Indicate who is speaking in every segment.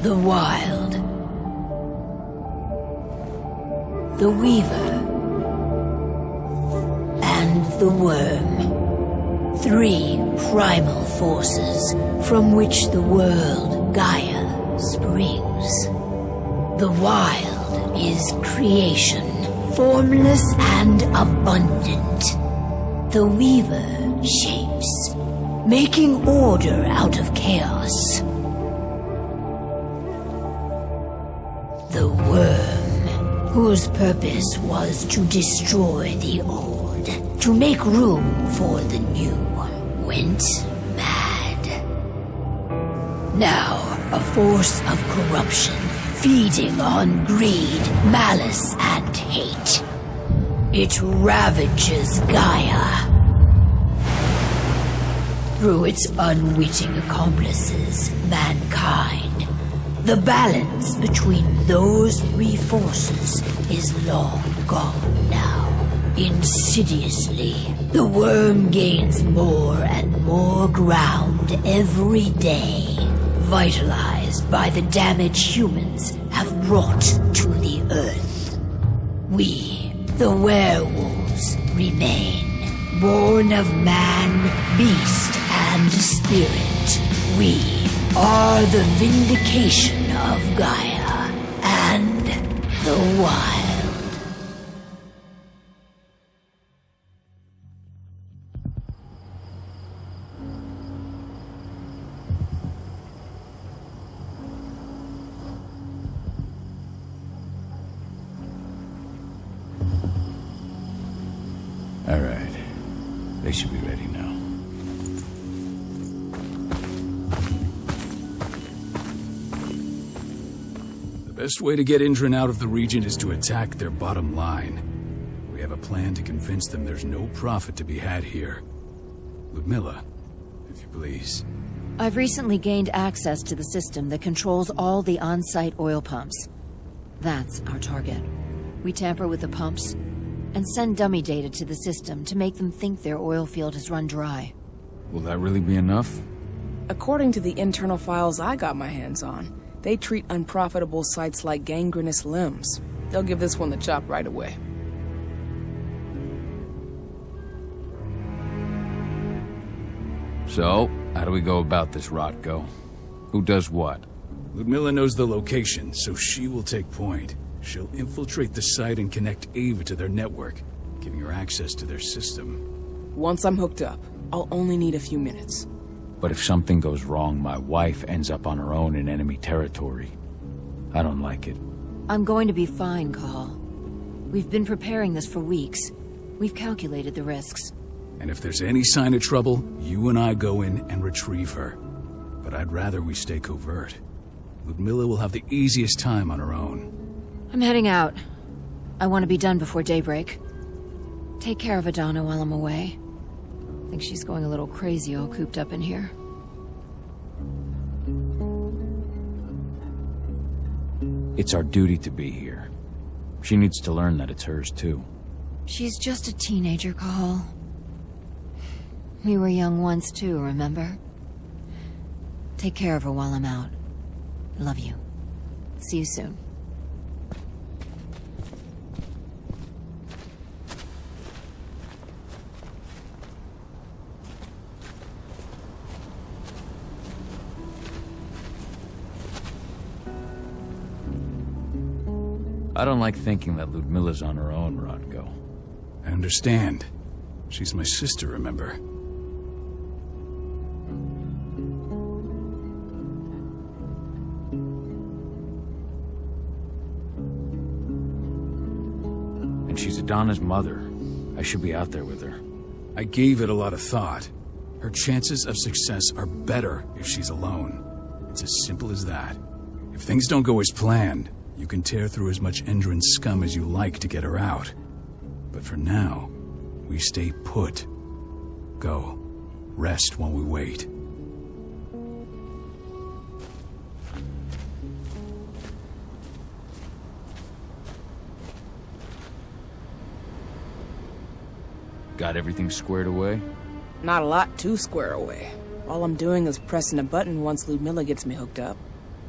Speaker 1: The Wild. The Weaver. And the Worm. 3 primal forces from which the world, Gaia, springs. The Wild is creation, formless and abundant. The Weaver shapes, making order out of chaos. The Worm, whose purpose was to destroy the old, to make room for the new, went mad. Now, a force of corruption, feeding on greed, malice, and hate. It ravages Gaia. Through its unwitting accomplices, mankind, the balance between those 3 forces is long gone now. Insidiously, the Worm gains more and more ground every day, vitalized by the damage humans have brought to the Earth. We, the werewolves, remain, born of man, beast, and spirit. We are the vindication of Gaia and the Wild.
Speaker 2: All right. They should be ready now.
Speaker 3: The best way to get Indran out of the region is to attack their bottom line. We have a plan to convince them there's no profit to be had here. Ludmilla, if you please.
Speaker 4: I've recently gained access to the system that controls all the on-site oil pumps. That's our target. We tamper with the pumps and send dummy data to the system to make them think their oil field has run dry.
Speaker 3: Will that really be enough?
Speaker 5: According to the internal files I got my hands on, they treat unprofitable sites like gangrenous limbs. They'll give this one the chop right away.
Speaker 2: So, how do we go about this, Rotko? Who does what?
Speaker 3: Ludmilla knows the location, so she will take point. She'll infiltrate the site and connect Ava to their network, giving her access to their system.
Speaker 5: Once I'm hooked up, I'll only need a few minutes.
Speaker 2: But if something goes wrong, my wife ends up on her own in enemy territory. I don't like it.
Speaker 4: I'm going to be fine, Call. We've been preparing this for weeks. We've calculated the risks.
Speaker 3: And if there's any sign of trouble, you and I go in and retrieve her. But I'd rather we stay covert. Ludmilla will have the easiest time on her own.
Speaker 4: I'm heading out. I want to be done before daybreak. Take care of Adana while I'm away. I think she's going a little crazy all cooped up in here.
Speaker 2: It's our duty to be here. She needs to learn that it's hers too.
Speaker 4: She's just a teenager, Call. We were young once too, remember? Take care of her while I'm out. Love you. See you soon.
Speaker 2: I don't like thinking that Ludmilla's on her own, Rotko.
Speaker 3: I understand. She's my sister, remember?
Speaker 2: And she's Adana's mother. I should be out there with her.
Speaker 3: I gave it a lot of thought. Her chances of success are better if she's alone. It's as simple as that. If things don't go as planned, you can tear through as much Indran scum as you like to get her out. But for now, we stay put. Go. Rest while we wait.
Speaker 2: Got everything squared away?
Speaker 5: Not a lot to square away. All I'm doing is pressing a button once Ludmilla gets me hooked up.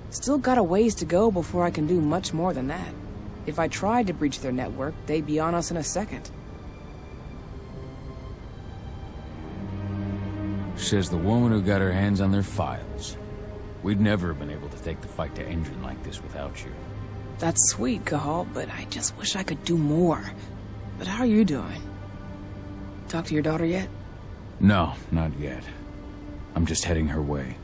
Speaker 5: Still got a ways to go before I can do much more than that. If I tried to breach their network, they'd be on us in a second.
Speaker 2: Says the woman who got her hands on their files. We'd never have been able to take the fight to Engine like this without you.
Speaker 5: That's sweet, Cahal, but I just wish I could do more. But how are you doing? Talk to your daughter yet?
Speaker 2: No, not yet. I'm just heading her way.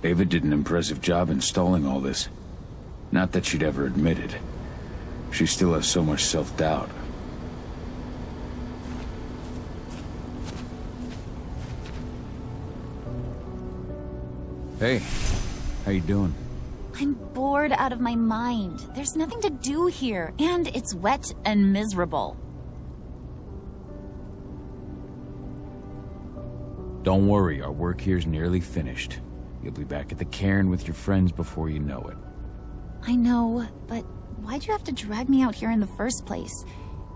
Speaker 2: Ava did an impressive job installing all this. Not that she'd ever admit it. She still has so much self-doubt. Hey, how you doing?
Speaker 6: I'm bored out of my mind. There's nothing to do here, and it's wet and miserable.
Speaker 2: Don't worry, our work here's nearly finished. You'll be back at the cairn with your friends before you know it.
Speaker 6: I know, but why'd you have to drag me out here in the first place?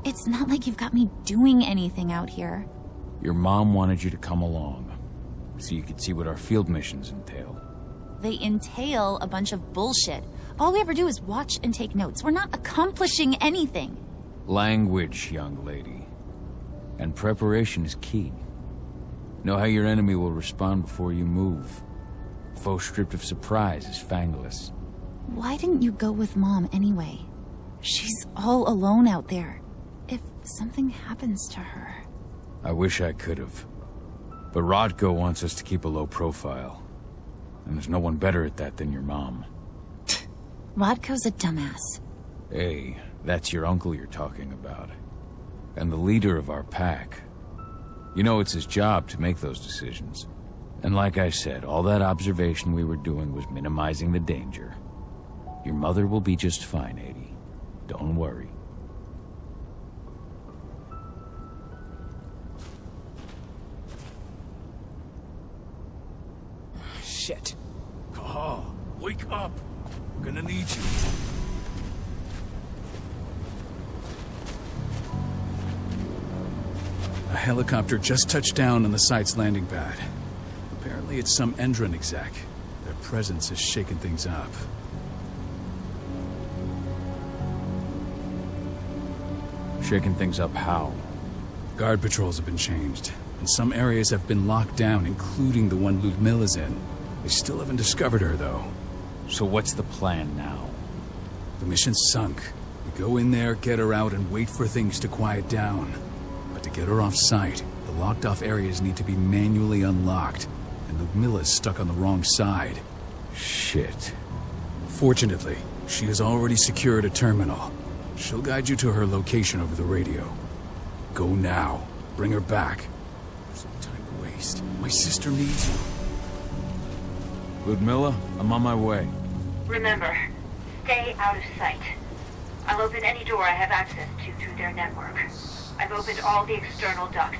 Speaker 6: It's not like you've got me doing anything out here.
Speaker 2: Your mom wanted you to come along, so you could see what our field missions entail.
Speaker 6: They entail a bunch of bullshit. All we ever do is watch and take notes. We're not accomplishing anything.
Speaker 2: Language, young lady. And preparation is key. Know how your enemy will respond before you move. Faux stripped of surprise is fangless.
Speaker 6: Why didn't you go with Mom anyway? She's all alone out there. If something happens to her...
Speaker 2: I wish I could have. But Rodko wants us to keep a low profile. And there's no one better at that than your mom.
Speaker 6: Rodko's a dumbass.
Speaker 2: Hey, that's your uncle you're talking about. And the leader of our pack. You know it's his job to make those decisions. And like I said, all that observation we were doing was minimizing the danger. Your mother will be just fine, Adie. Don't worry.
Speaker 5: Shit.
Speaker 3: Cahal, wake up. We're gonna need you. A helicopter just touched down on the site's landing pad. Apparently it's some Endron exec. Their presence has shaken things up.
Speaker 2: Shaking things up how?
Speaker 3: Guard patrols have been changed, and some areas have been locked down, including the one Ludmilla's in. They still haven't discovered her, though.
Speaker 2: So what's the plan now?
Speaker 3: The mission's sunk. We go in there, get her out, and wait for things to quiet down. But to get her off-site, the locked-off areas need to be manually unlocked, and Ludmilla's stuck on the wrong side.
Speaker 2: Shit.
Speaker 3: Fortunately, she has already secured a terminal. She'll guide you to her location over the radio. Go now. Bring her back. There's no time to waste. My sister needs you.
Speaker 2: Ludmilla, I'm on my way.
Speaker 7: Remember, stay out of sight. I'll open any door I have access to through their network. I've opened all the external ducts.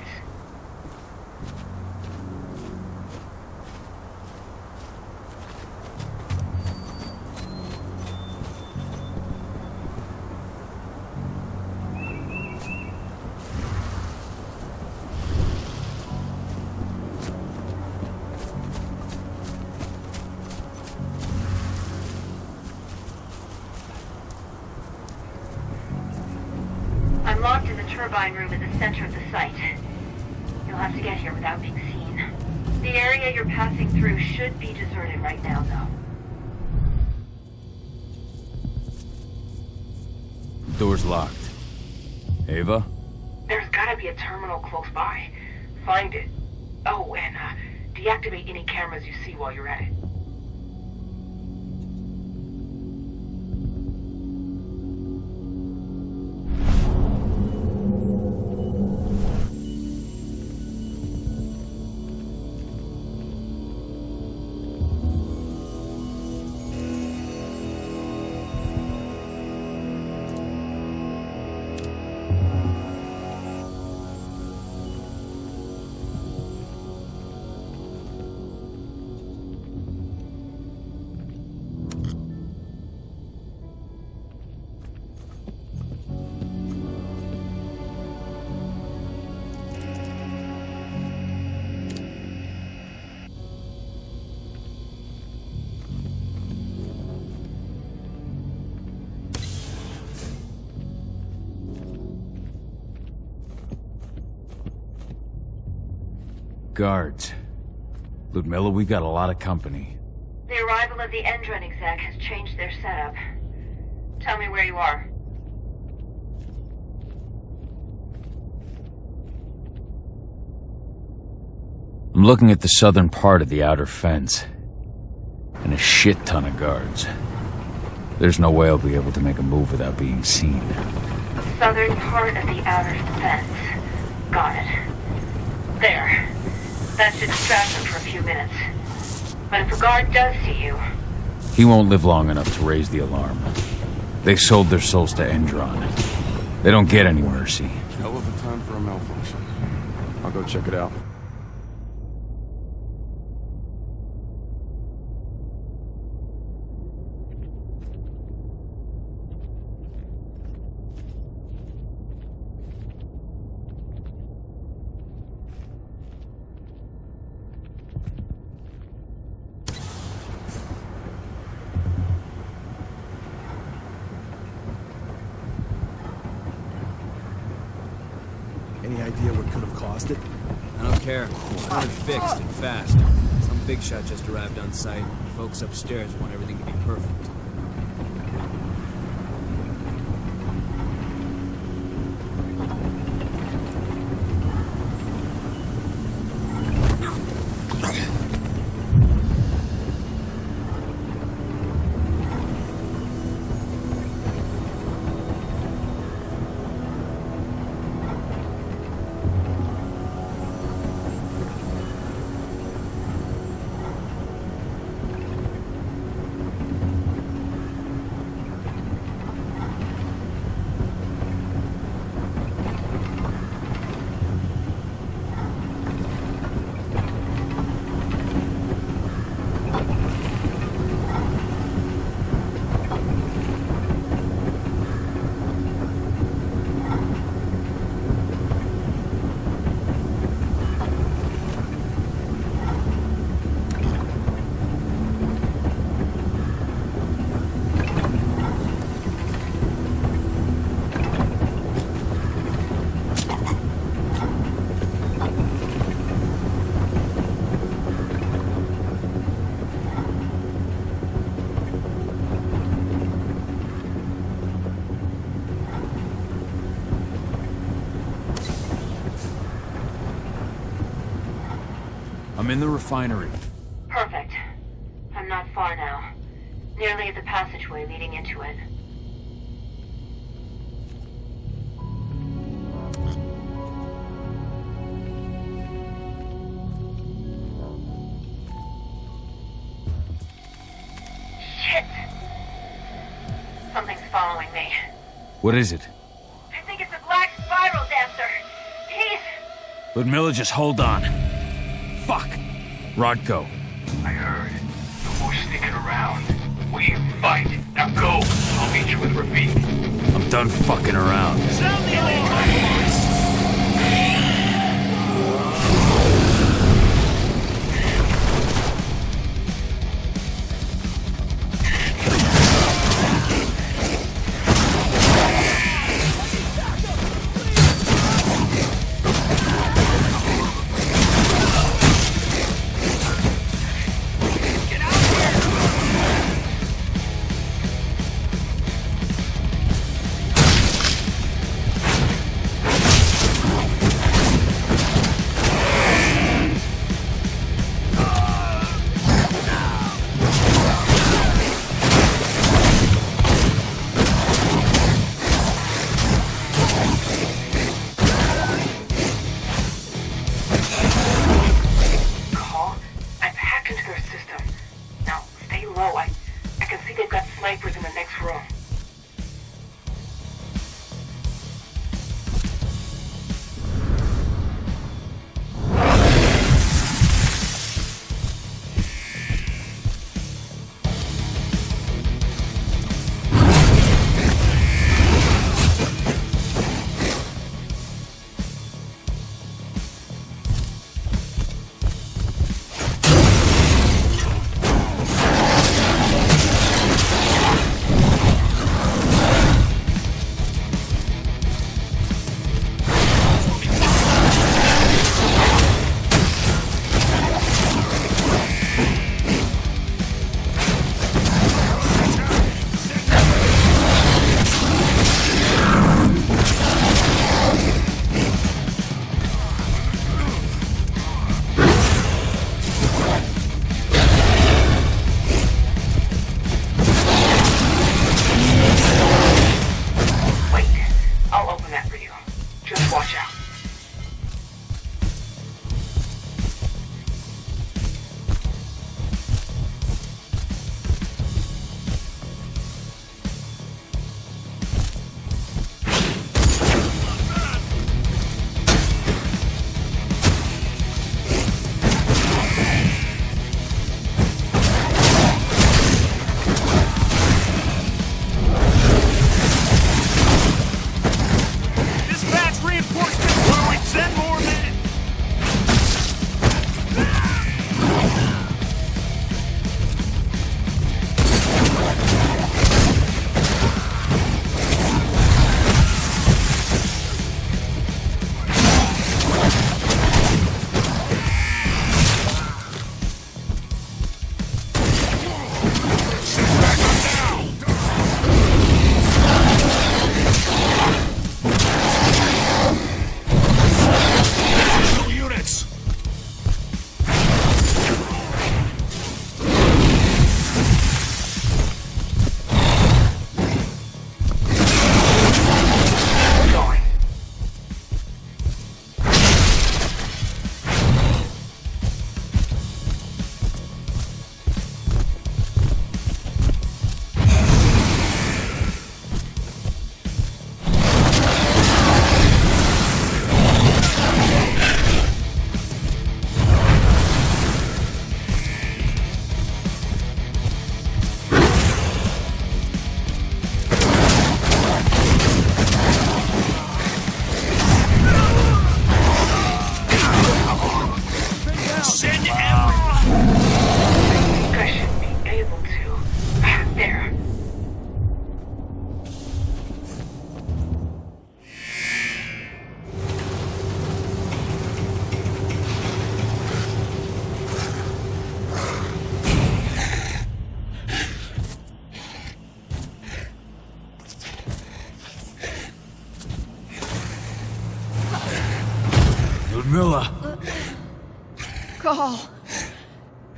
Speaker 7: I'm locked in the turbine room in the center of the site. You'll have to get here without being seen. The area you're passing through should be deserted right now, though.
Speaker 2: The door's locked. Ava?
Speaker 7: There's gotta be a terminal close by. Find it. Oh, and deactivate any cameras you see while you're at it.
Speaker 2: Guards. Ludmilla, we got a lot of company.
Speaker 7: The arrival of the Endron exec has changed their setup. Tell me where you are.
Speaker 2: I'm looking at the southern part of the outer fence. And a shit ton of guards. There's no way I'll be able to make a move without being seen.
Speaker 7: Southern part of the outer fence. Got it. There. That should distract them for a few minutes. But if a guard does see you...
Speaker 2: He won't live long enough to raise the alarm. They sold their souls to Endron. They don't get any mercy.
Speaker 8: Hell of a time for a malfunction. I'll go check it out.
Speaker 9: Any idea what could have caused it?
Speaker 10: I don't care. Just want it fixed and fast. Some big shot just arrived on site. Folks upstairs want everything to be perfect.
Speaker 2: I'm in the refinery.
Speaker 7: Perfect. I'm not far now. Nearly at the passageway leading into it. Shit! Something's following me.
Speaker 2: What is it?
Speaker 7: I think it's a black spiral dancer. He's...
Speaker 2: Ludmilla, just hold on. Fuck! Rodko.
Speaker 11: I heard. No more sticking around. We fight. Now go. I'll meet you with Rafik.
Speaker 2: I'm done fucking around.
Speaker 11: Sound the alarm!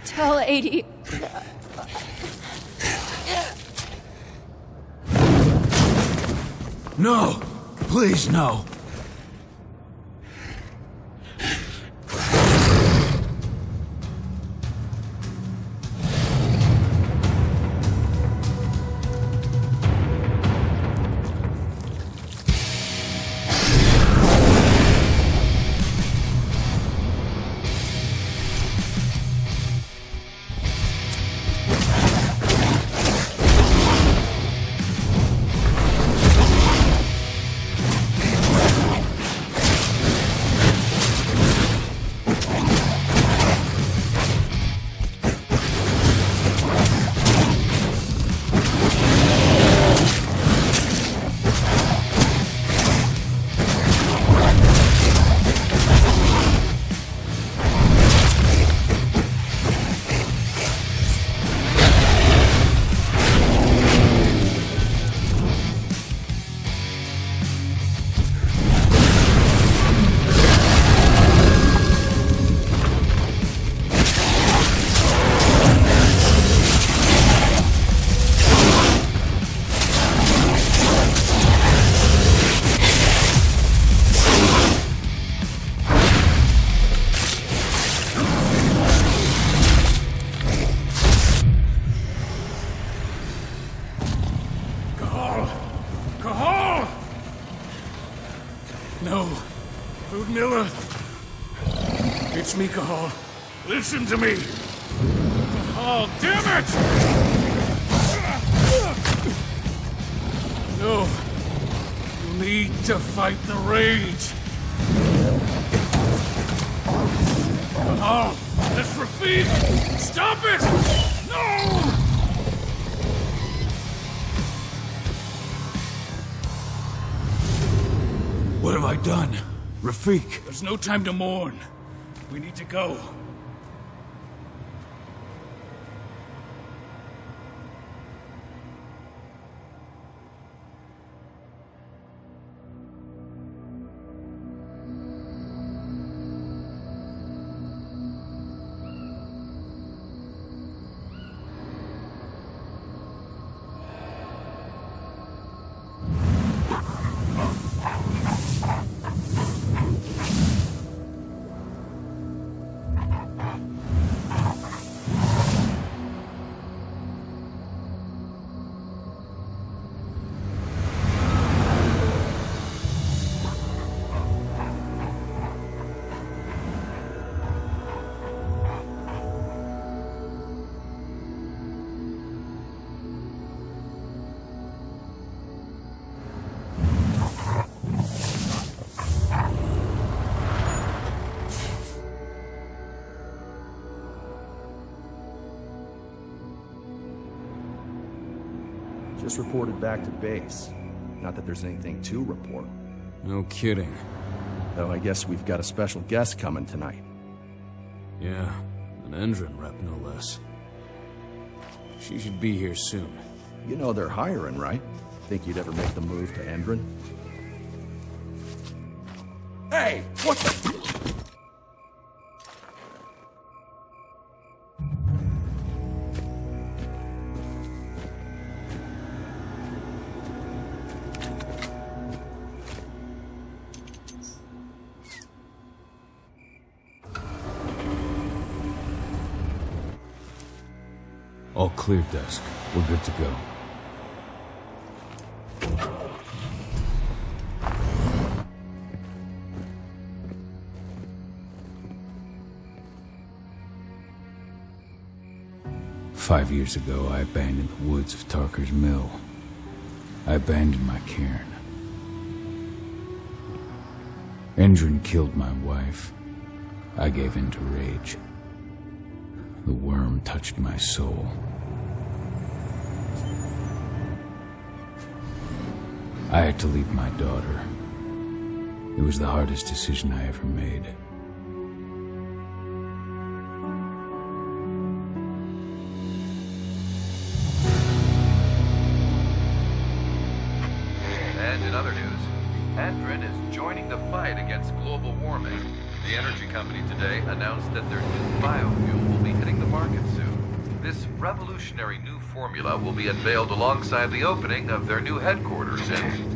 Speaker 4: Tell 80.
Speaker 3: No! Please, no! No. Ludmilla. It's me, Cahal. Listen to me. Cahal, damn it! No. You need to fight the rage. Cahal, that's Rafik! Stop it! No! What have I done? Rafik. There's no time to mourn. We need to go.
Speaker 8: Just reported back to base. Not that there's anything to report.
Speaker 2: No kidding.
Speaker 8: Though I guess we've got a special guest coming tonight.
Speaker 2: Yeah, an Endron rep, no less. She should be here soon.
Speaker 8: You know they're hiring, right? Think you'd ever make the move to Endron? Hey! What the...
Speaker 2: All clear, Dusk. We're good to go. Five years ago, I abandoned the woods of Tarker's Mill. I abandoned my cairn. Endron killed my wife. I gave in to rage. The worm touched my soul. I had to leave my daughter. It was the hardest decision I ever made.
Speaker 9: And in other news, Endron is joining the fight against global warming. The energy company today announced that their new biofuel will be hitting the market revolutionary new formula will be unveiled alongside the opening of their new headquarters in...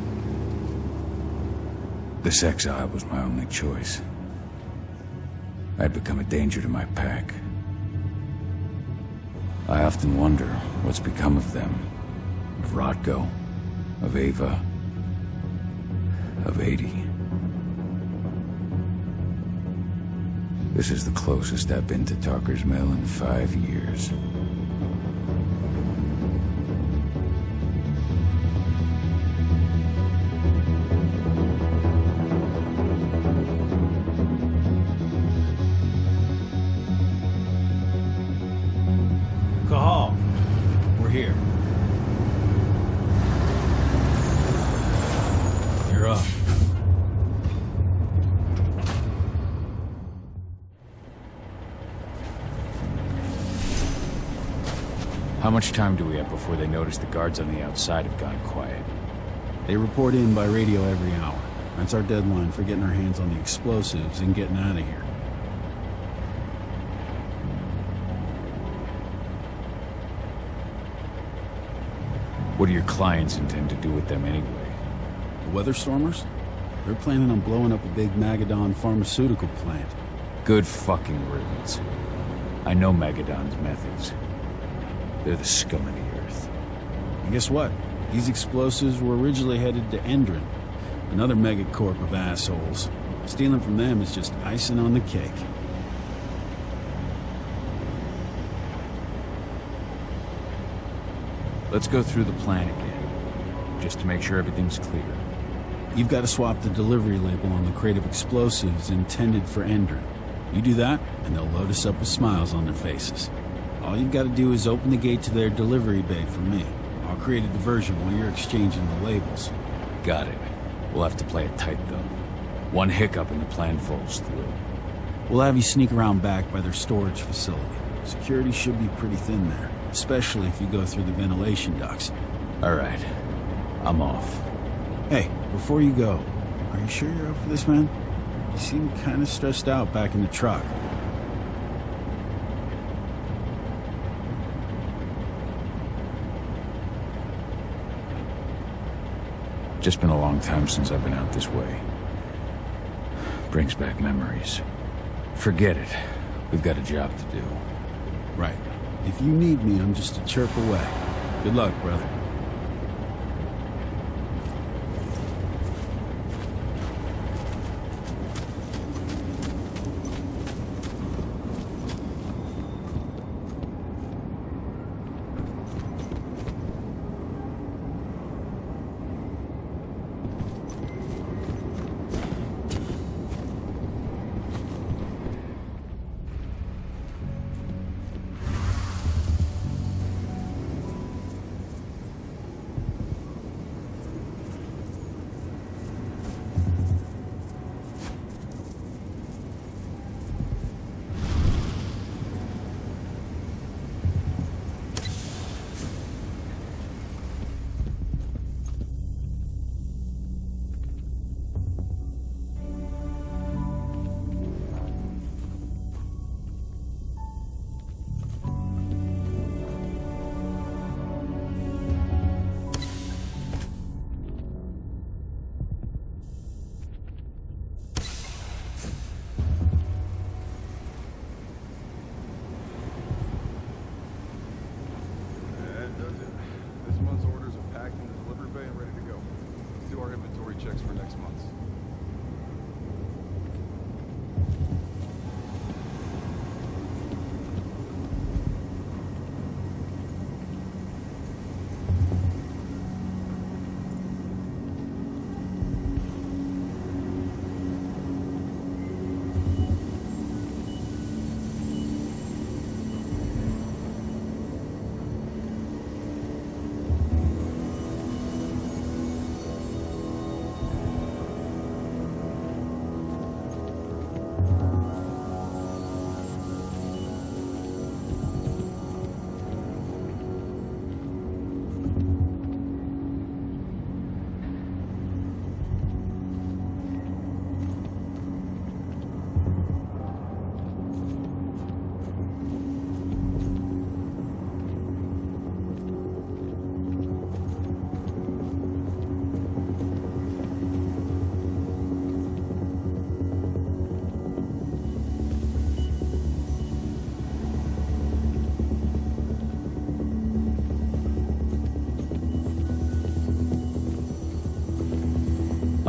Speaker 2: This exile was my only choice. I'd become a danger to my pack. I often wonder what's become of them. Of Rotko, of Ava, of 80. This is the closest I've been to Talker's Mill in 5 years.
Speaker 3: Cahal, we're here. You're up.
Speaker 2: How much time do we have before they notice the guards on the outside have gone quiet?
Speaker 12: They report in by radio every hour. That's our deadline for getting our hands on the explosives and getting out of here.
Speaker 2: What do your clients intend to do with them anyway?
Speaker 12: The Weatherstormers? They're planning on blowing up a big Magadon pharmaceutical plant.
Speaker 2: Good fucking riddance. I know Magadon's methods. They're the scum of the earth.
Speaker 12: And guess what? These explosives were originally headed to Endron, another megacorp of assholes. Stealing from them is just icing on the cake.
Speaker 2: Let's go through the plan again, just to make sure everything's clear.
Speaker 12: You've got to swap the delivery label on the crate of explosives intended for Endron. You do that, and they'll load us up with smiles on their faces. All you've got to do is open the gate to their delivery bay for me. I'll create a diversion while you're exchanging the labels.
Speaker 2: Got it. We'll have to play it tight, though. One hiccup and the plan falls through.
Speaker 12: We'll have you sneak around back by their storage facility. Security should be pretty thin there, especially if you go through the ventilation ducts.
Speaker 2: All right. I'm off.
Speaker 12: Hey, before you go, are you sure you're up for this, man? You seem kind of stressed out back in the truck.
Speaker 2: Just been a long time since I've been out this way. Brings back memories. Forget it. We've got a job to do.
Speaker 12: Right. If you need me, I'm just a chirp away. Good luck, brother.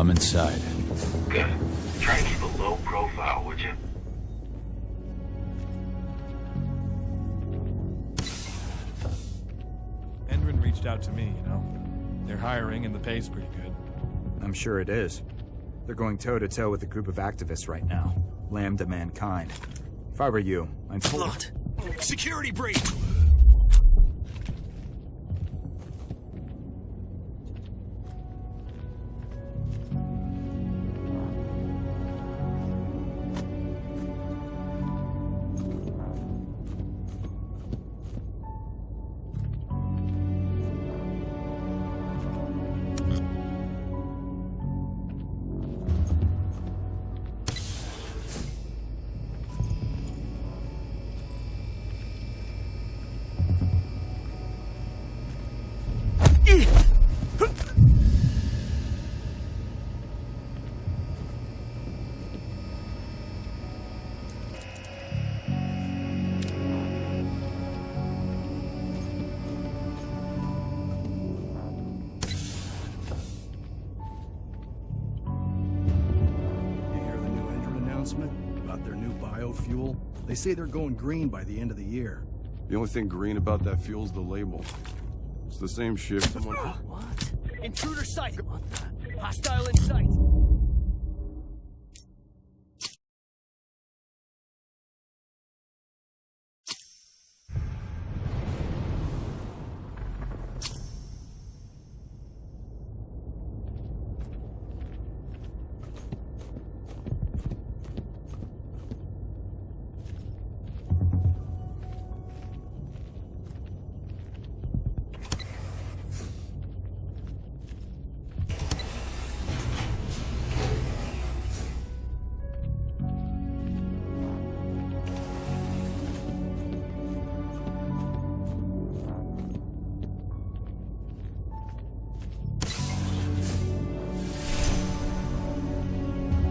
Speaker 2: I'm inside.
Speaker 11: Good. Try to keep a low profile, would you?
Speaker 13: Endrin reached out to me, you know. They're hiring and the pay's pretty good.
Speaker 14: I'm sure it is. They're going toe-to-toe with a group of activists right now. Lambda Mankind. If I were you, I'd pull...
Speaker 15: Security breach!
Speaker 16: About their new biofuel. They say they're going green by the end of the year.
Speaker 8: The only thing green about that fuel's the label. It's the same shit someone...
Speaker 15: What? Intruder sight! What the? Hostile in sight!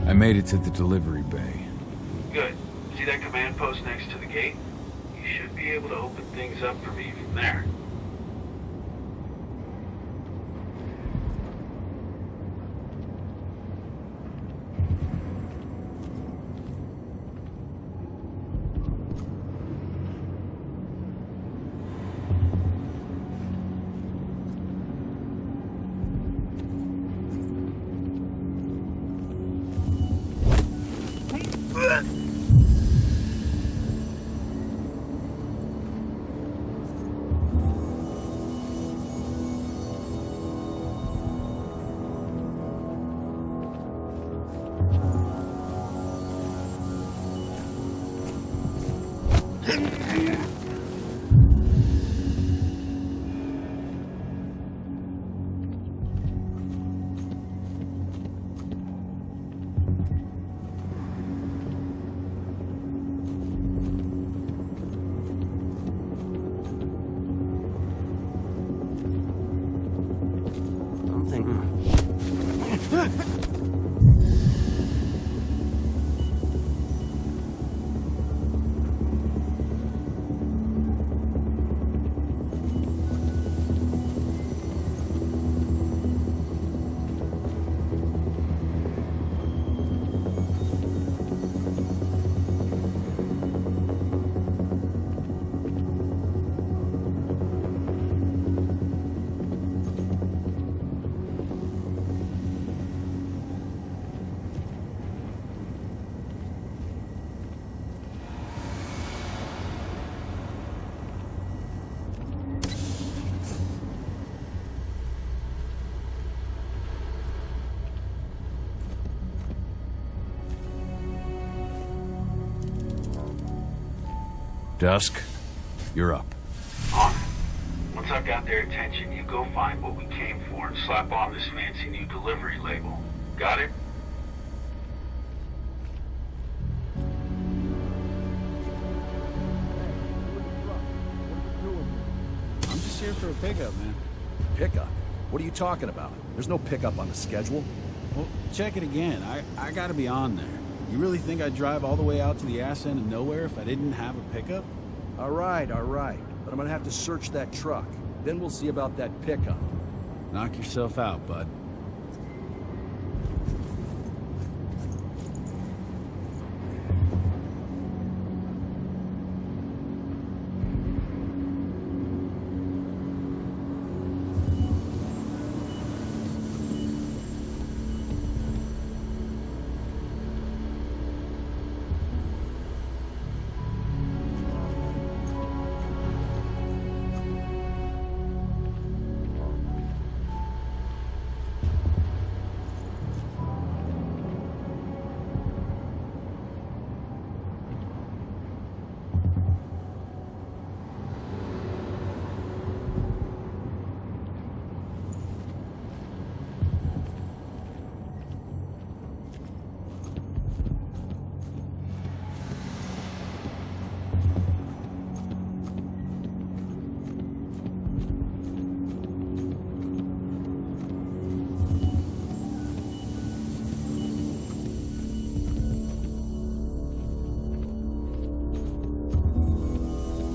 Speaker 2: I made it to the delivery bay.
Speaker 11: Good. See that command post next to the gate? You should be able to open things up for me from there.
Speaker 2: Dusk, you're up.
Speaker 11: On. Once I've got their attention, you go find what we came for and slap on this fancy new delivery label. Got it?
Speaker 16: I'm just here for a pickup, man.
Speaker 17: Pickup? What are you talking about? There's no pickup on the schedule.
Speaker 12: Well, check it again. I gotta be on there. You really think I'd drive all the way out to the ass end of nowhere if I didn't have a pickup?
Speaker 17: All right. But I'm gonna have to search that truck. Then we'll see about that pickup.
Speaker 12: Knock yourself out, bud.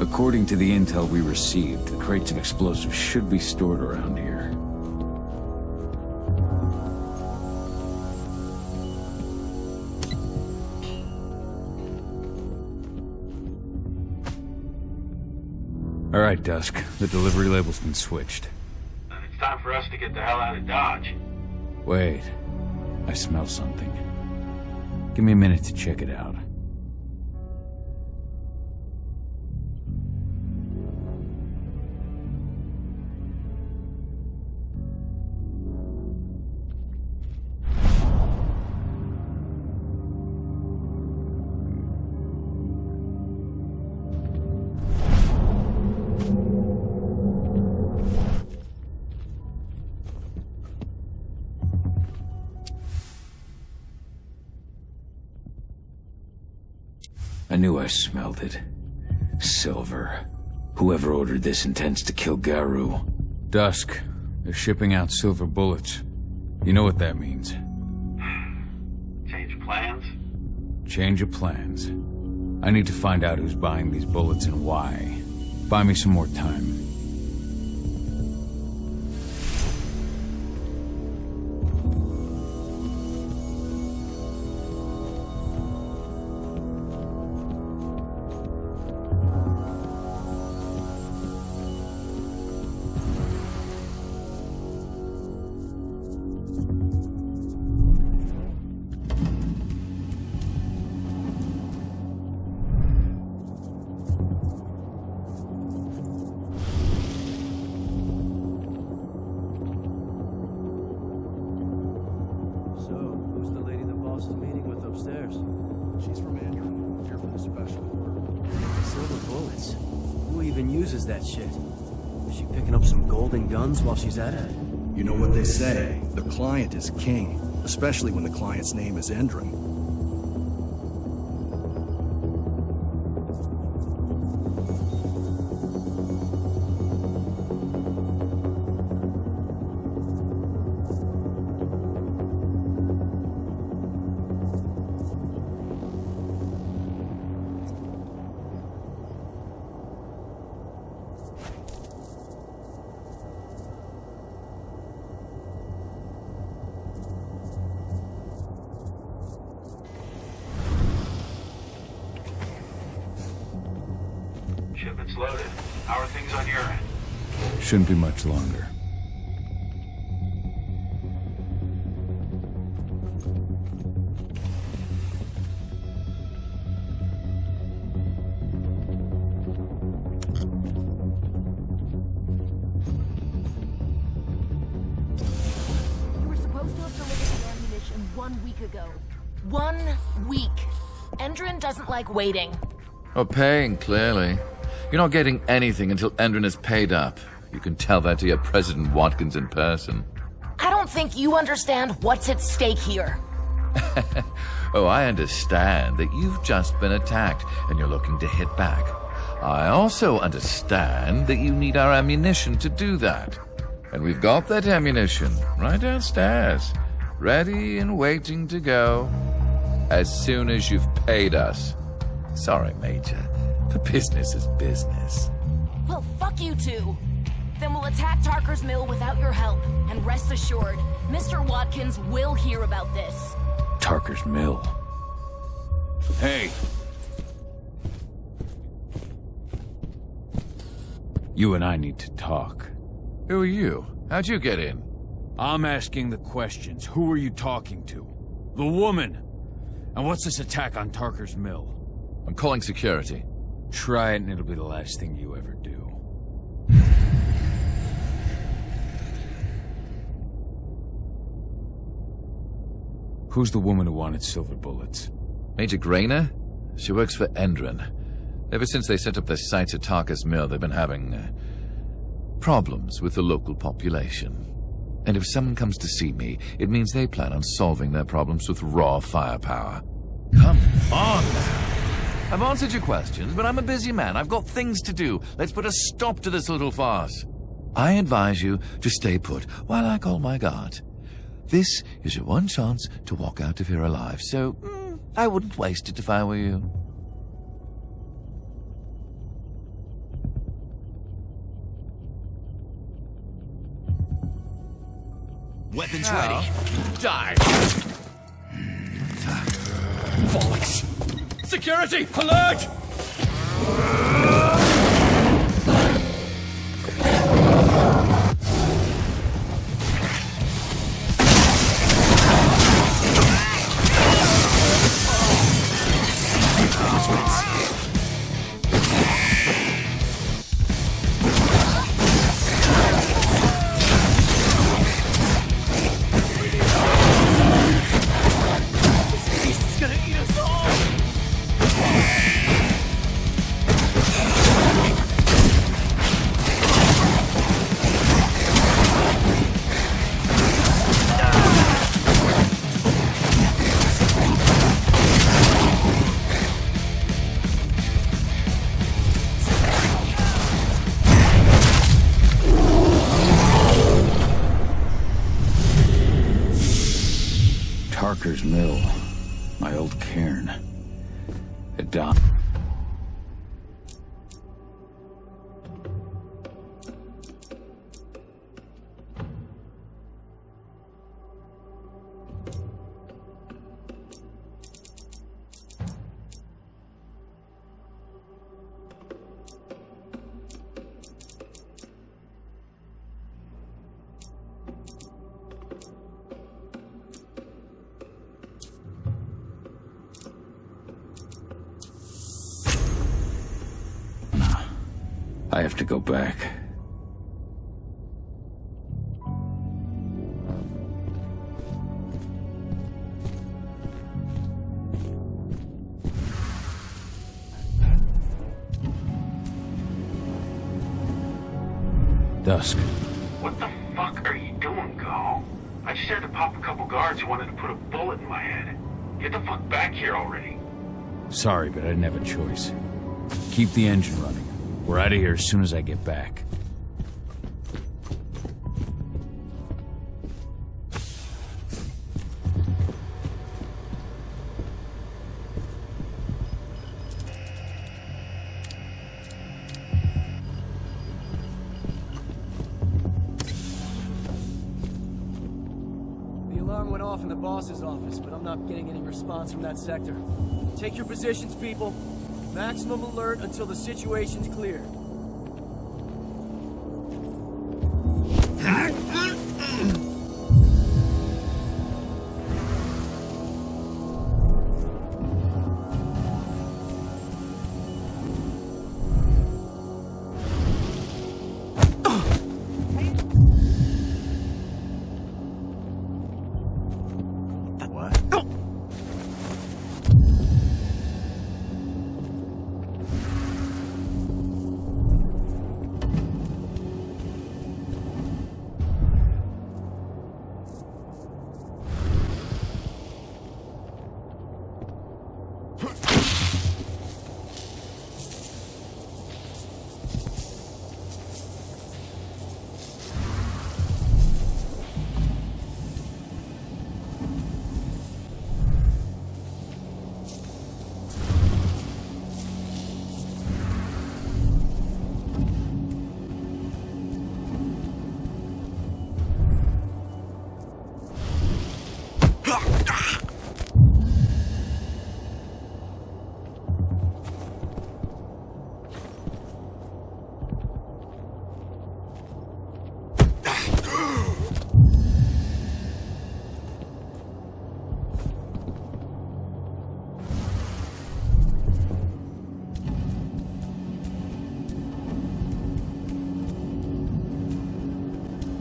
Speaker 2: According to the intel we received, the crates of explosives should be stored around here. All right, Dusk. The delivery label's been switched.
Speaker 11: And it's time for us to get the hell out of Dodge.
Speaker 2: Wait. I smell something. Give me a minute to check it out. I knew I smelled it. Silver. Whoever ordered this intends to kill Garou. Dusk. They're shipping out silver bullets. You know what that means.
Speaker 11: Change of plans?
Speaker 2: Change of plans. I need to find out who's buying these bullets and why. Buy me some more time.
Speaker 16: She's from Andrew, here for the special order.
Speaker 15: Silver bullets? Who even uses that shit? Is she picking up some golden guns while she's at it?
Speaker 16: You know what they say, the client is king, especially when the client's name is Endron.
Speaker 11: Shipment's loaded. How are things on your end?
Speaker 2: Shouldn't be much longer.
Speaker 18: You were supposed to have delivered the ammunition 1 week ago. 1 week. Endron doesn't like waiting.
Speaker 9: Oh, paying, clearly. You're not getting anything until Endron is paid up. You can tell that to your President Watkins in person.
Speaker 18: I don't think you understand what's at stake here.
Speaker 9: Oh, I understand that you've just been attacked and you're looking to hit back. I also understand that you need our ammunition to do that. And we've got that ammunition right downstairs, ready and waiting to go as soon as you've paid us. Sorry, Major. But business is business.
Speaker 18: Well, fuck you two. Then we'll attack Tarker's Mill without your help. And rest assured, Mr. Watkins will hear about this.
Speaker 2: Tarker's Mill. Hey! You and I need to talk.
Speaker 9: Who are you? How'd you get in?
Speaker 2: I'm asking the questions. Who are you talking to? The woman! And what's this attack on Tarker's Mill?
Speaker 9: I'm calling security.
Speaker 2: Try it and it'll be the last thing you ever do. Who's the woman who wanted silver bullets?
Speaker 9: Major Grainer? She works for Endron. Ever since they set up their sights at Tarker's Mill, they've been having problems with the local population. And if someone comes to see me, it means they plan on solving their problems with raw firepower. Come on now. I've answered your questions, but I'm a busy man. I've got things to do. Let's put a stop to this little farce. I advise you to stay put while I call my guard. This is your one chance to walk out of here alive, so I wouldn't waste it if I were you.
Speaker 19: Weapons ready.
Speaker 9: Die! Bollocks! Security! Alert!
Speaker 2: Parker's Mill, my old cairn. At dawn. I have to go back. Dusk.
Speaker 11: What the fuck are you doing, Go? I just had to pop a couple guards who wanted to put a bullet in my head. Get the fuck back here already.
Speaker 2: Sorry, but I didn't have a choice. Keep the engine running. We're out of here as soon as I get back.
Speaker 15: The alarm went off in the boss's office, but I'm not getting any response from that sector. Take your positions, people. Maximum alert until the situation's clear.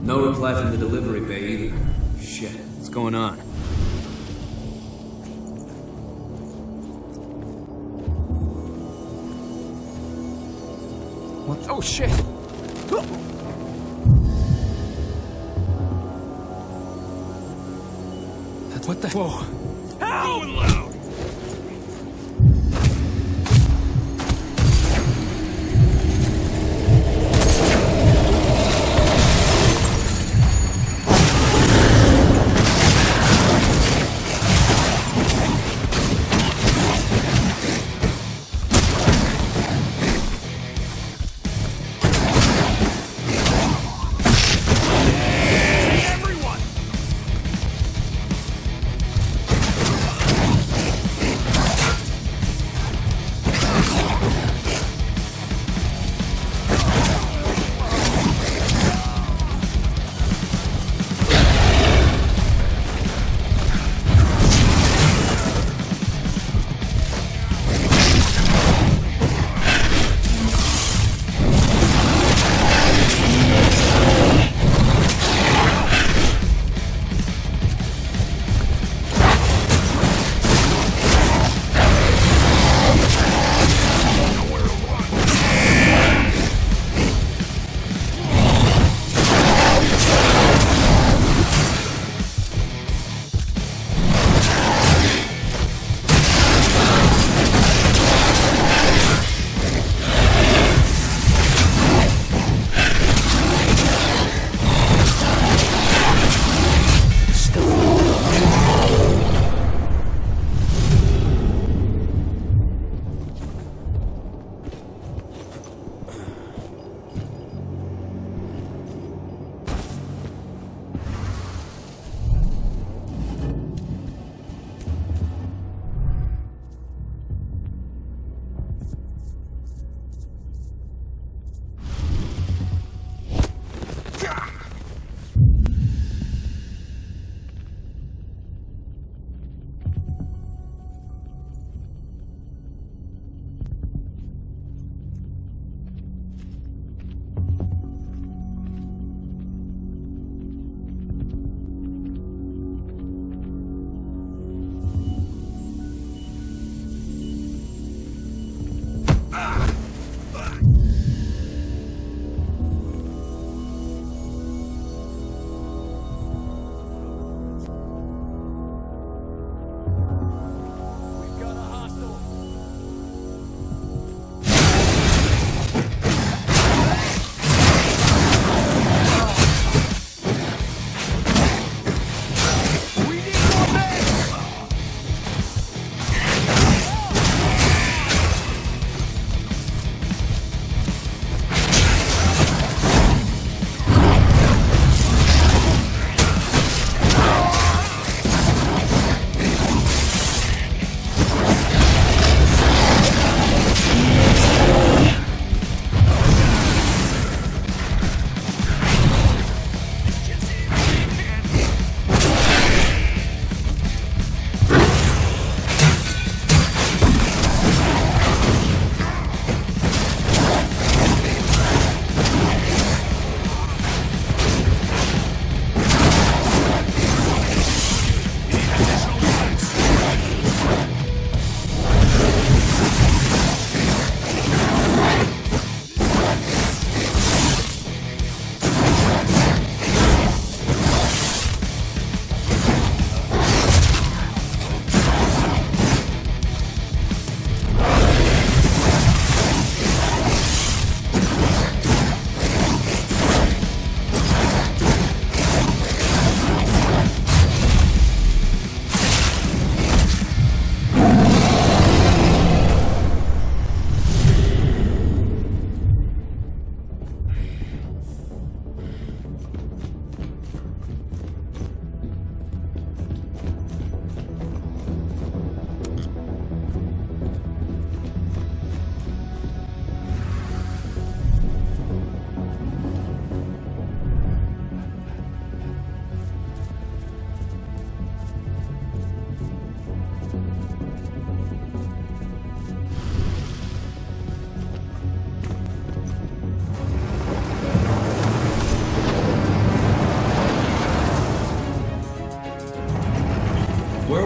Speaker 10: No reply from the delivery bay either. Shit, what's going on?
Speaker 3: What? Oh, shit! What the? Whoa!
Speaker 19: Going loud!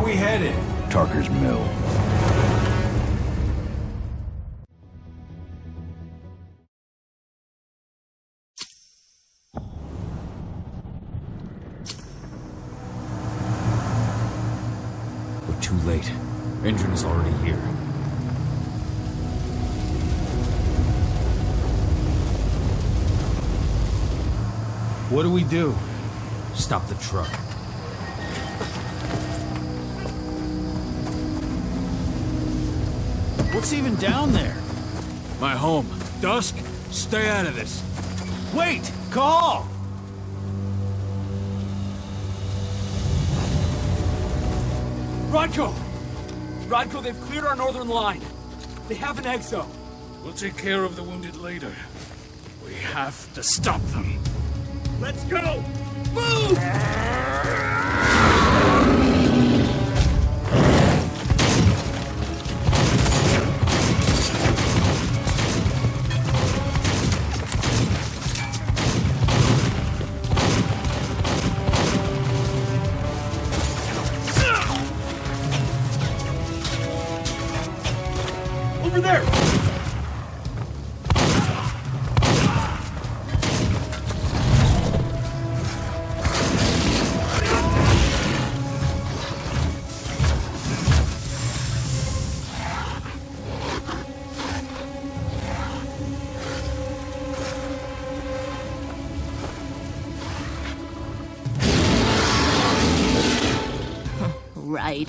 Speaker 12: we headed?
Speaker 2: Tarker's Mill. We're too late. Engine is already here.
Speaker 12: What do we do?
Speaker 2: Stop the truck.
Speaker 12: What's even down there?
Speaker 13: My home. Dusk, stay out of this.
Speaker 12: Wait! Call!
Speaker 15: Rodko! Rodko, they've cleared our northern line. They have an exo.
Speaker 13: We'll take care of the wounded later. We have to stop them.
Speaker 15: Let's go! Move! Over there!
Speaker 18: Right.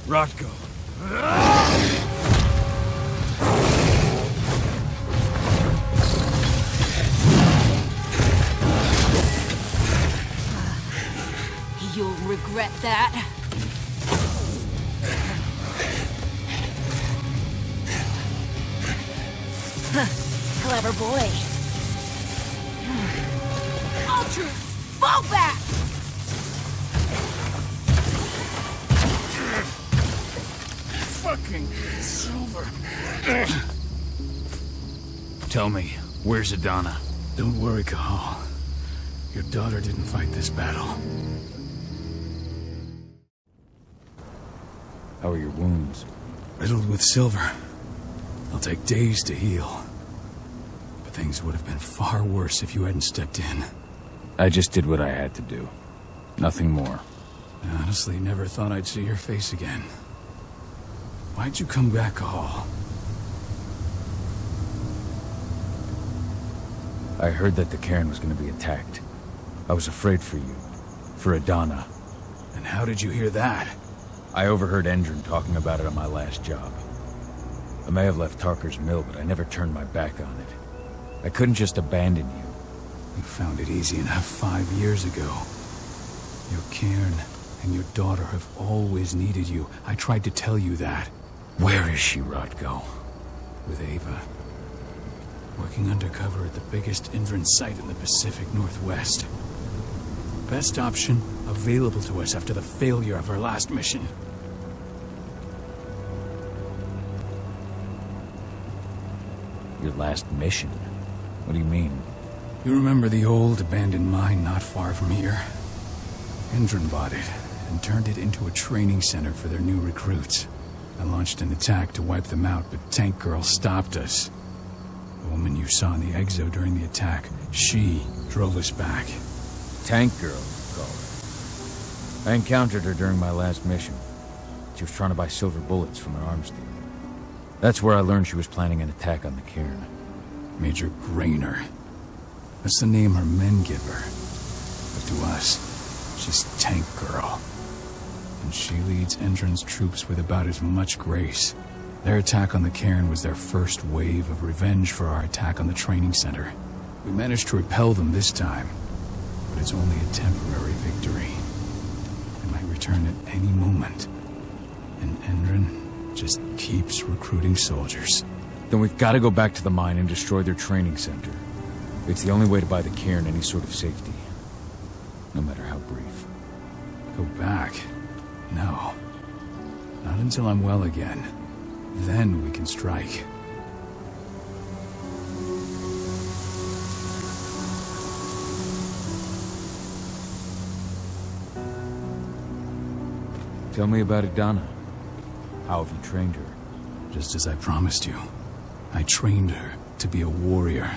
Speaker 13: Rodko.
Speaker 18: You'll regret that. Clever boy. Ultra, fall back!
Speaker 13: Fucking Silver.
Speaker 12: Tell me, where's Adana?
Speaker 3: Don't worry, Cahal. Your daughter didn't fight this battle.
Speaker 2: How are your wounds?
Speaker 3: Riddled with silver. They'll take days to heal. But things would have been far worse if you hadn't stepped in.
Speaker 2: I just did what I had to do. Nothing more.
Speaker 3: I honestly never thought I'd see your face again. Why'd you come back, Cahal?
Speaker 2: I heard that the cairn was going to be attacked. I was afraid for you. For Adana.
Speaker 3: And how did you hear that?
Speaker 2: I overheard Endron talking about it on my last job. I may have left Tarker's Mill, but I never turned my back on it. I couldn't just abandon you.
Speaker 3: You found it easy enough 5 years ago. Your cairn and your daughter have always needed you. I tried to tell you that.
Speaker 2: Where is she, Rodko?
Speaker 3: With Ava. Working undercover at the biggest Indran site in the Pacific Northwest. Best option available to us after the failure of our last mission.
Speaker 2: Your last mission? What do you mean?
Speaker 3: You remember the old abandoned mine not far from here? Indran bought it and turned it into a training center for their new recruits. I launched an attack to wipe them out, but Tank Girl stopped us. The woman you saw in the exo during the attack, she drove us back.
Speaker 2: Tank Girl, you call her. I encountered her during my last mission. She was trying to buy silver bullets from an arms dealer. That's where I learned she was planning an attack on the cairn.
Speaker 3: Major Grainer. That's the name her men give her. But to us, she's Tank Girl. And she leads Endron's troops with about as much grace. Their attack on the cairn was their first wave of revenge for our attack on the training center. We managed to repel them this time, but it's only a temporary victory. They might return at any moment. And Endron just keeps recruiting soldiers.
Speaker 2: Then we've got to go back to the mine and destroy their training center. It's the only way to buy the cairn any sort of safety. No matter how brief.
Speaker 3: Go back? No. Not until I'm well again. Then we can strike.
Speaker 2: Tell me about Adana. How have you trained her?
Speaker 3: Just as I promised you. I trained her to be a warrior.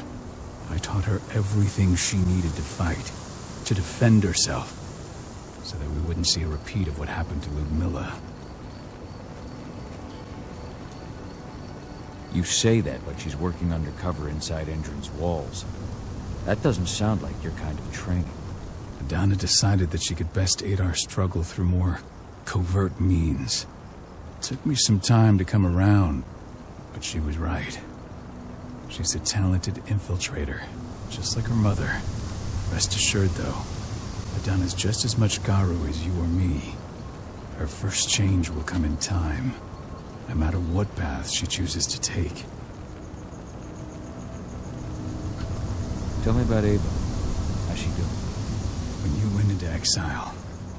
Speaker 3: I taught her everything she needed to fight, to defend herself, so that we wouldn't see a repeat of what happened to Ludmilla.
Speaker 2: You say that, but she's working undercover inside Endron's walls. That doesn't sound like your kind of training.
Speaker 3: Adana decided that she could best aid our struggle through more covert means. It took me some time to come around, but she was right. She's a talented infiltrator, just like her mother. Rest assured, though, Adana's just as much Garu as you or me. Her first change will come in time, no matter what path she chooses to take.
Speaker 2: Tell me about Ava. How's she doing?
Speaker 3: When you went into exile,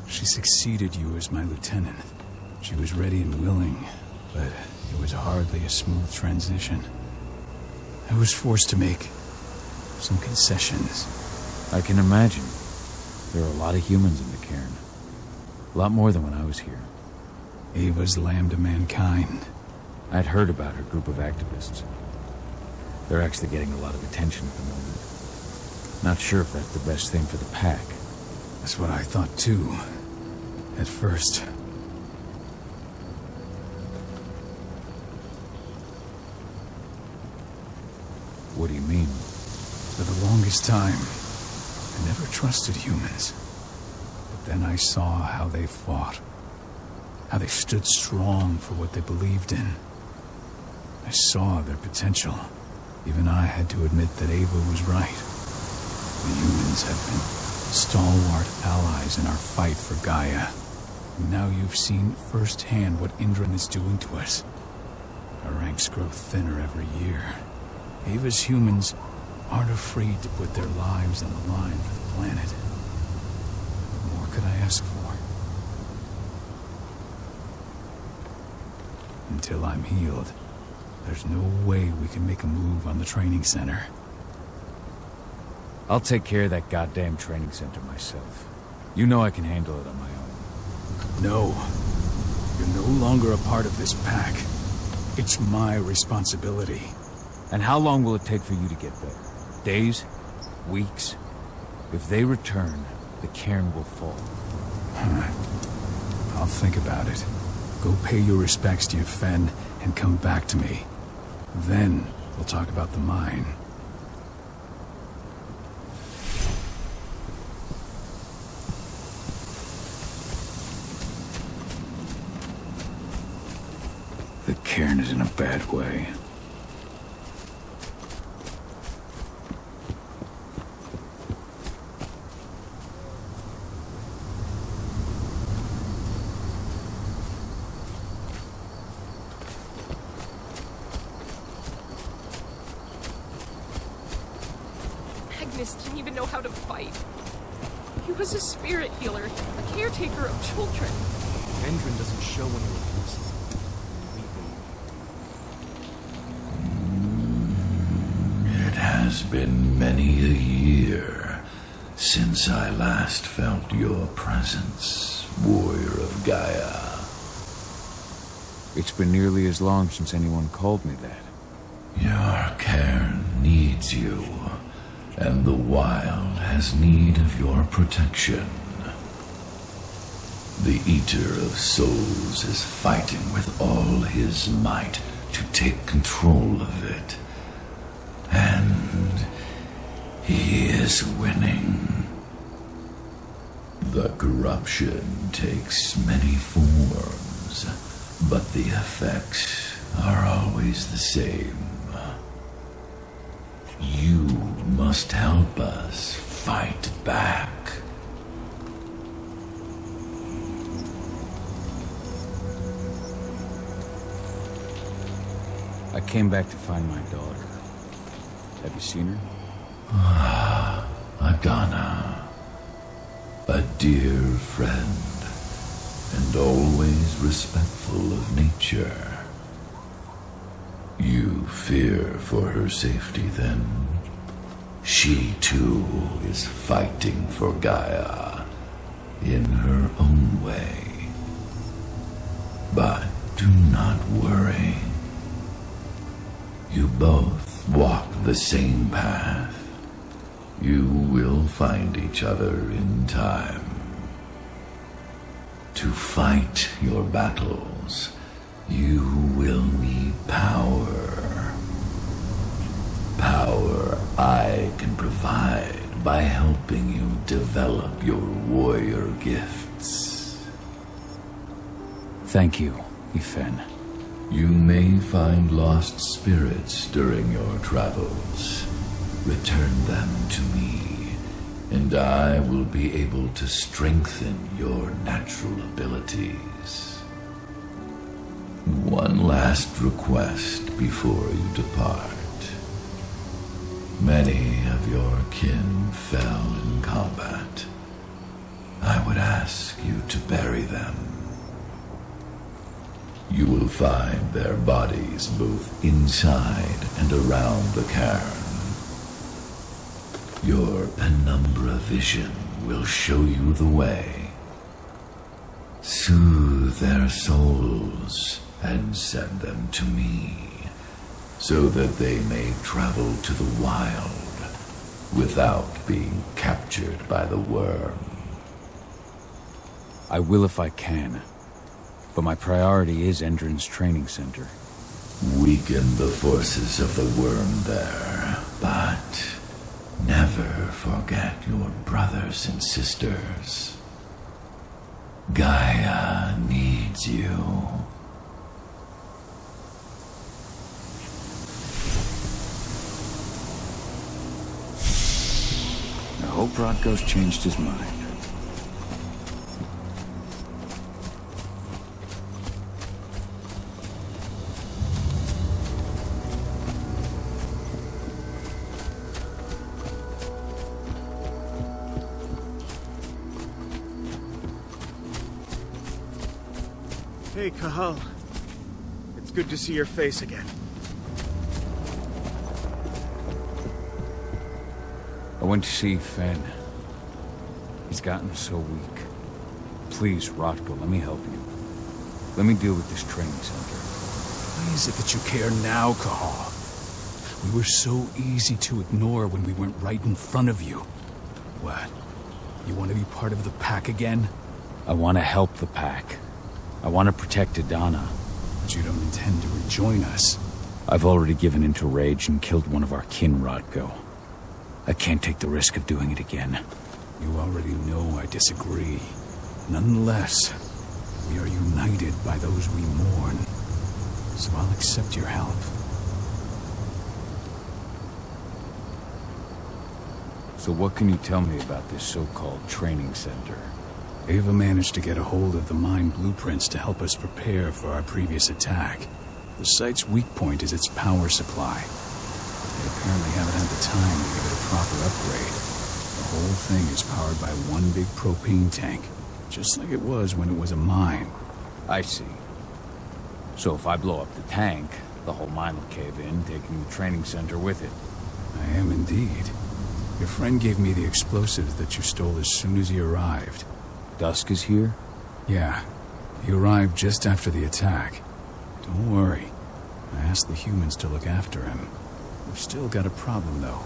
Speaker 3: she succeeded you as my lieutenant. She was ready and willing, but it was hardly a smooth transition. I was forced to make some concessions.
Speaker 2: I can imagine. There are a lot of humans in the cairn. A lot more than when I was here.
Speaker 3: Ava's lambda mankind.
Speaker 2: I'd heard about her group of activists. They're actually getting a lot of attention at the moment. Not sure if that's the best thing for the pack.
Speaker 3: That's what I thought too, at first.
Speaker 2: What do you mean?
Speaker 3: For the longest time, I never trusted humans. But then I saw how they fought. How they stood strong for what they believed in. I saw their potential. Even I had to admit that Ava was right. The humans have been stalwart allies in our fight for Gaia. And now you've seen firsthand what Endron is doing to us. Our ranks grow thinner every year. Ava's humans aren't afraid to put their lives on the line for the planet. What more could I ask for? Until I'm healed, there's no way we can make a move on the training center.
Speaker 2: I'll take care of that goddamn training center myself. You know I can handle it on my own.
Speaker 3: No. You're no longer a part of this pack. It's my responsibility.
Speaker 2: And how long will it take for you to get there? Days? Weeks? If they return, the cairn will fall.
Speaker 3: I'll think about it. Go pay your respects to your Fen and come back to me. Then we'll talk about the mine.
Speaker 2: The cairn is in a bad way.
Speaker 20: Magnus didn't even know how to fight. He was a spirit healer, a caretaker of children.
Speaker 15: Endron doesn't show any weakness.
Speaker 21: It has been many a year since I last felt your presence, warrior of Gaia.
Speaker 2: It's been nearly as long since anyone called me that.
Speaker 21: Your cairn needs you, and the wild has need of your protection. The Eater of Souls is fighting with all his might to take control of it. And he is winning. The corruption takes many forms, but the effects are always the same. You must help us fight back.
Speaker 2: I came back to find my daughter. Have you seen her?
Speaker 21: Ah, Adana. A dear friend, and always respectful of nature. You fear for her safety, then? She, too, is fighting for Gaia in her own way. But do not worry. You both walk the same path. You will find each other in time. To fight your battles, you will need power. Power I can provide by helping you develop your warrior gifts.
Speaker 2: Thank you, Ifen.
Speaker 21: You may find lost spirits during your travels. Return them to me, and I will be able to strengthen your natural abilities. One last request before you depart. Many of your kin fell in combat. I would ask you to bury them. You will find their bodies both inside and around the cairn. Your penumbra vision will show you the way. Soothe their souls and send them to me, so that they may travel to the wild without being captured by the worm.
Speaker 2: I will if I can, but my priority is Endron's training center.
Speaker 21: Weaken the forces of the worm there, but never forget your brothers and sisters. Gaia needs you.
Speaker 2: I hope Rodko's changed his mind.
Speaker 1: Hey, Cahal. It's good to see your face again.
Speaker 2: I went to see Fen. He's gotten so weak. Please, Rodko, let me help you. Let me deal with this training center.
Speaker 3: Why is it that you care now, Cahal? We were so easy to ignore when we went right in front of you. What? You want to be part of the pack again?
Speaker 2: I want to help the pack. I want to protect Adana.
Speaker 3: But you don't intend to rejoin us.
Speaker 2: I've already given into rage and killed one of our kin, Rodko. I can't take the risk of doing it again.
Speaker 3: You already know I disagree. Nonetheless, we are united by those we mourn. So I'll accept your help.
Speaker 2: So what can you tell me about this so-called training center?
Speaker 3: Ava managed to get a hold of the mine blueprints to help us prepare for our previous attack. The site's weak point is its power supply. They apparently haven't had the time to give it a proper upgrade. The whole thing is powered by one big propane tank, just like it was when it was a mine.
Speaker 2: I see. So if I blow up the tank, the whole mine will cave in, taking the training center with it.
Speaker 3: I am indeed. Your friend gave me the explosives that you stole as soon as he arrived.
Speaker 2: Dusk is here?
Speaker 3: Yeah. He arrived just after the attack. Don't worry. I asked the humans to look after him. We've still got a problem, though.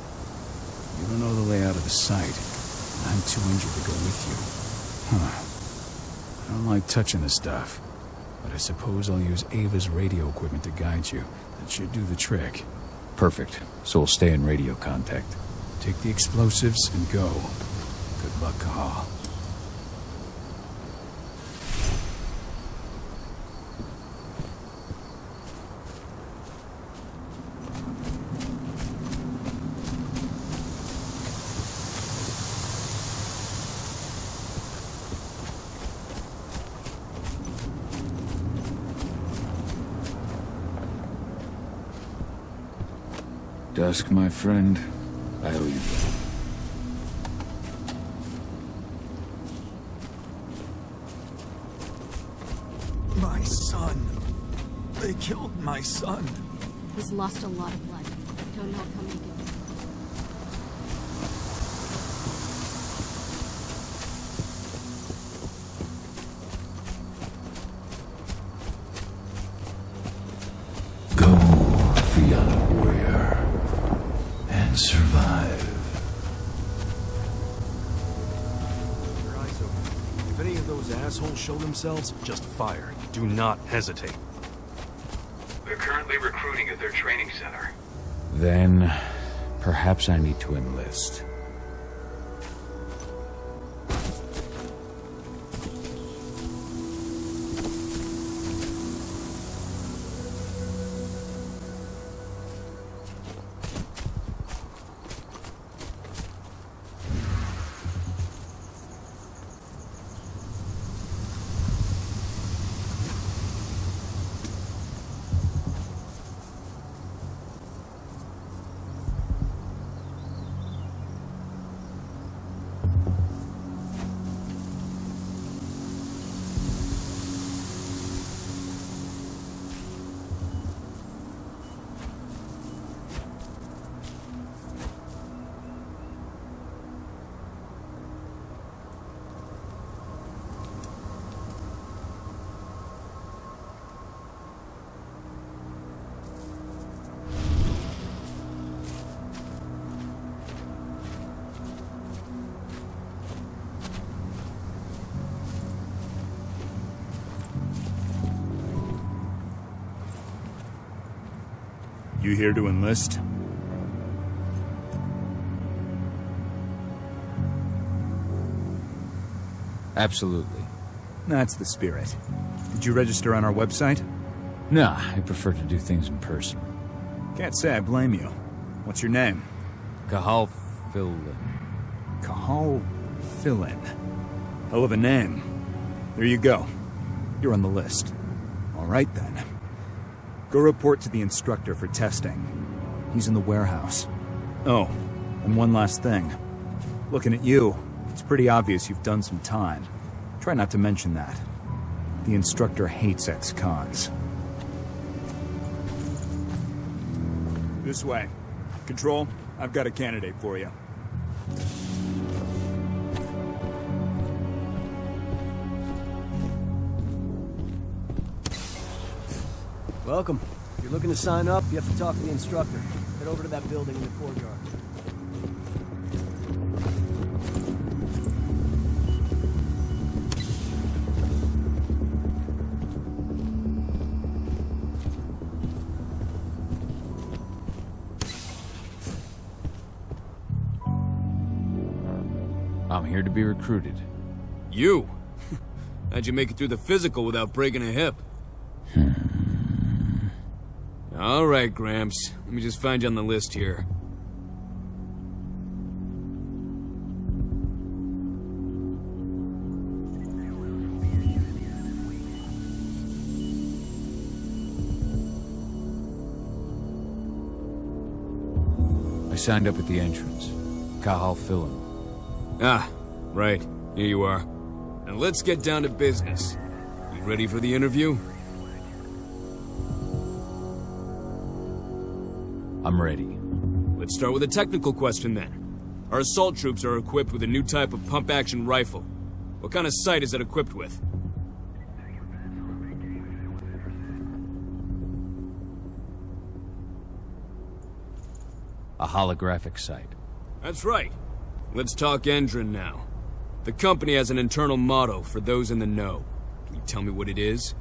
Speaker 3: You don't know the layout of the site, and I'm too injured to go with you. I don't like touching the stuff, but I suppose I'll use Ava's radio equipment to guide you. That should do the trick.
Speaker 2: Perfect. So we'll stay in radio contact.
Speaker 3: Take the explosives and go. Good luck, Cahal.
Speaker 2: Dusk, my friend, I owe you.
Speaker 22: My son. They killed my son.
Speaker 6: He's lost a lot of blood. Don't know if he'll make it.
Speaker 21: Fianna warrior, and survive.
Speaker 17: Your eyes open. If any of those assholes show themselves, just fire. Do not hesitate.
Speaker 11: They're currently recruiting at their training center.
Speaker 2: Then, perhaps I need to enlist.
Speaker 14: You here to enlist?
Speaker 2: Absolutely.
Speaker 14: That's the spirit. Did you register on our website?
Speaker 2: Nah, I prefer to do things in person.
Speaker 14: Can't say I blame you. What's your name?
Speaker 2: Cahal Fillin.
Speaker 14: Cahal Fillin. Hell of a name. There you go. You're on the list. All right, then. Go report to the instructor for testing. He's in the warehouse. Oh, and one last thing. Looking at you, it's pretty obvious you've done some time. Try not to mention that. The instructor hates ex-cons. This way. Control, I've got a candidate for you.
Speaker 15: Welcome. If you're looking to sign up, you have to talk to the instructor. Head over to that building in the courtyard.
Speaker 2: I'm here to be recruited.
Speaker 10: You? How'd you make it through the physical without breaking a hip? All right, Gramps. Let me just find you on the list here.
Speaker 2: I signed up at the entrance. Cahal Fillin.
Speaker 10: Ah, right. Here you are. Now let's get down to business. You ready for the interview?
Speaker 2: I'm ready.
Speaker 10: Let's start with a technical question then. Our assault troops are equipped with a new type of pump-action rifle. What kind of sight is it equipped with?
Speaker 2: A holographic sight.
Speaker 10: That's right. Let's talk Endron now. The company has an internal motto for those in the know. Can you tell me what it is?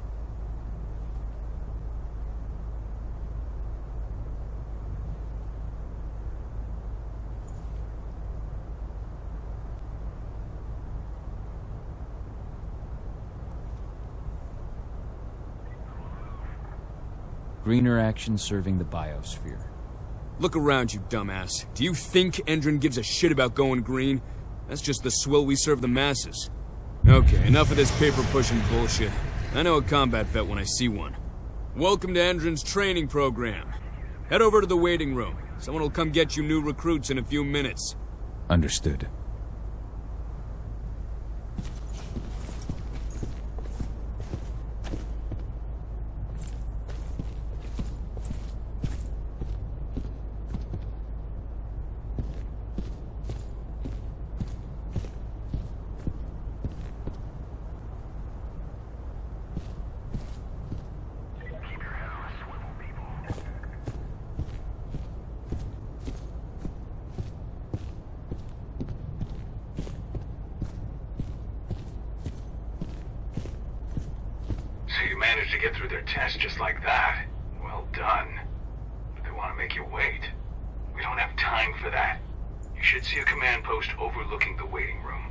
Speaker 2: Greener action serving the biosphere.
Speaker 10: Look around you, dumbass. Do you think Endron gives a shit about going green? That's just the swill we serve the masses. Okay, enough of this paper-pushing bullshit. I know a combat vet when I see one. Welcome to Endron's training program. Head over to the waiting room. Someone will come get you new recruits in a few minutes.
Speaker 2: Understood.
Speaker 11: to get through their test just like that, well done. But they want to make you wait. We don't have time for that. You should see a command post overlooking the waiting room.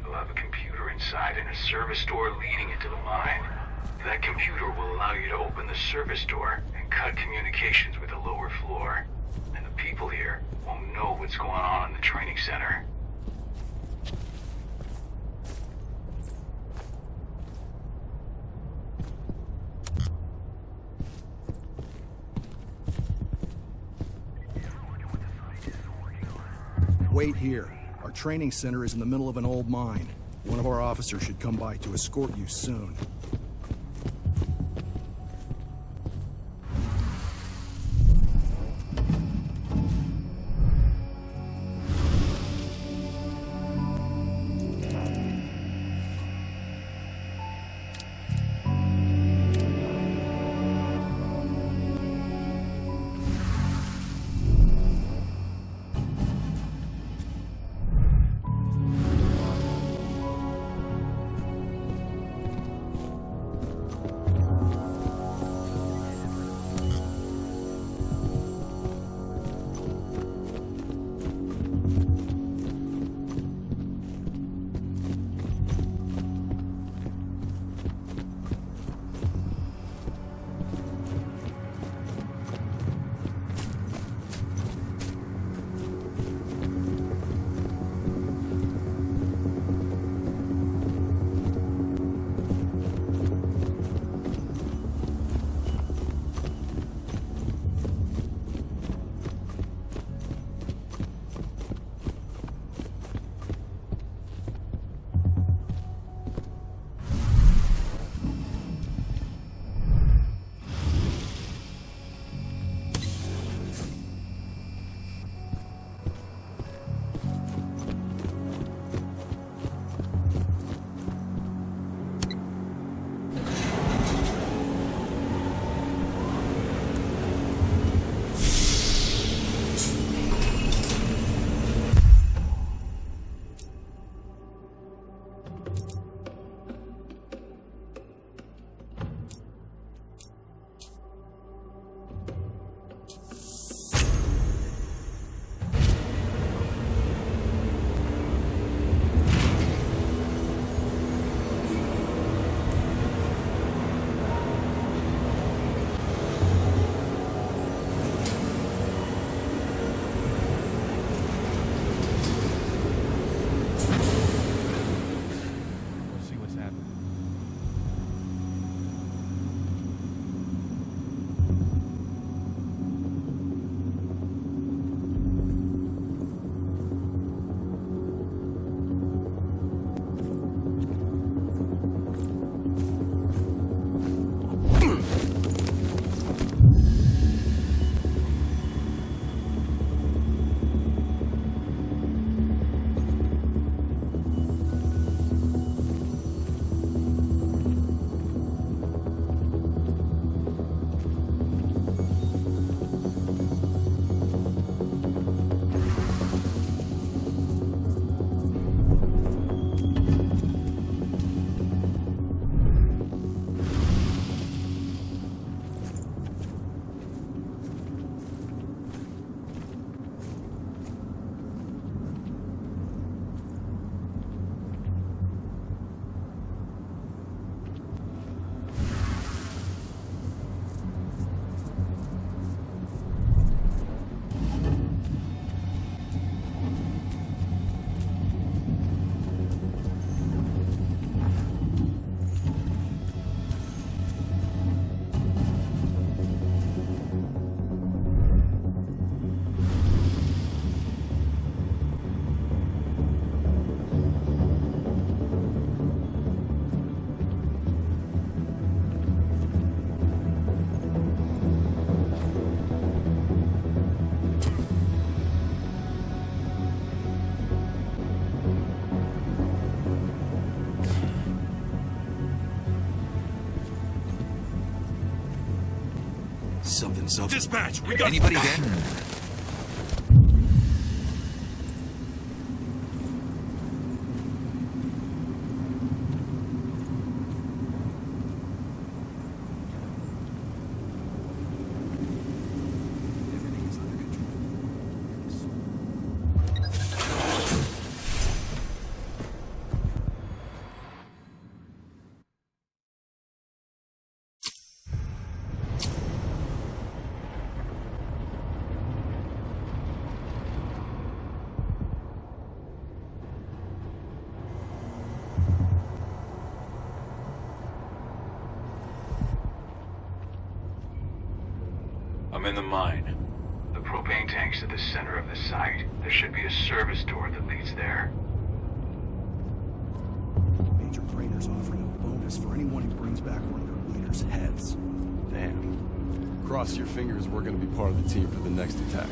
Speaker 11: You'll have a computer inside and a service door leading into the mine. That computer will allow you to open the service door and cut communications with the lower floor. And the people here won't know what's going on in the training center.
Speaker 16: Wait here. Our training center is in the middle of an old mine. One of our officers should come by to escort you soon.
Speaker 17: Something's up.
Speaker 5: Dispatch, we got...
Speaker 9: Anybody there?
Speaker 2: I'm in the mine.
Speaker 11: The propane tank's at the center of the site. There should be a service door that leads there.
Speaker 16: Major Trainer's offering a bonus for anyone who brings back one of their leaders' heads.
Speaker 8: Damn. Cross your fingers we're gonna be part of the team for the next attack.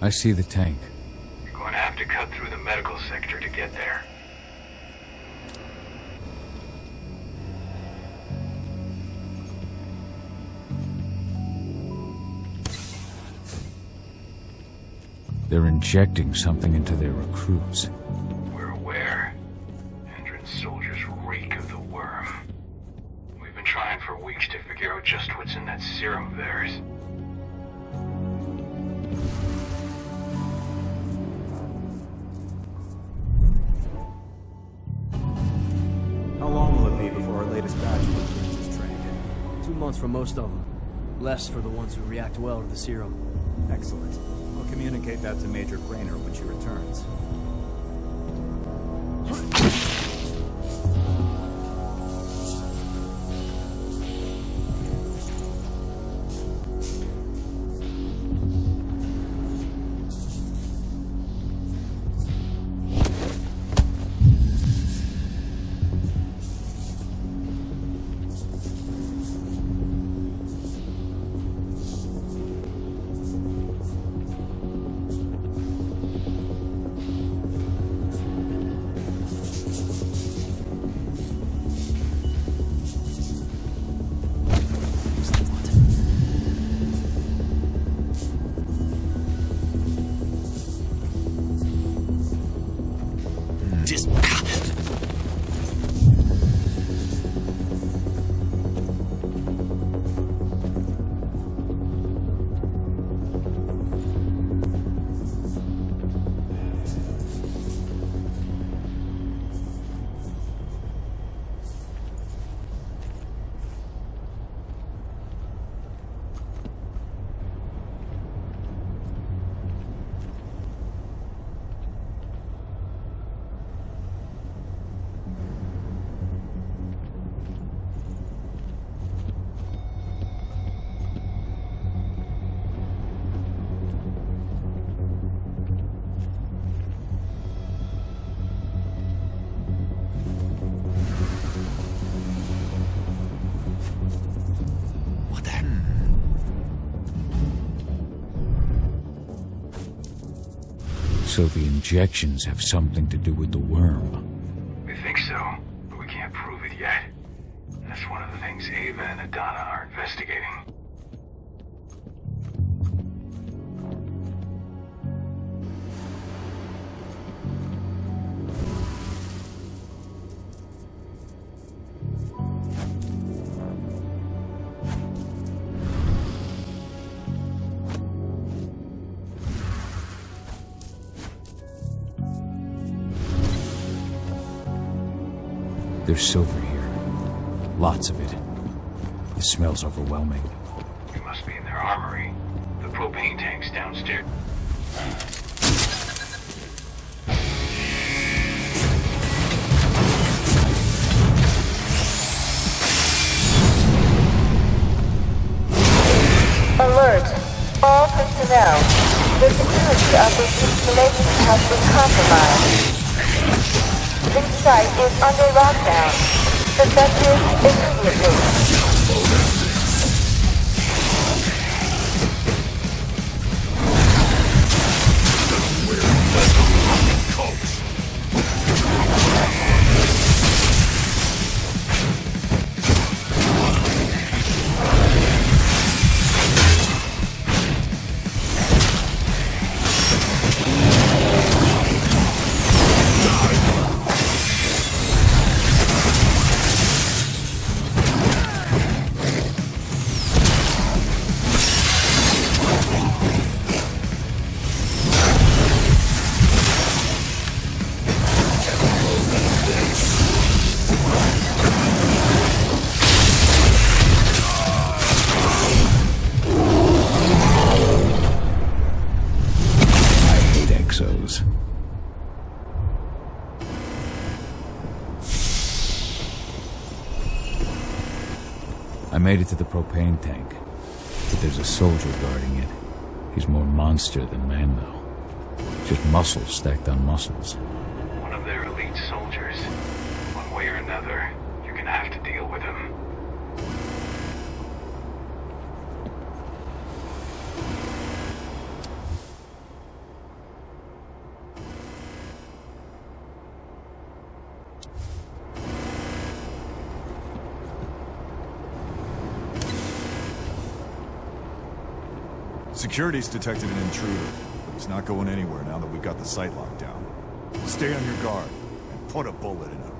Speaker 2: I see the tank.
Speaker 11: You're going to have to cut through the medical sector to get there.
Speaker 2: They're injecting something into their recruits.
Speaker 11: We're aware. serum of theirs.
Speaker 15: How long will it be before our latest batch of recruits is trained? 2 months for most of them. Less for the ones who react well to the serum.
Speaker 14: Excellent. We'll communicate that to Major Grainer when she returns.
Speaker 2: So the injections have something to do with the worm.
Speaker 11: We think so, but we can't prove it yet. That's one of the things Ava and Adana are investigating.
Speaker 2: There's silver here. Lots of it. It smells overwhelming.
Speaker 11: We must be in their armory. The propane tank's downstairs.
Speaker 7: Alert! All personnel. The security of this installation has been compromised. This site is under lockdown. Effective immediately.
Speaker 2: I made it to the propane tank, but there's a soldier guarding it. He's more monster than man, though. Just muscles stacked on muscles.
Speaker 11: One of their elite soldiers. One way or another, you're gonna have to deal with him.
Speaker 5: Security's detected an intruder, but he's not going anywhere now that we've got the site locked down. Stay on your guard, and put a bullet in him.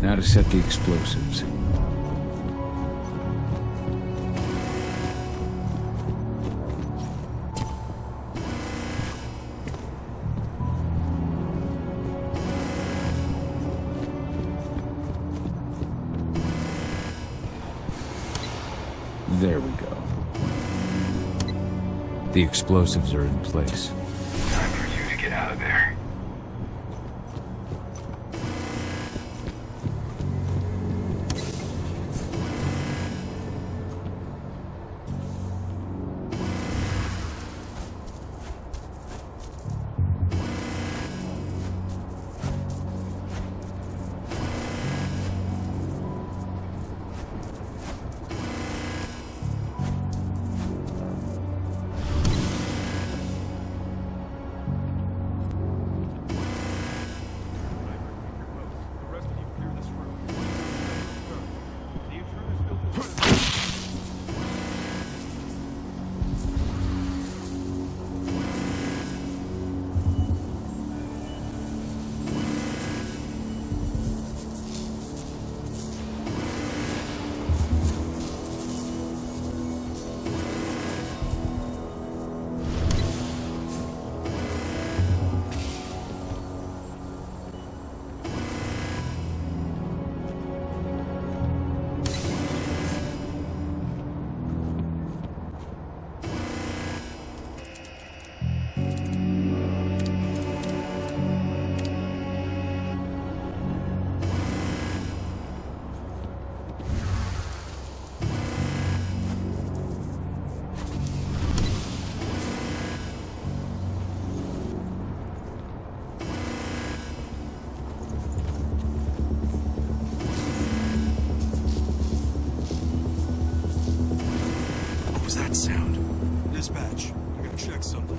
Speaker 2: Now to set the explosives. There we go. The explosives are in place.
Speaker 11: Time for you to get out of there.
Speaker 17: That sound. Dispatch, I'm gonna check something.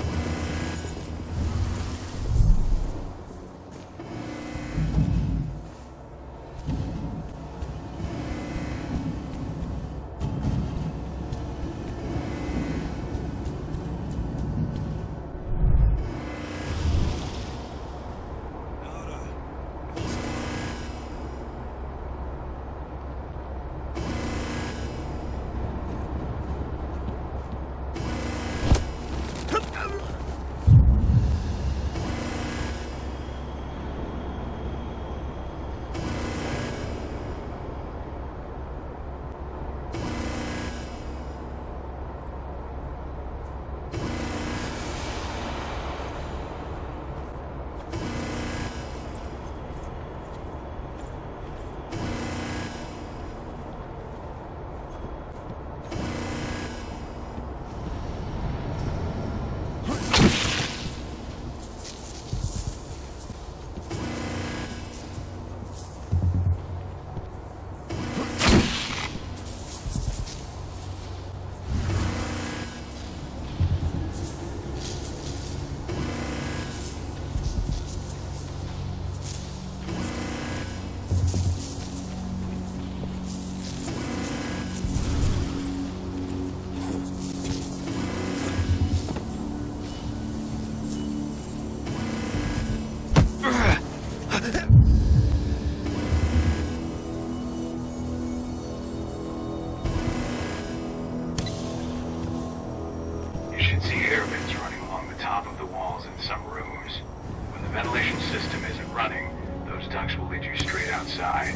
Speaker 11: ventilation system isn't running, those ducts will lead you straight outside.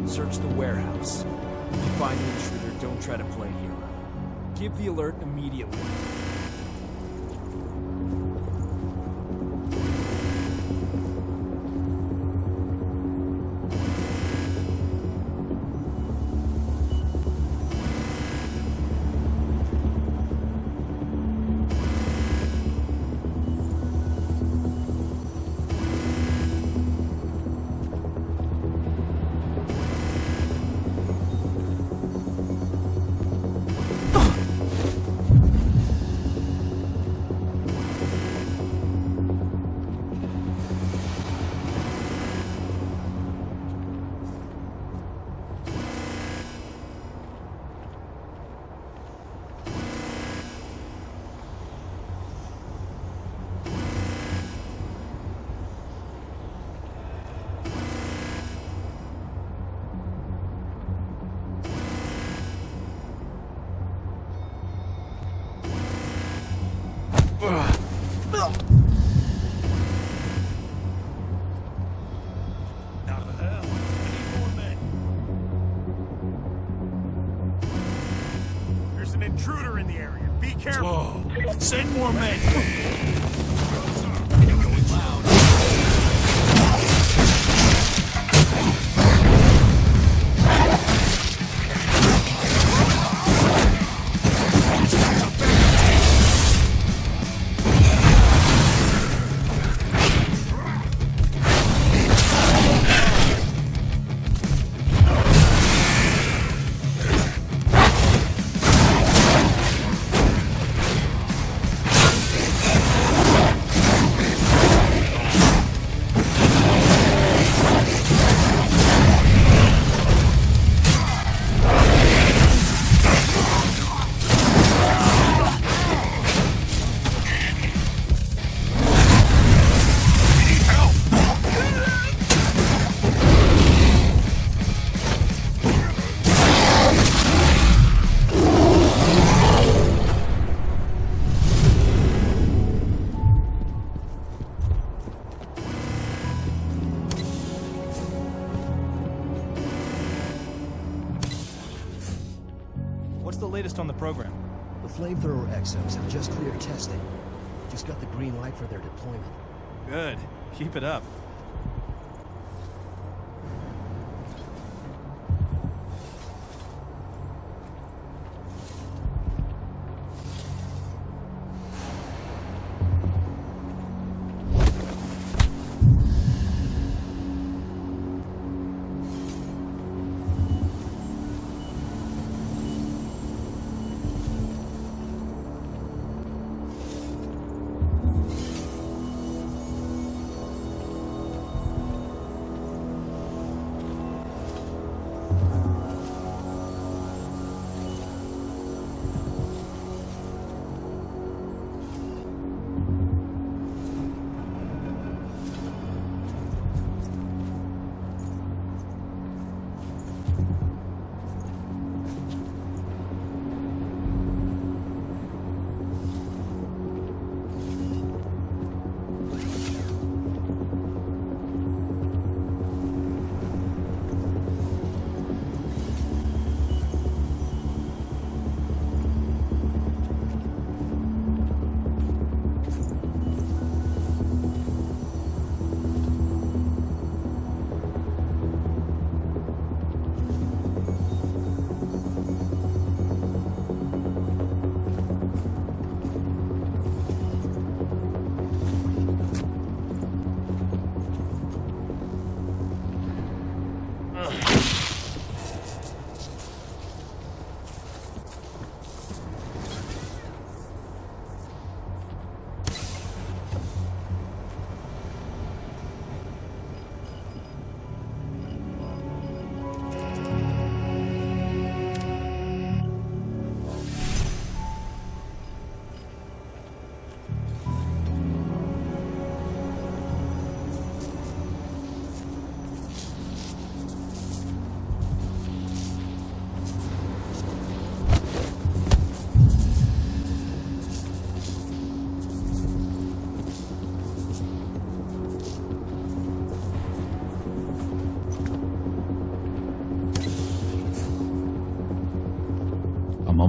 Speaker 15: Search the warehouse. Don't try to play hero. Give the alert immediately.
Speaker 1: There's an intruder in the area. Be careful.
Speaker 13: Whoa. Send more men.
Speaker 4: What's the latest on the program?
Speaker 15: The flamethrower exos have just cleared testing. Just got the green light for their deployment.
Speaker 4: Good. Keep it up.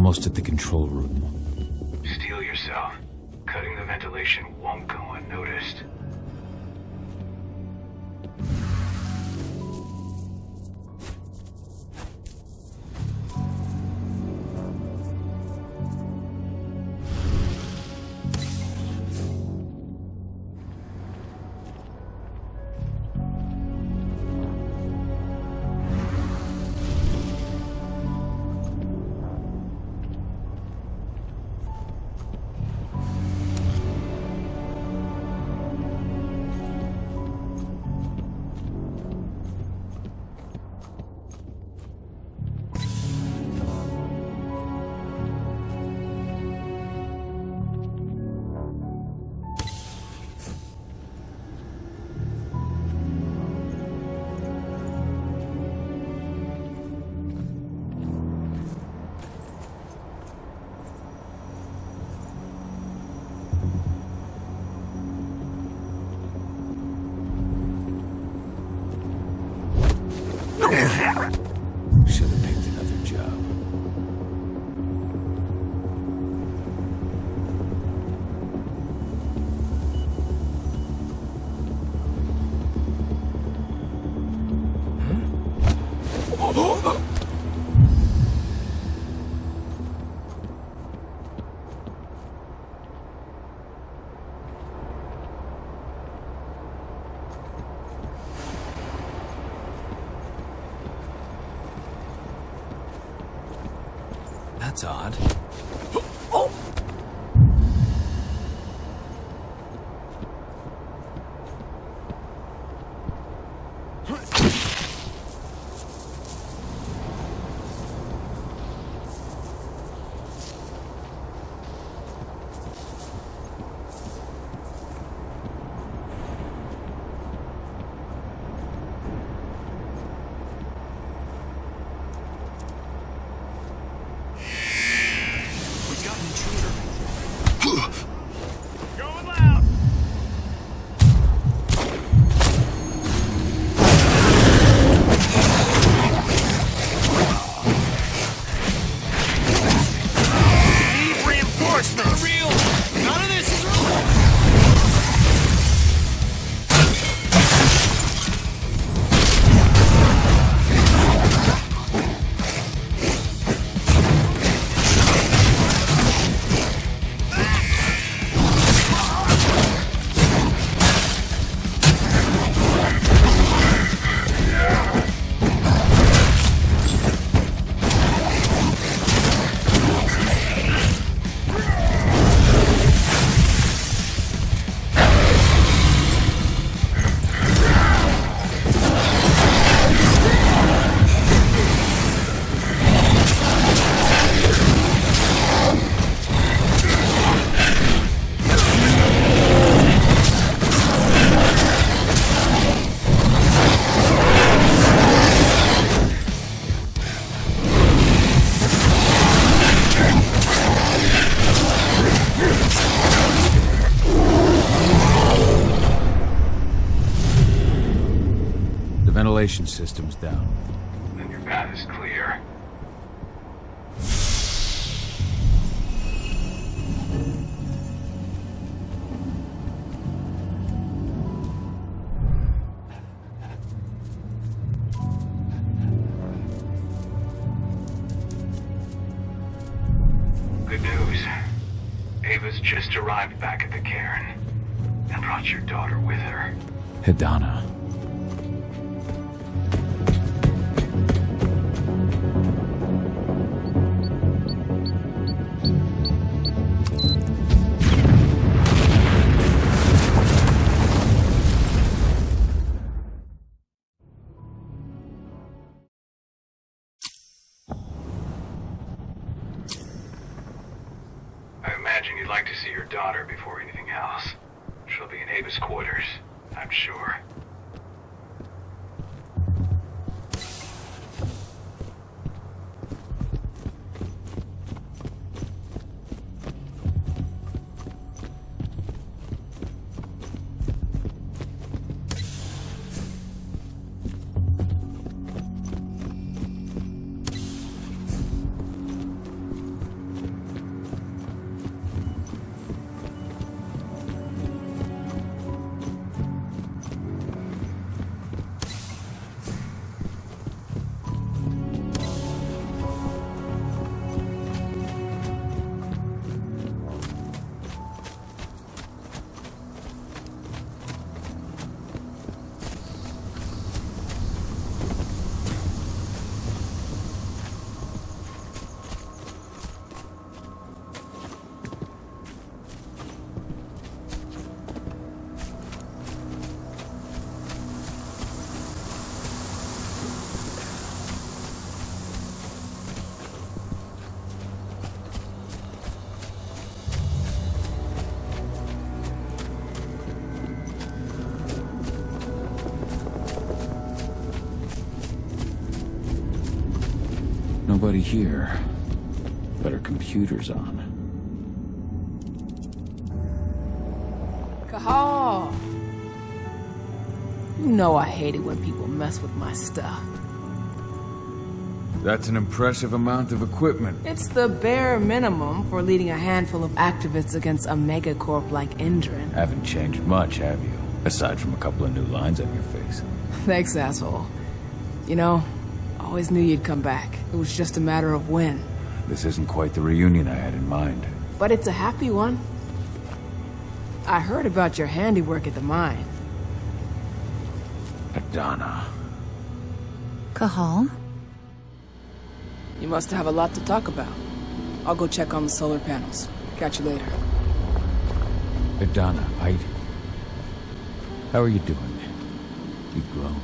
Speaker 2: almost at the control room.
Speaker 11: Steel yourself. Cutting the ventilation won't go unnoticed.
Speaker 2: Should have picked another job.
Speaker 17: That's odd.
Speaker 2: Ventilation system's down.
Speaker 11: Then your path is clear. Good news. Ava's just arrived back at the cairn and brought your daughter with her.
Speaker 2: Hidana.
Speaker 11: I imagine you'd like to see your daughter before anything else. She'll be in Ava's quarters, I'm sure.
Speaker 2: nobody here, but our computer's on.
Speaker 19: Cahal! You know I hate it when people mess with my stuff.
Speaker 2: That's an impressive amount of equipment.
Speaker 19: It's the bare minimum for leading a handful of activists against a megacorp like Endrin.
Speaker 2: Haven't changed much, have you? Aside from a couple of new lines on your face.
Speaker 19: Thanks, asshole. You know, I always knew you'd come back. It was just a matter of when.
Speaker 2: This isn't quite the reunion I had in mind.
Speaker 19: But it's a happy one. I heard about your handiwork at the mine.
Speaker 2: Adana.
Speaker 18: Cahal?
Speaker 19: You must have a lot to talk about. I'll go check on the solar panels. Catch you later.
Speaker 2: Adana, how are you doing? You've grown.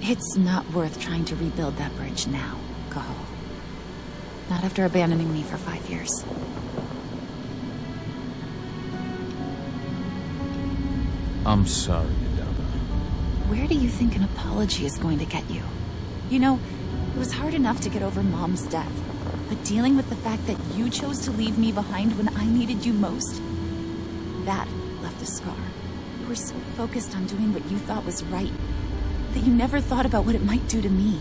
Speaker 18: It's not worth trying to rebuild that bridge now, Cahal. Not after abandoning me for 5 years.
Speaker 2: I'm sorry, Adana.
Speaker 18: Where do you think an apology is going to get you? You know, it was hard enough to get over Mom's death, but dealing with the fact that you chose to leave me behind when I needed you most, that left a scar. You were so focused on doing what you thought was right, that you never thought about what it might do to me.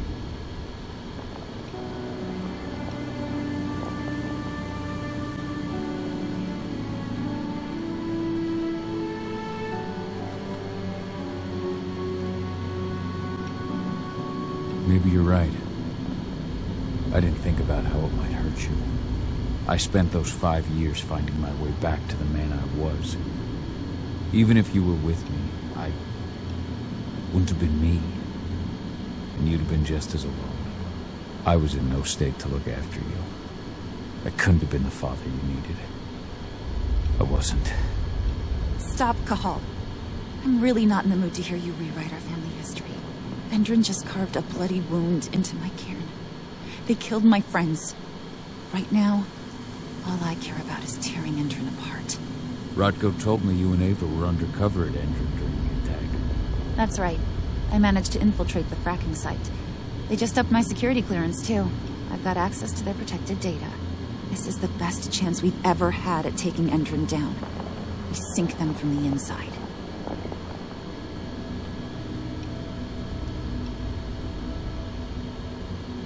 Speaker 2: Maybe you're right. I didn't think about how it might hurt you. I spent those 5 years finding my way back to the man I was. Even if you were with me, I wouldn't have been me. And you'd have been just as alone. I was in no state to look after you. I couldn't have been the father you needed. I wasn't.
Speaker 18: Stop, Cahal. I'm really not in the mood to hear you rewrite our family history. Endrin just carved a bloody wound into my cairn. They killed my friends. Right now, all I care about is tearing Endrin apart.
Speaker 2: Rodko told me you and Ava were undercover at Endrin during the attack.
Speaker 18: That's right. I managed to infiltrate the fracking site. They just upped my security clearance, too. I've got access to their protected data. This is the best chance we've ever had at taking Endrin down. We sink them from the inside.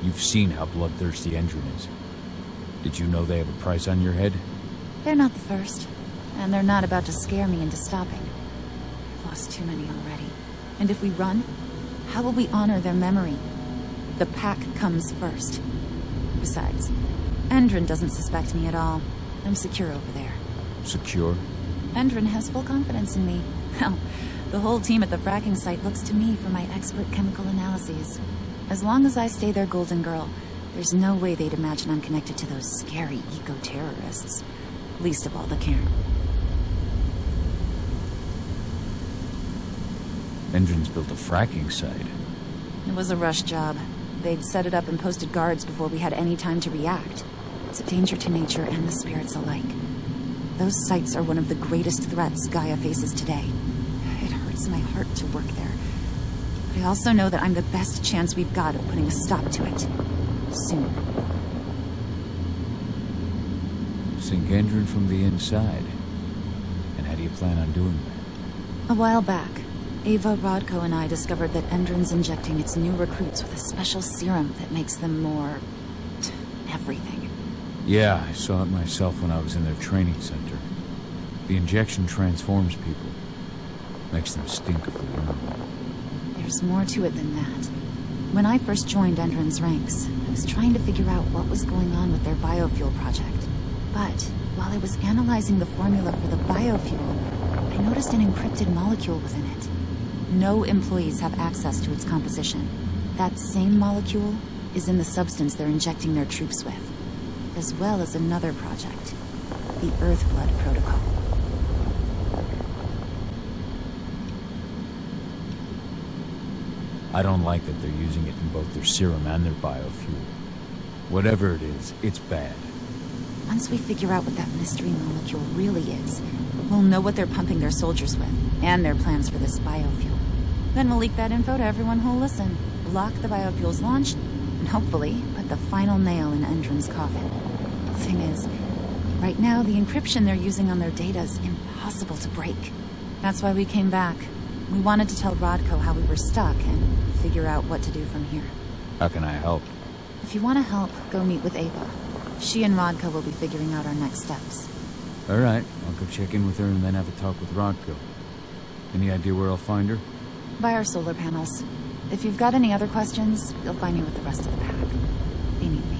Speaker 2: You've seen how bloodthirsty Endrin is. Did you know they have a price on your head?
Speaker 18: They're not the first. And they're not about to scare me into stopping. We've lost too many already. And if we run, how will we honor their memory? The pack comes first. Besides, Endrin doesn't suspect me at all. I'm secure over there.
Speaker 2: Secure?
Speaker 18: Endrin has full confidence in me. Hell, the whole team at the fracking site looks to me for my expert chemical analyses. As long as I stay their golden girl, there's no way they'd imagine I'm connected to those scary eco-terrorists. Least of all the cairn.
Speaker 2: Endrin's built a fracking site.
Speaker 18: It was a rush job. They'd set it up and posted guards before we had any time to react. It's a danger to nature and the spirits alike. Those sites are one of the greatest threats Gaia faces today. It hurts my heart to work there. But I also know that I'm the best chance we've got of putting a stop to it. Soon.
Speaker 2: Sink Endrin from the inside. And how do you plan on doing that?
Speaker 18: A while back, Ava, Rodko, and I discovered that Endrin's injecting its new recruits with a special serum that makes them more... everything.
Speaker 2: Yeah, I saw it myself when I was in their training center. The injection transforms people. Makes them stink of the world.
Speaker 18: There's more to it than that. When I first joined Endrin's ranks, I was trying to figure out what was going on with their biofuel project. But while I was analyzing the formula for the biofuel, I noticed an encrypted molecule within it. No employees have access to its composition. That same molecule is in the substance they're injecting their troops with, as well as another project, the EARTHBLOOD protocol.
Speaker 2: I don't like that they're using it in both their serum and their biofuel. Whatever it is, it's bad.
Speaker 18: Once we figure out what that mystery molecule really is, we'll know what they're pumping their soldiers with, and their plans for this biofuel. Then we'll leak that info to everyone who'll listen, block the biofuel's launch, and and hopefully put the final nail in Endron's coffin. The thing is, right now the encryption they're using on their data is impossible to break. That's why we came back. We wanted to tell Rodko how we were stuck and figure out what to do from here.
Speaker 2: How can I help?
Speaker 18: If you want to help, go meet with Ava. She and Rodko will be figuring out our next steps.
Speaker 2: All right, I'll go check in with her and then have a talk with Rodko. Any idea where I'll find her?
Speaker 18: By our solar panels. If you've got any other questions, you'll find me with the rest of the pack. They need me.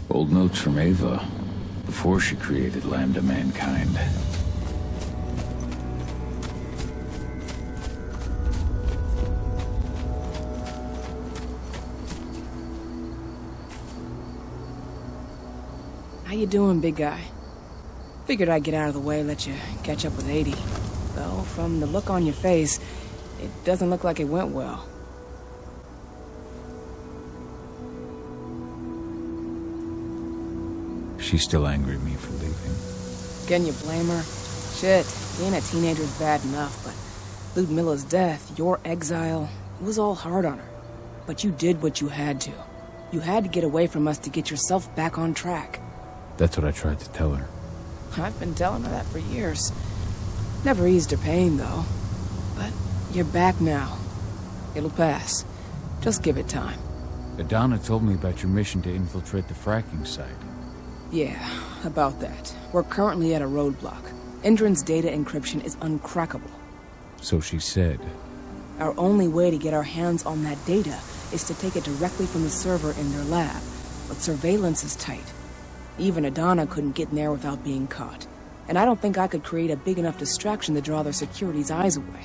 Speaker 2: Old notes from Ava, before she created Lambda Mankind.
Speaker 19: How you doing, big guy? Figured I'd get out of the way, let you catch up with 80. Though, from the look on your face, it doesn't look like it went well.
Speaker 2: She's still angry at me for leaving.
Speaker 19: Can you blame her? Shit, being a teenager's bad enough, but Ludmilla's death, your exile, it was all hard on her. But you did what you had to. You had to get away from us to get yourself back on track.
Speaker 2: That's what I tried to tell her.
Speaker 19: I've been telling her that for years. Never eased her pain, though. But you're back now. It'll pass. Just give it time.
Speaker 2: Adana told me about your mission to infiltrate the fracking site.
Speaker 19: Yeah, about that. We're currently at a roadblock. Endron's data encryption is uncrackable.
Speaker 2: So she said.
Speaker 19: Our only way to get our hands on that data is to take it directly from the server in their lab. But surveillance is tight. Even Adana couldn't get in there without being caught. And I don't think I could create a big enough distraction to draw their security's eyes away.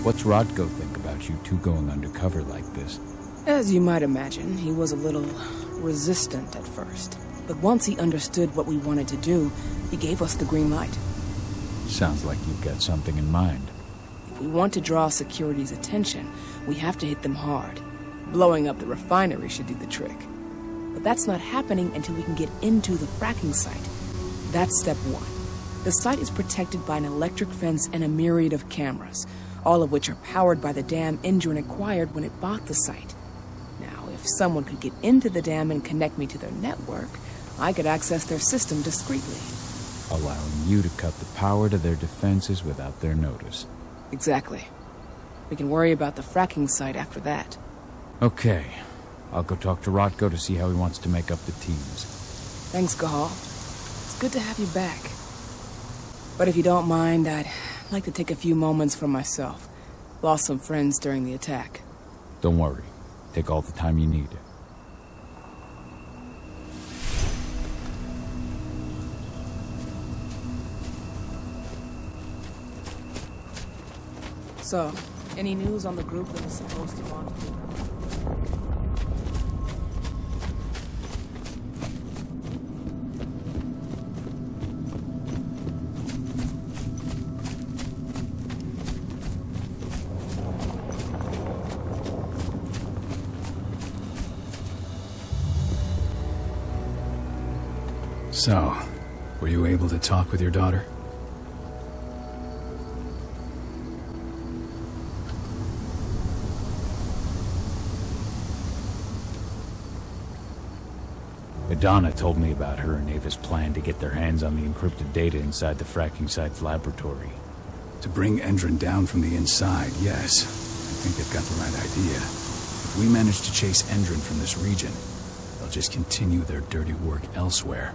Speaker 2: What's Rodko think about you two going undercover like this?
Speaker 19: As you might imagine, he was a little resistant at first. But once he understood what we wanted to do, he gave us the green light.
Speaker 2: Sounds like you've got something in mind.
Speaker 19: If we want to draw security's attention, we have to hit them hard. Blowing up the refinery should do the trick. But that's not happening until we can get into the fracking site. That's step one. The site is protected by an electric fence and a myriad of cameras, all of which are powered by the dam Endron acquired when it bought the site. Now, if someone could get into the dam and connect me to their network, I could access their system discreetly.
Speaker 2: Allowing you to cut the power to their defenses without their notice.
Speaker 19: Exactly. We can worry about the fracking site after that.
Speaker 2: Okay. I'll go talk to Rodko to see how he wants to make up the teams.
Speaker 19: Thanks, Gahal. It's good to have you back. But if you don't mind, I'd like to take a few moments for myself. Lost some friends during the attack.
Speaker 2: Don't worry. Take all the time you need.
Speaker 19: So, any news on the group that was supposed to launch?
Speaker 3: So, were you able to talk with your daughter?
Speaker 2: Adana told me about her and Ava's plan to get their hands on the encrypted data inside the fracking site's laboratory.
Speaker 3: To bring Endron down from the inside, yes. I think they've got the right idea. If we manage to chase Endron from this region, they'll just continue their dirty work elsewhere.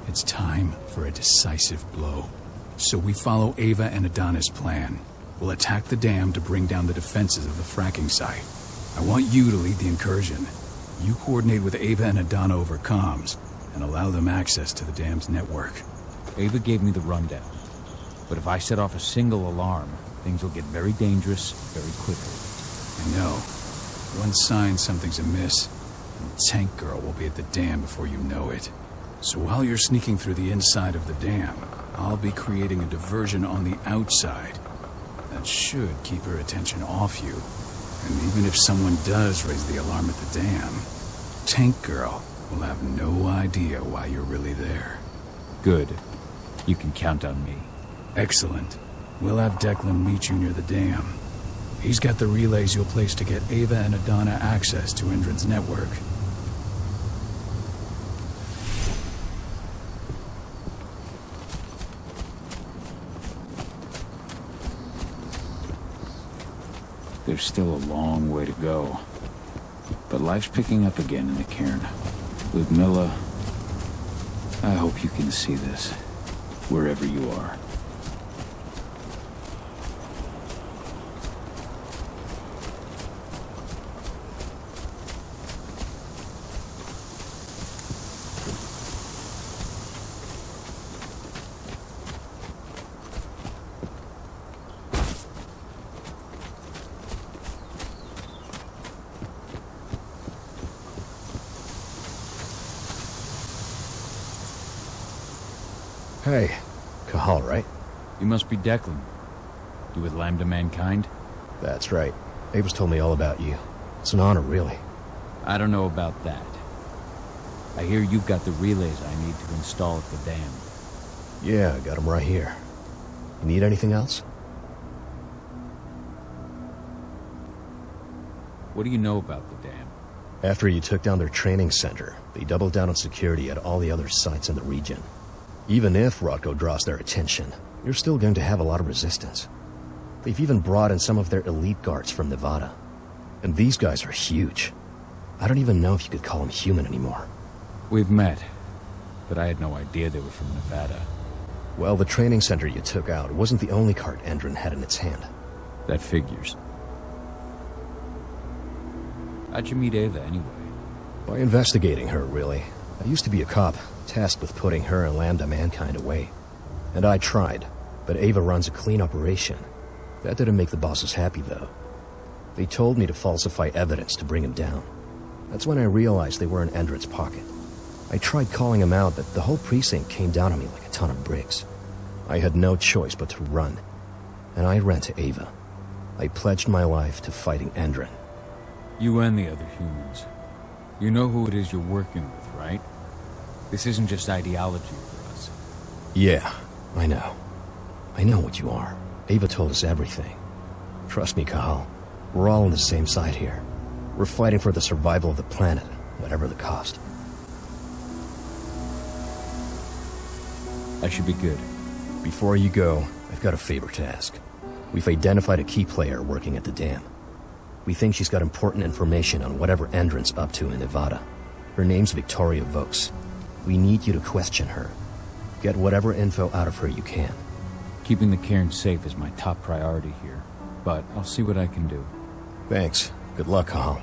Speaker 3: It's time for a decisive blow. So we follow Ava and Adana's plan. We'll attack the dam to bring down the defenses of the fracking site. I want you to lead the incursion. You coordinate with Ava and Adana over comms, and allow them access to the dam's network.
Speaker 2: Ava gave me the rundown. But if I set off a single alarm, things will get very dangerous very quickly.
Speaker 3: I know. One sign something's amiss, and the tank girl will be at the dam before you know it. So while you're sneaking through the inside of the dam, I'll be creating a diversion on the outside. That should keep her attention off you. And even if someone does raise the alarm at the dam, Tank Girl will have no idea why you're really there.
Speaker 2: Good. You can count on me.
Speaker 3: Excellent. We'll have Declan meet you near the dam. He's got the relays you'll place to get Ava and Adana access to Endron's network.
Speaker 2: There's still a long way to go. But life's picking up again in the cairn. With Milla, I hope you can see this, wherever you are.
Speaker 12: Hey, Cahal, right?
Speaker 2: You must be Declan. You with Lambda Mankind?
Speaker 12: That's right. Ava's told me all about you. It's an honor, really.
Speaker 2: I don't know about that. I hear you've got the relays I need to install at the dam.
Speaker 12: Yeah, I got them right here. You need anything else?
Speaker 2: What do you know about the dam?
Speaker 12: After you took down their training center, they doubled down on security at all the other sites in the region. Even if Rodko draws their attention, you're still going to have a lot of resistance. They've even brought in some of their elite guards from Nevada. And these guys are huge. I don't even know if you could call them human anymore.
Speaker 2: We've met, but I had no idea they were from Nevada.
Speaker 12: Well, the training center you took out wasn't the only card Endron had in its hand.
Speaker 2: That figures. How'd you meet Ava, anyway?
Speaker 12: By investigating her, really. I used to be a cop, tasked with putting her and Lambda Mankind away. And I tried, but Ava runs a clean operation. That didn't make the bosses happy, though. They told me to falsify evidence to bring him down. That's when I realized they were in Endron's pocket. I tried calling him out, but the whole precinct came down on me like a ton of bricks. I had no choice but to run. And I ran to Ava. I pledged my life to fighting Endron.
Speaker 2: You and the other humans. You know who it is you're working with, right? This isn't just ideology for us.
Speaker 12: Yeah, I know. I know what you are. Ava told us everything. Trust me, Cahal. We're all on the same side here. We're fighting for the survival of the planet, whatever the cost.
Speaker 2: I should be good.
Speaker 12: Before you go, I've got a favor to ask. We've identified a key player working at the dam. We think she's got important information on whatever Endron's up to in Nevada. Her name's Victoria Vokes. We need you to question her. Get whatever info out of her you can.
Speaker 2: Keeping the cairn safe is my top priority here, but I'll see what I can do.
Speaker 12: Thanks. Good luck, Cahal.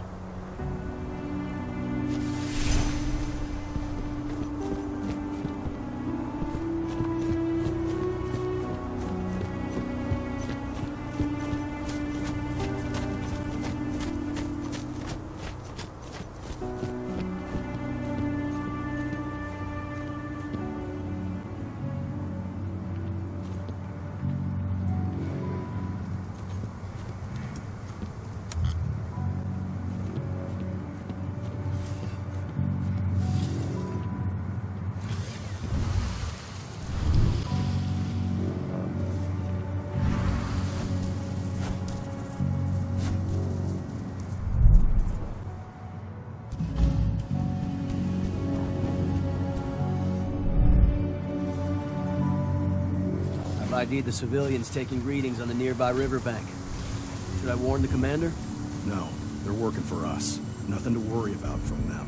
Speaker 15: ID'd the civilians taking readings on the nearby riverbank. Should I warn the commander?
Speaker 16: No, they're working for us. Nothing to worry about from them.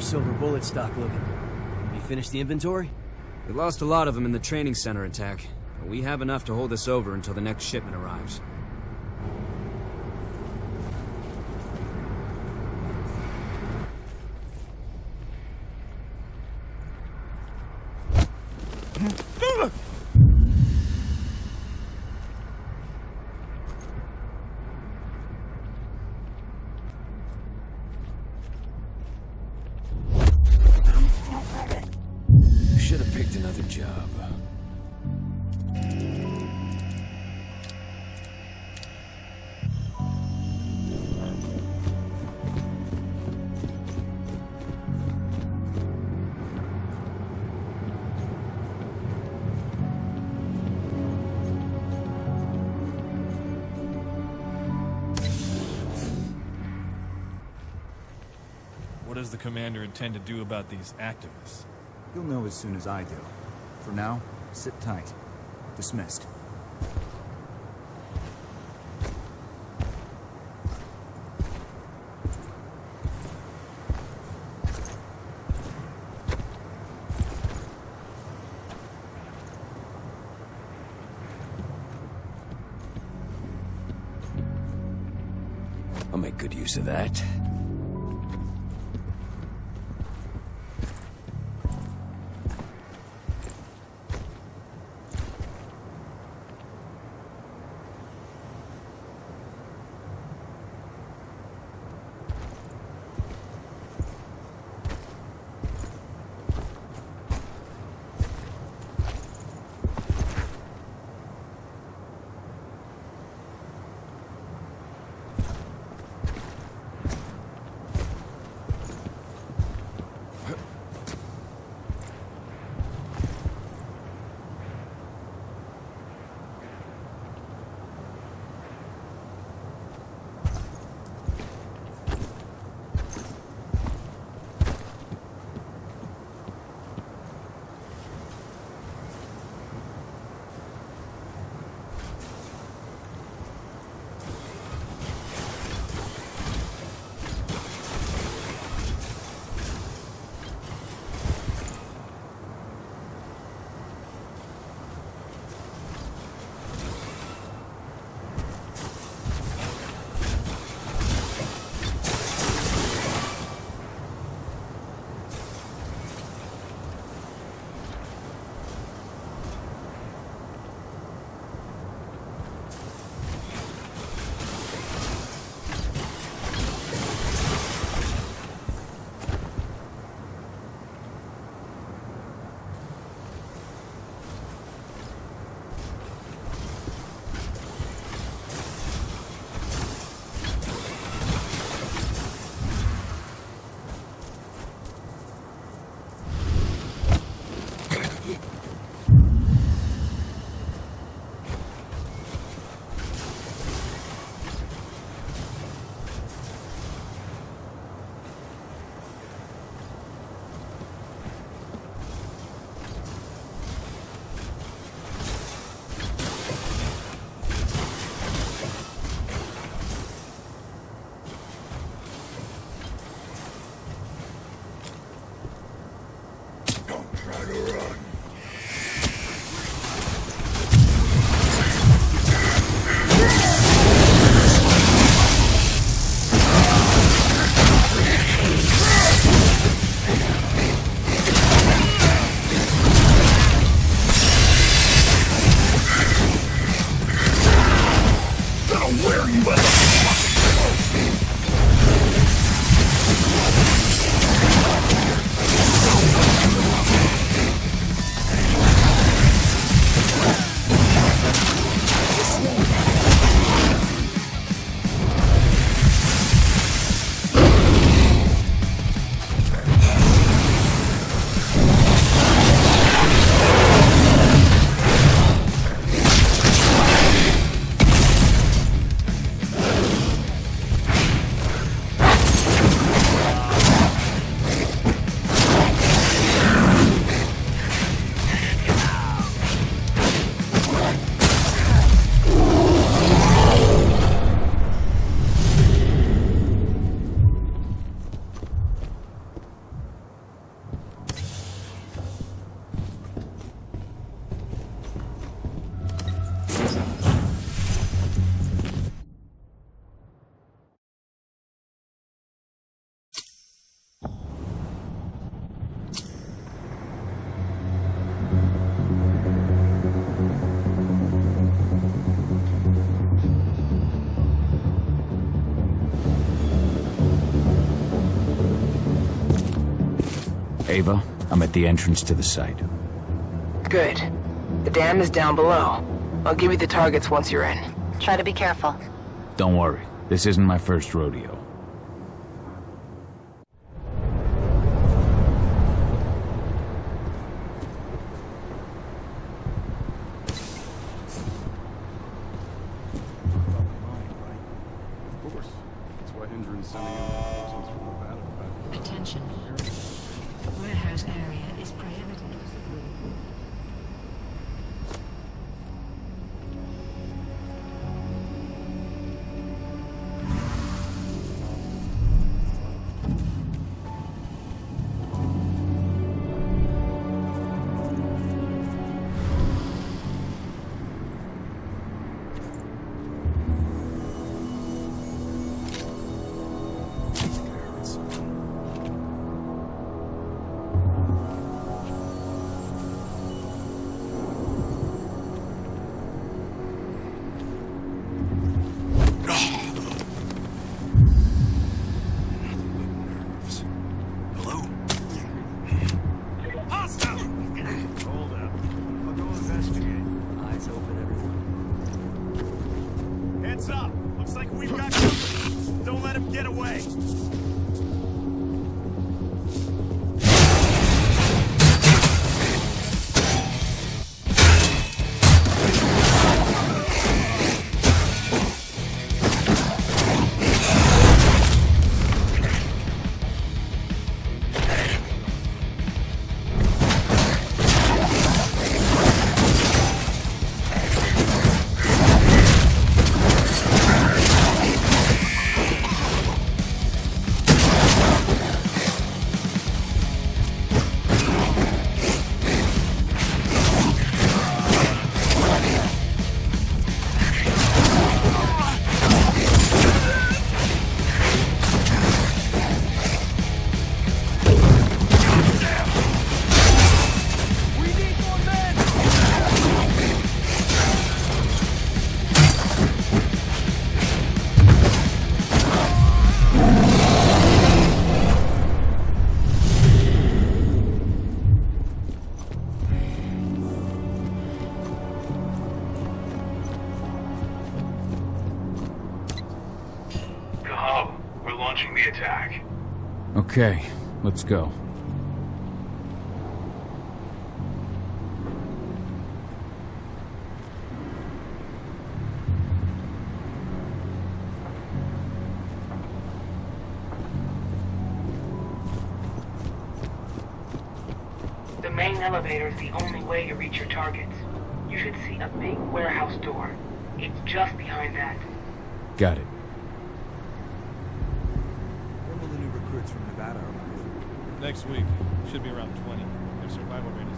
Speaker 15: silver bullet stock looking? You finished the inventory?
Speaker 10: We lost a lot of them in the training center attack, but we have enough to hold us over until the next shipment arrives.
Speaker 2: Should have picked another job.
Speaker 4: What does the commander intend to do about these activists?
Speaker 14: You'll know as soon as I do. For now, sit tight. Dismissed.
Speaker 2: I'll make good use of that. Ava, I'm at the entrance to the site.
Speaker 19: Good. The dam is down below. I'll give you the targets once you're in.
Speaker 18: Try to be careful.
Speaker 2: Don't worry, this isn't my first rodeo.
Speaker 8: Of course. That's why Hendren's sending in reinforcements from Nevada.
Speaker 20: Attention. Warehouse area is prohibited.
Speaker 1: Heads up! Looks like we've got company. Don't let him get away.
Speaker 11: the attack.
Speaker 2: Okay, let's go.
Speaker 7: The main elevator is the only way to reach your targets. You should see a big warehouse door. It's just behind that.
Speaker 2: Got it.
Speaker 17: When will the new recruits from Nevada arrive?
Speaker 4: Next week. Should be around 20. Their survival rate is...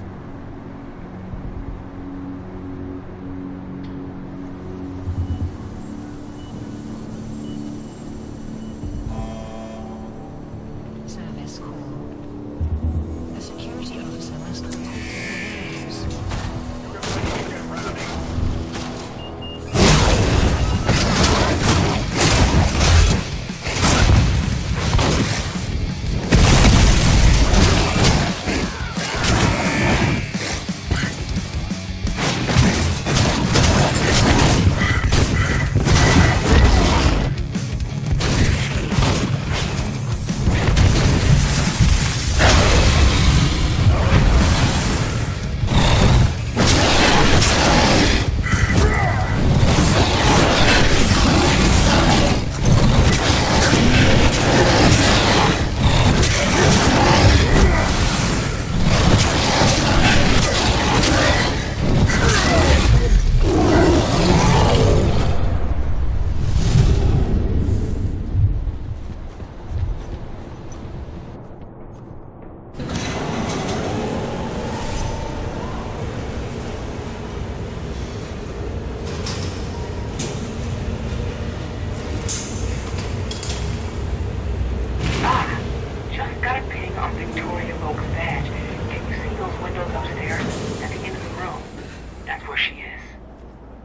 Speaker 20: Service call. A security officer must contact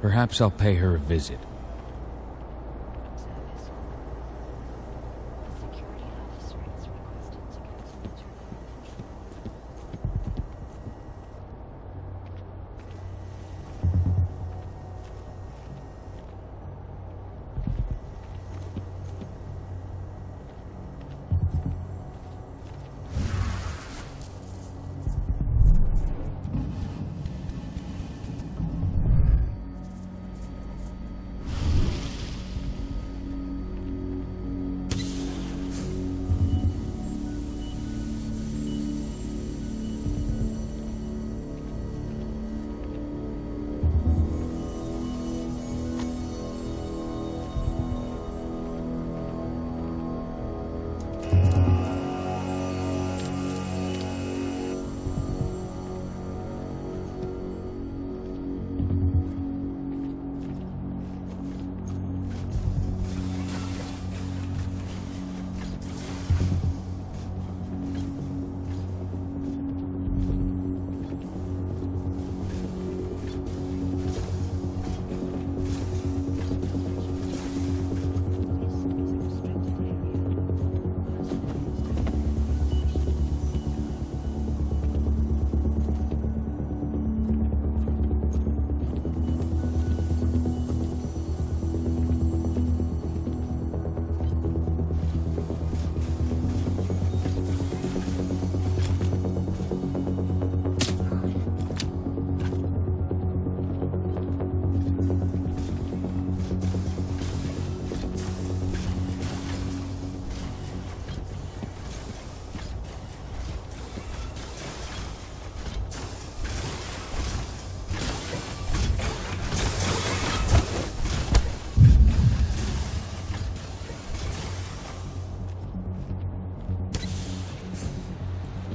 Speaker 2: Perhaps I'll pay her a visit.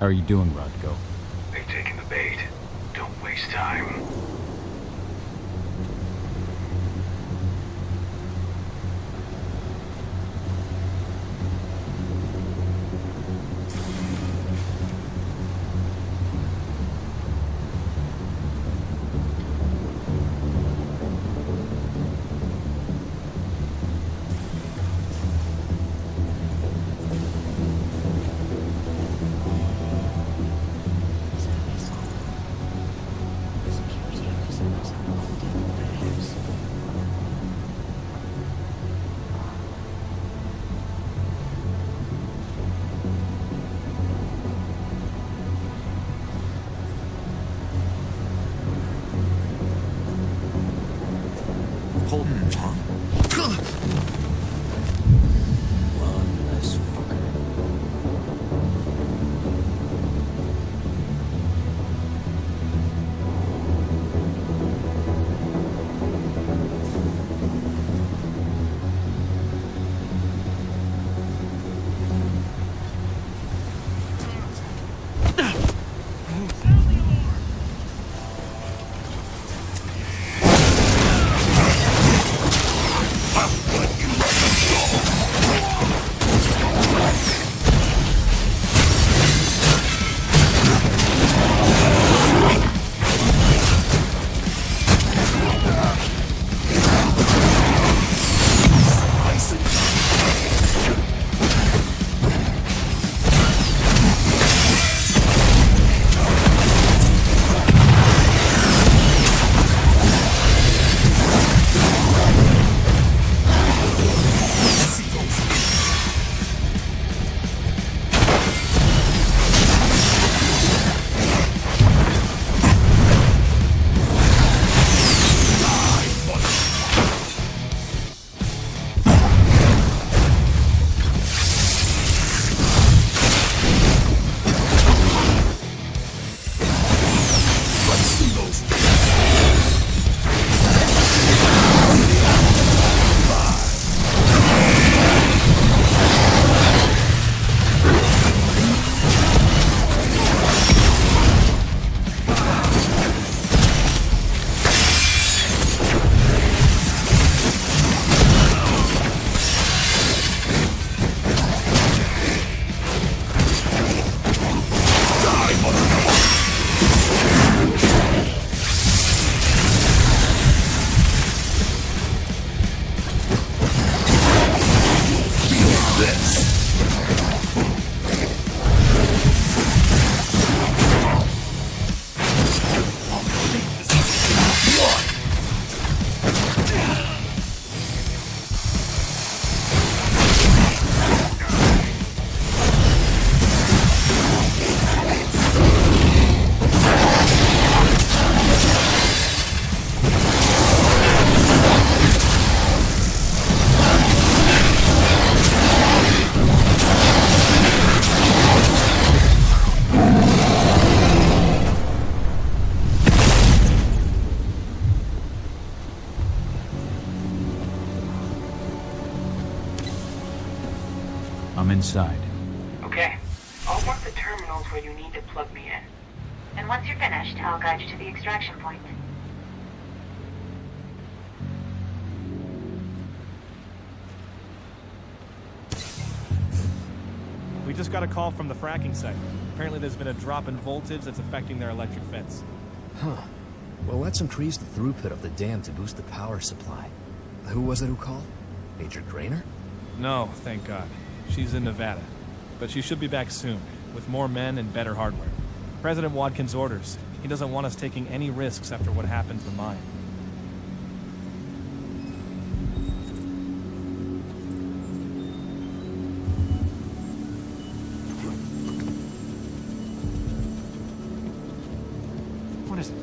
Speaker 2: are you doing, Rodko?
Speaker 11: They've taken the bait. Don't waste time.
Speaker 2: I'm inside.
Speaker 7: Okay. I'll mark the terminals where you need to plug me in.
Speaker 18: And once you're finished, I'll guide you to the extraction point.
Speaker 4: We just got a call from the fracking site. Apparently there's been a drop in voltage that's affecting their electric fence.
Speaker 12: Huh. Well, let's increase the throughput of the dam to boost the power supply. Who was it who called? Major Grainer?
Speaker 4: No, thank God. She's in Nevada. But she should be back soon, with more men and better hardware. President Watkins' orders. He doesn't want us taking any risks after what happened to the mine. What is it?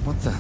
Speaker 12: What the?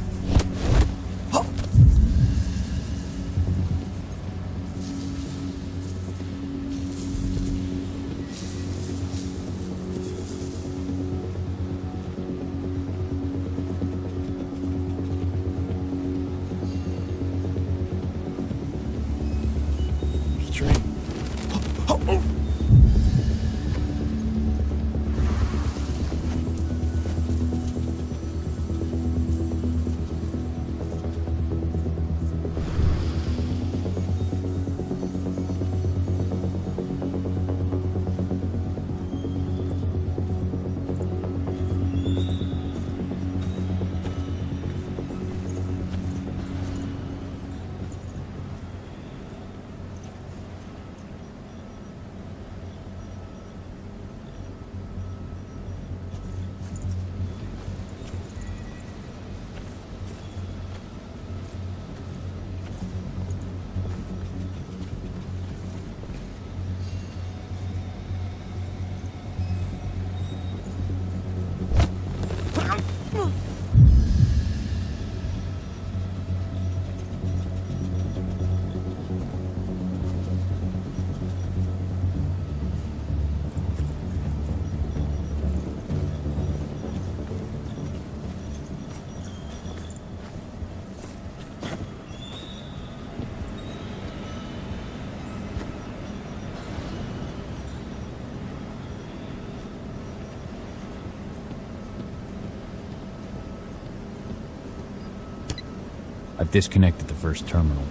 Speaker 2: I've disconnected the first terminal.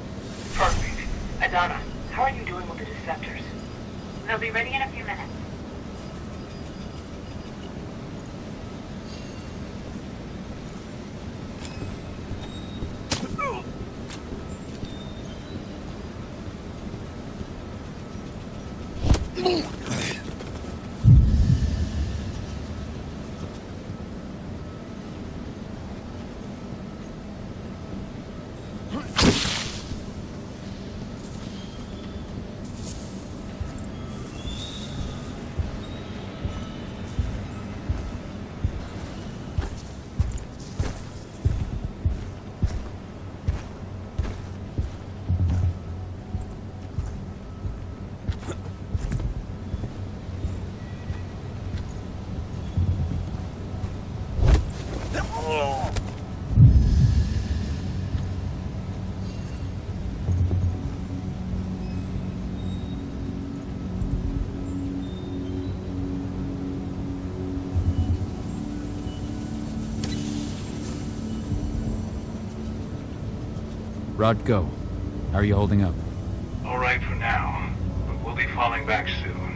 Speaker 7: Perfect. Adana, how are you doing with the deceptors? They'll be ready in a few minutes.
Speaker 2: Rod, go. How are you holding up?
Speaker 11: All right for now, but we'll be falling back soon.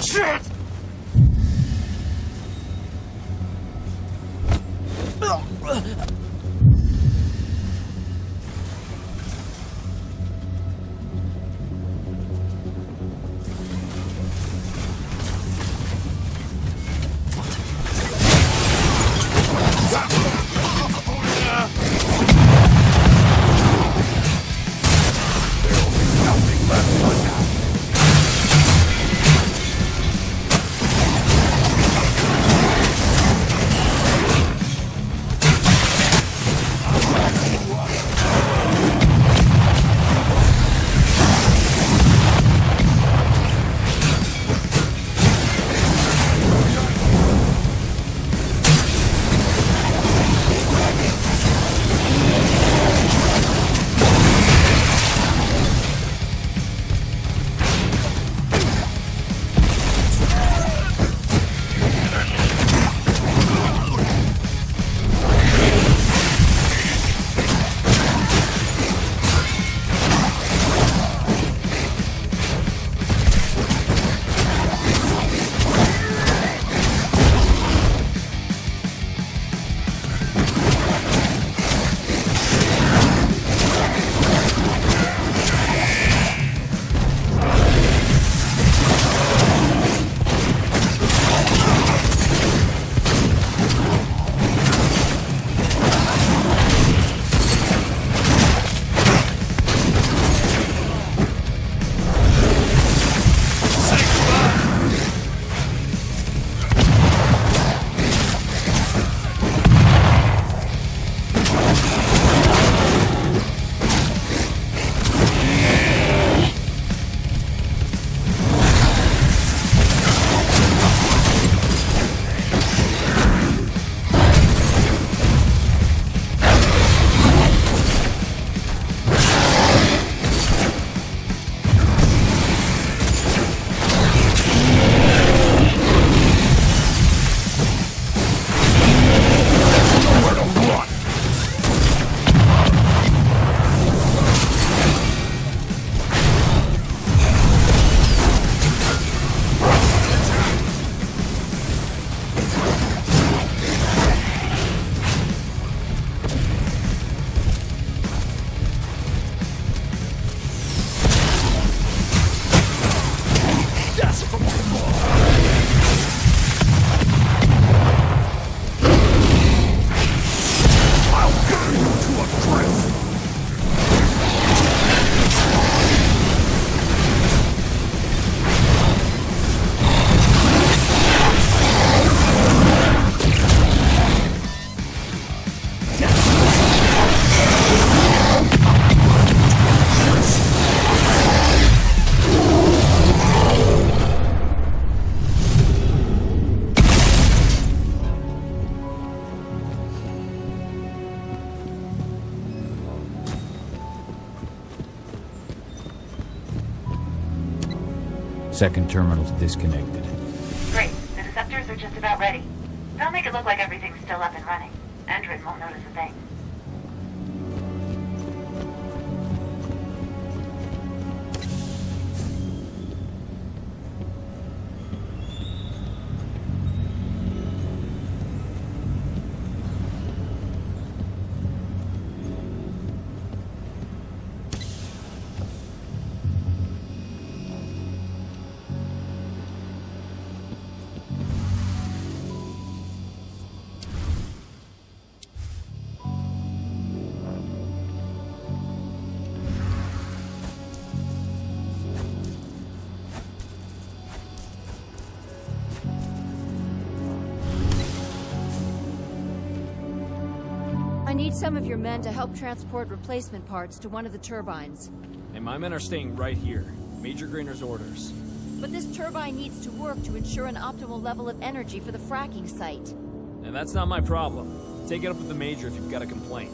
Speaker 15: Shit!
Speaker 2: Second terminal's disconnected.
Speaker 7: Great. The deceptors are just about ready. They'll make it look like everything's still up and running. Endrin won't notice a thing.
Speaker 6: I need some of your men to help transport replacement parts to one of the turbines.
Speaker 22: And my men are staying right here. Major Grainer's orders.
Speaker 6: But this turbine needs to work to ensure an optimal level of energy for the fracking site.
Speaker 22: And that's not my problem. Take it up with the Major if you've got a complaint.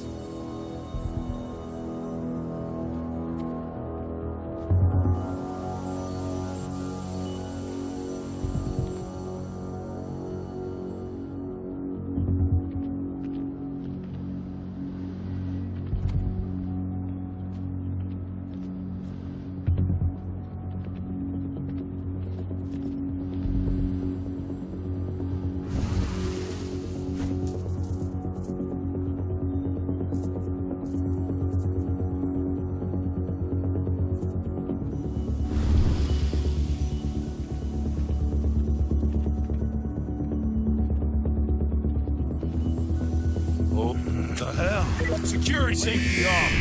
Speaker 13: The hell? Security safety off.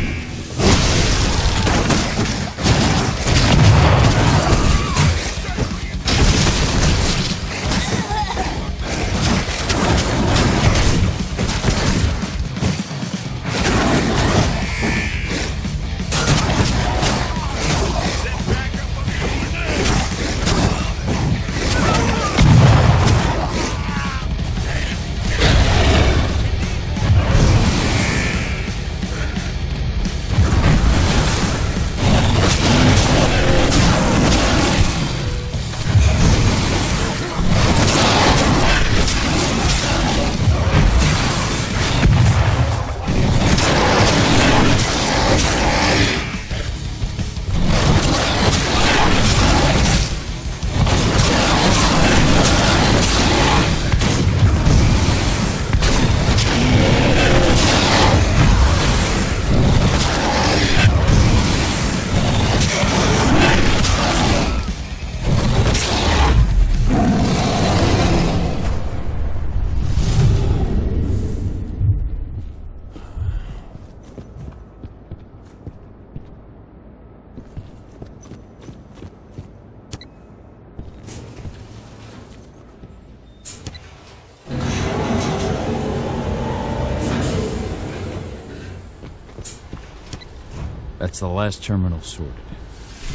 Speaker 2: That's the last terminal sorted.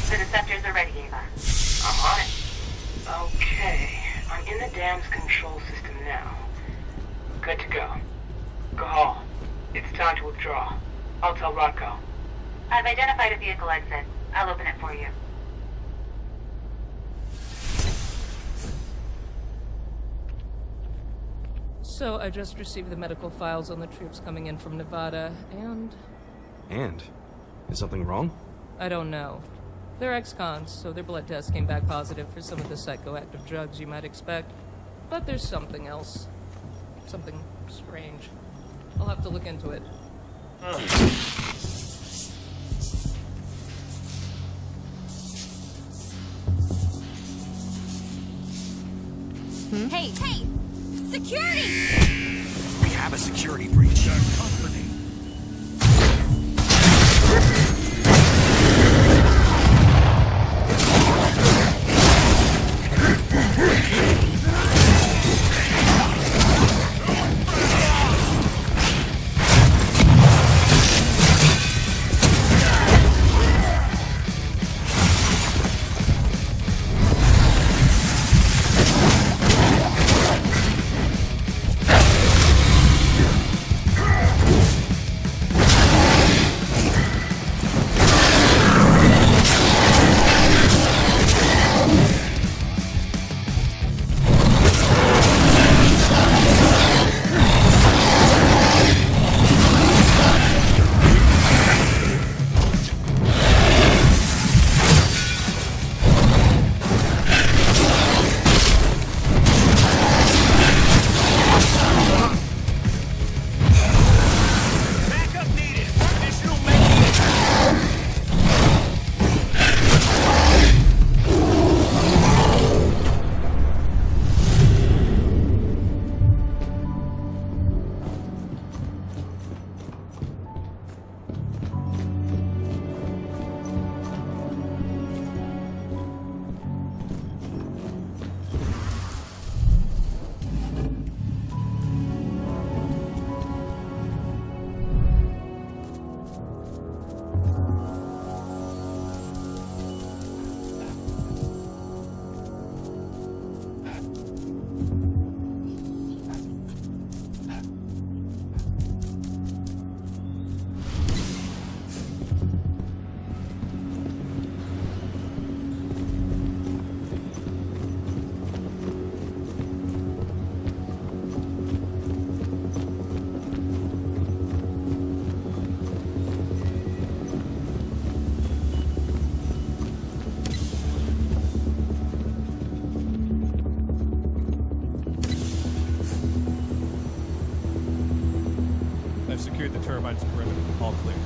Speaker 7: The deceptors are ready, Ava. I'm on it. Okay. I'm in the dam's control system now. Good to go. Cahal, it's time to withdraw. I'll tell Rodko. I've identified a vehicle exit. I'll open it for you.
Speaker 23: So I just received the medical files on the troops coming in from Nevada, and...
Speaker 17: And? Is something wrong?
Speaker 23: I don't know. They're ex-cons, so their blood tests came back positive for some of the psychoactive drugs you might expect. But there's something else. Something strange. I'll have to look into it.
Speaker 6: Hey! Hey! Security!
Speaker 17: We have a security breach. Company.
Speaker 4: Terabyte's perimeter. All clear.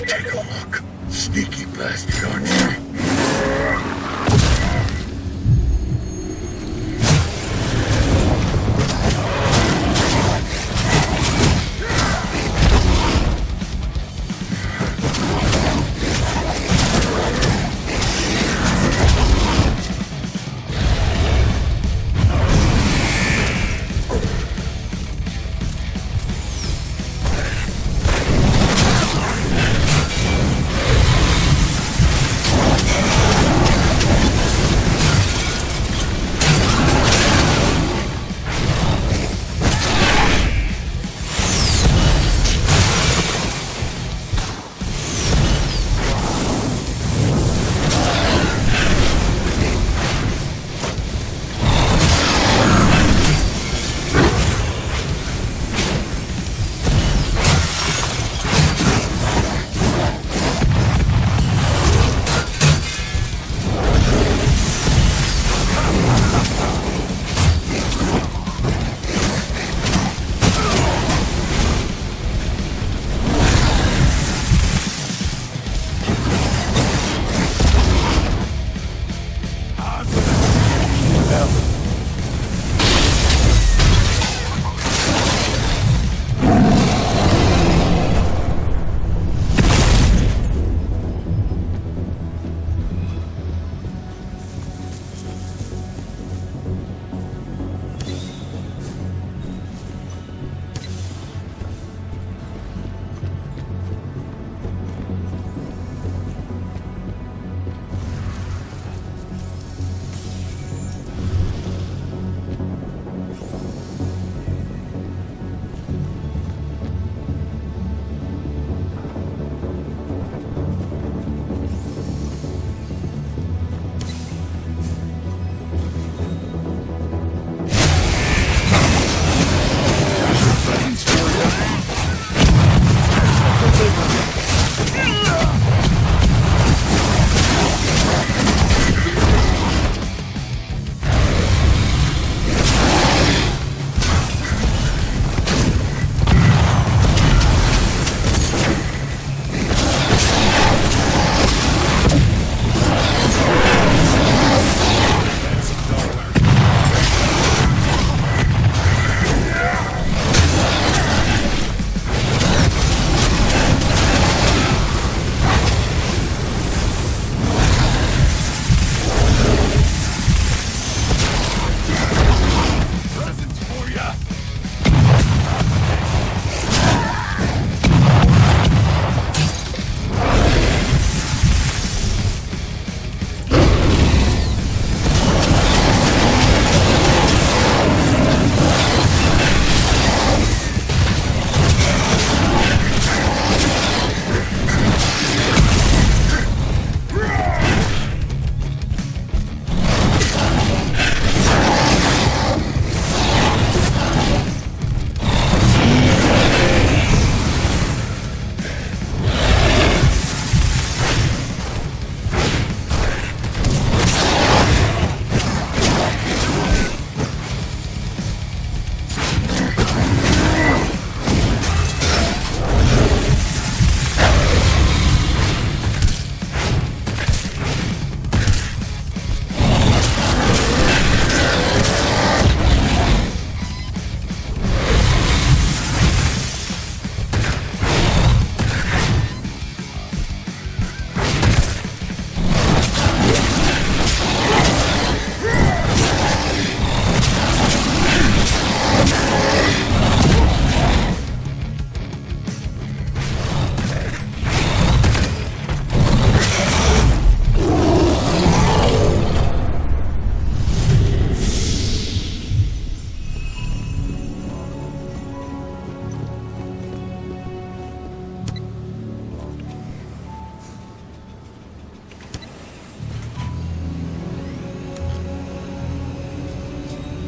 Speaker 5: Take a look. Sneaky bastard, aren't you?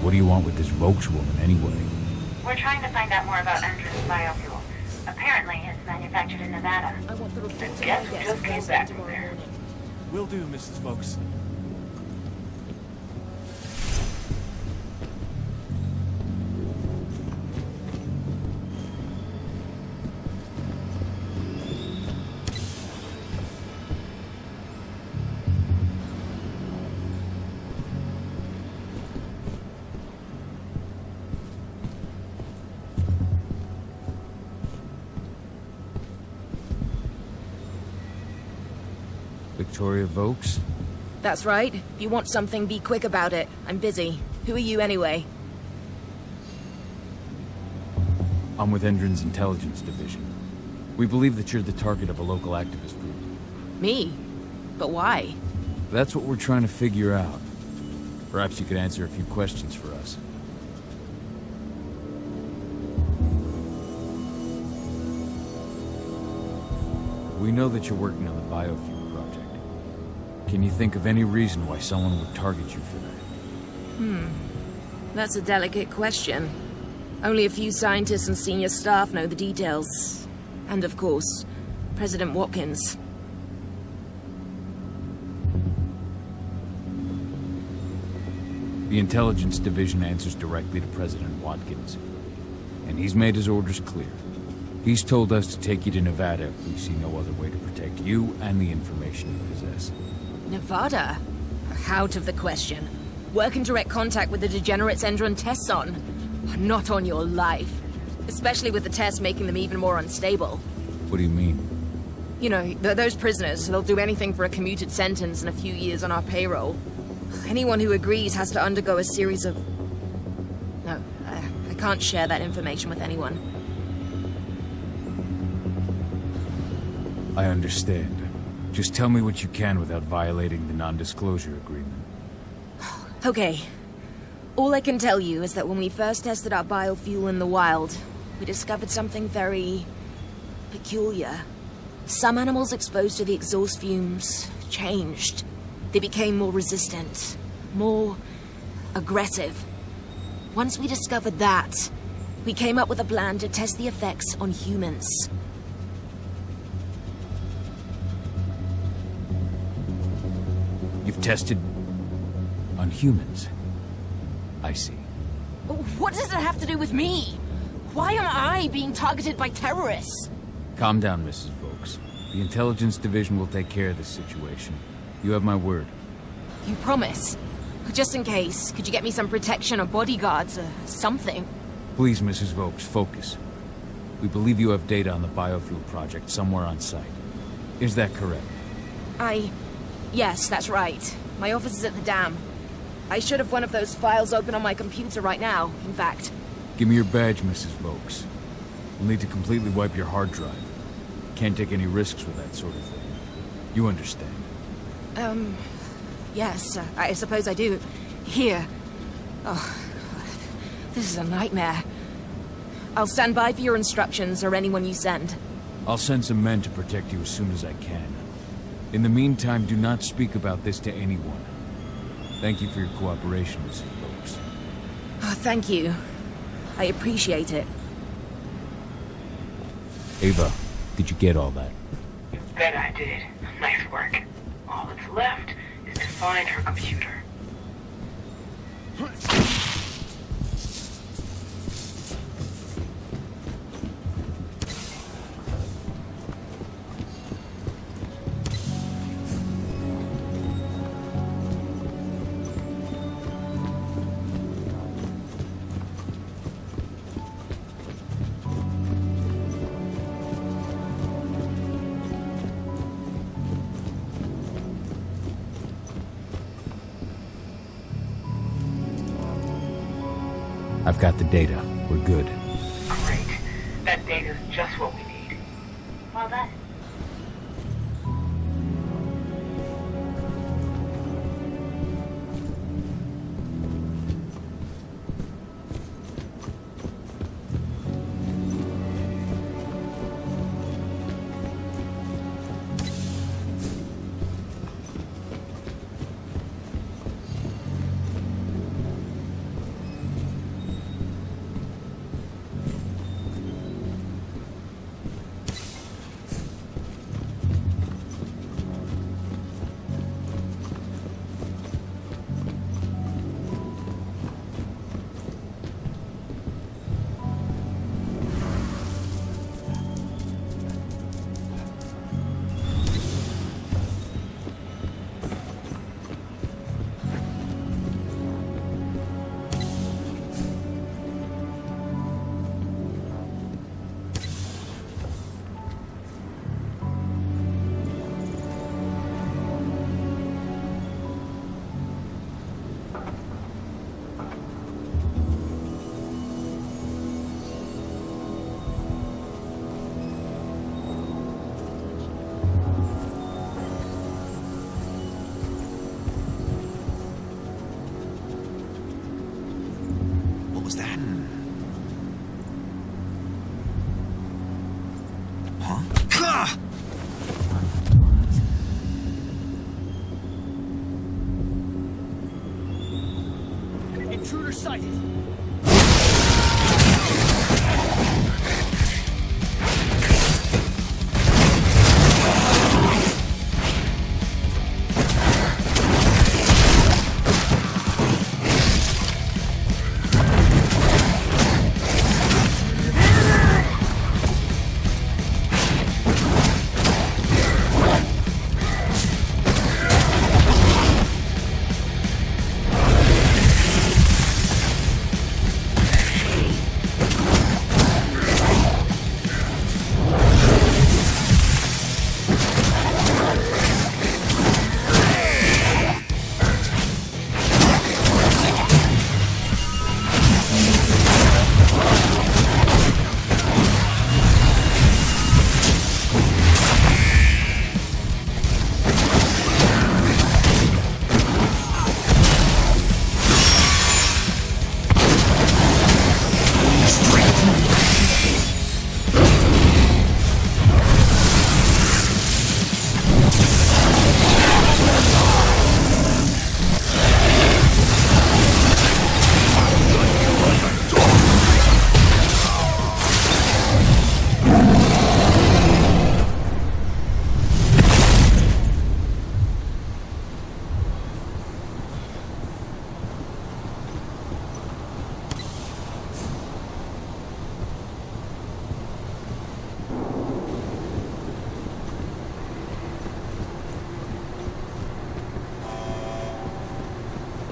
Speaker 2: What do you want with this Vokes woman, anyway?
Speaker 7: We're trying to find out more about Endron's biofuel. Apparently, it's manufactured in Nevada.
Speaker 19: I want the
Speaker 7: And guess who just came back from there?
Speaker 4: Will do, Mrs. Vokes.
Speaker 2: Victoria Vokes?
Speaker 3: That's right. If you want something, be quick about it. I'm busy. Who are you anyway?
Speaker 2: I'm with Endron's intelligence division. We believe that you're the target of a local activist group.
Speaker 3: Me? But why?
Speaker 2: That's what we're trying to figure out. Perhaps you could answer a few questions for us. We know that you're working on the biofuel project. Can you think of any reason why someone would target you for that?
Speaker 3: That's a delicate question. Only a few scientists and senior staff know the details. And of course, President Watkins.
Speaker 2: The intelligence division answers directly to President Watkins. And he's made his orders clear. He's told us to take you to Nevada if we see no other way to protect you and the information you possess.
Speaker 3: Nevada? Out of the question. Work in direct contact with the degenerates Endron tests on. Not on your life. Especially with the tests making them even more unstable.
Speaker 2: What do you mean?
Speaker 3: You know, those prisoners, they'll do anything for a commuted sentence and a few years on our payroll. Anyone who agrees has to undergo a series of... No, I can't share that information with anyone.
Speaker 2: I understand. Just tell me what you can without violating the non-disclosure agreement.
Speaker 3: Okay. All I can tell you is that when we first tested our biofuel in the wild, we discovered something very... peculiar. Some animals exposed to the exhaust fumes changed. They became more resistant, more aggressive. Once we discovered that, we came up with a plan to test the effects on humans.
Speaker 2: You've tested... on humans. I see.
Speaker 3: What does it have to do with me? Why am I being targeted by terrorists?
Speaker 2: Calm down, Mrs. Vokes. The intelligence division will take care of this situation. You have my word.
Speaker 3: You promise? Just in case, could you get me some protection or bodyguards or something?
Speaker 2: Please, Mrs. Vokes, focus. We believe you have data on the biofuel project somewhere on site. Is that correct?
Speaker 3: Yes, that's right. My office is at the dam. I should have one of those files open on my computer right now, in fact.
Speaker 2: Give me your badge, Mrs. Vokes. We'll need to completely wipe your hard drive. Can't take any risks with that sort of thing. You understand.
Speaker 3: Yes, I suppose I do. Here. Oh, God. This is a nightmare. I'll stand by for your instructions or anyone you send.
Speaker 2: I'll send some men to protect you as soon as I can. In the meantime, do not speak about this to anyone. Thank you for your cooperation, Mrs. Vokes.
Speaker 3: Oh, thank you. I appreciate it.
Speaker 2: Ava, did you get all that?
Speaker 7: You bet I did. Nice work. All that's left is to find her computer.
Speaker 2: I've got the data. We're good.
Speaker 7: Great. That data's just what we need. Well done.
Speaker 15: Intruder sighted!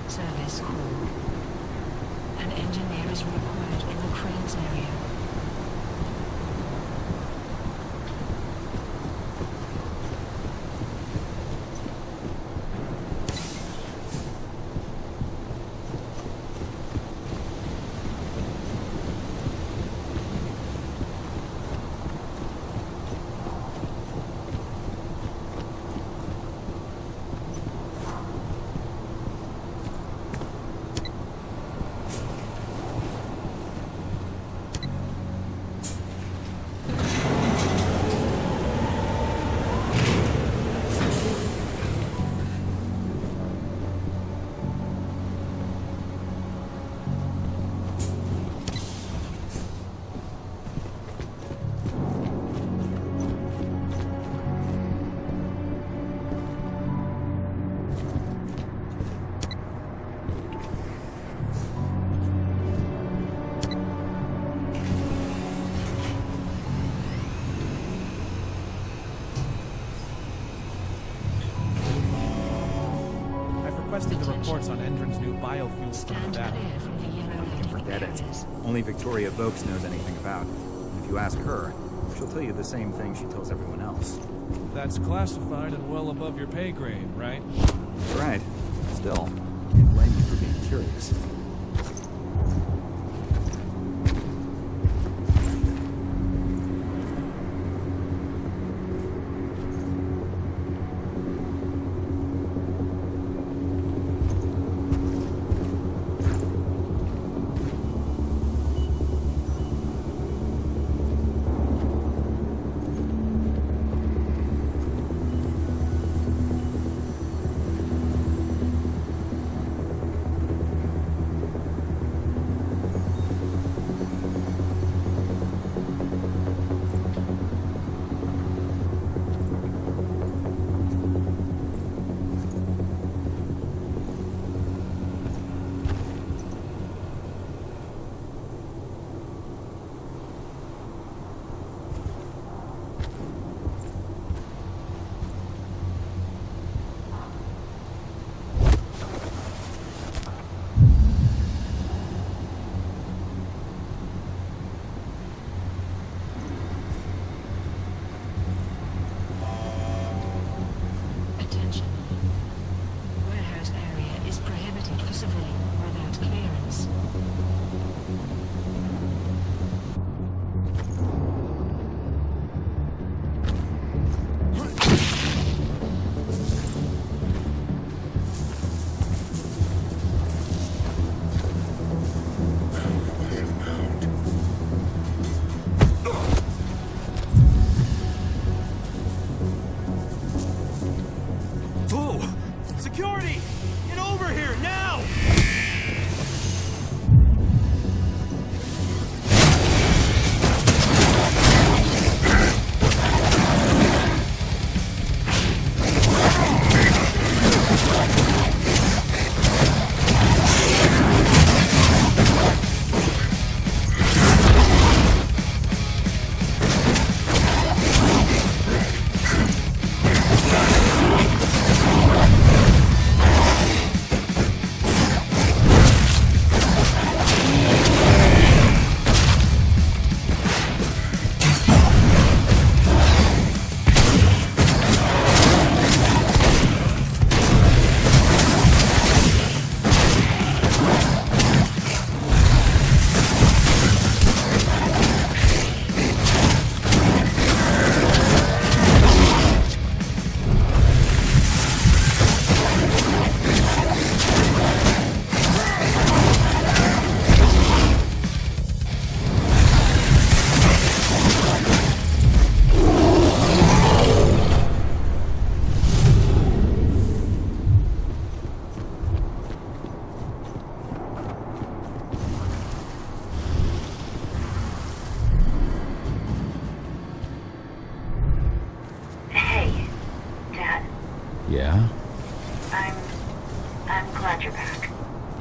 Speaker 20: Service hall. An engineer is required in the cranes area.
Speaker 4: Requested the reports on Endron's new biofuels from Nevada.
Speaker 14: You can forget it. Only Victoria Vokes knows anything about it. And if you ask her, she'll tell you the same thing she tells everyone else.
Speaker 4: That's classified and well above your pay grade, right?
Speaker 14: Right. Still, can't blame you for being curious.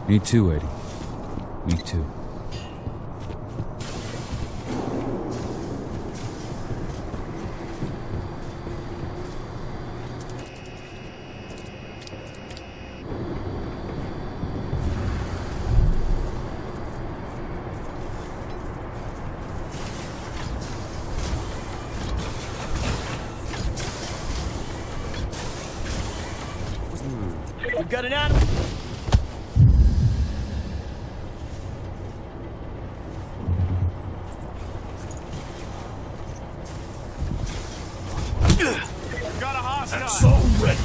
Speaker 2: Me too, Eddie. Me too.
Speaker 15: We've got an animal.
Speaker 13: Got a hostile.
Speaker 5: That's already.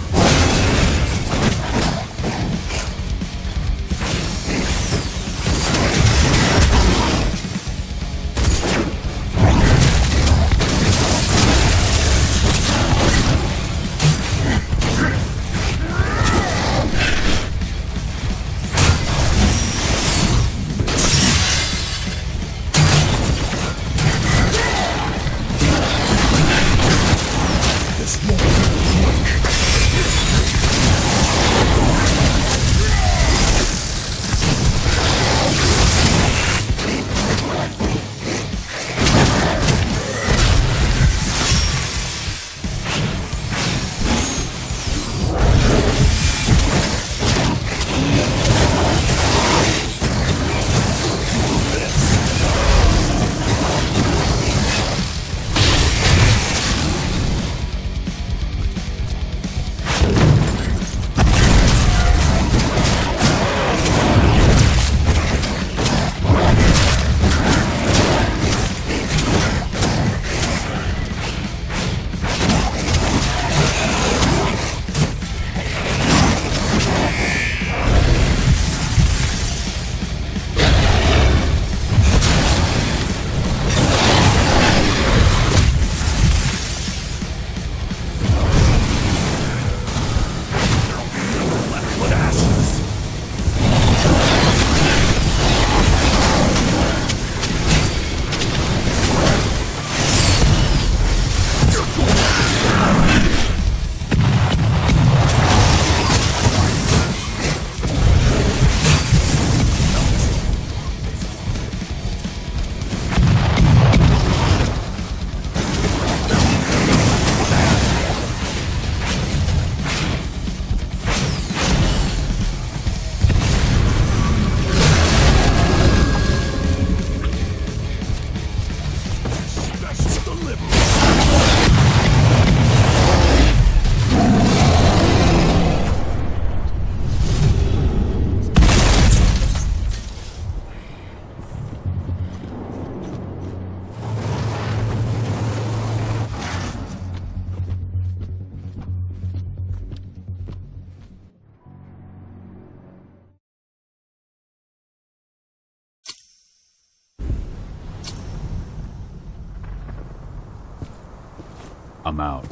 Speaker 2: I'm out.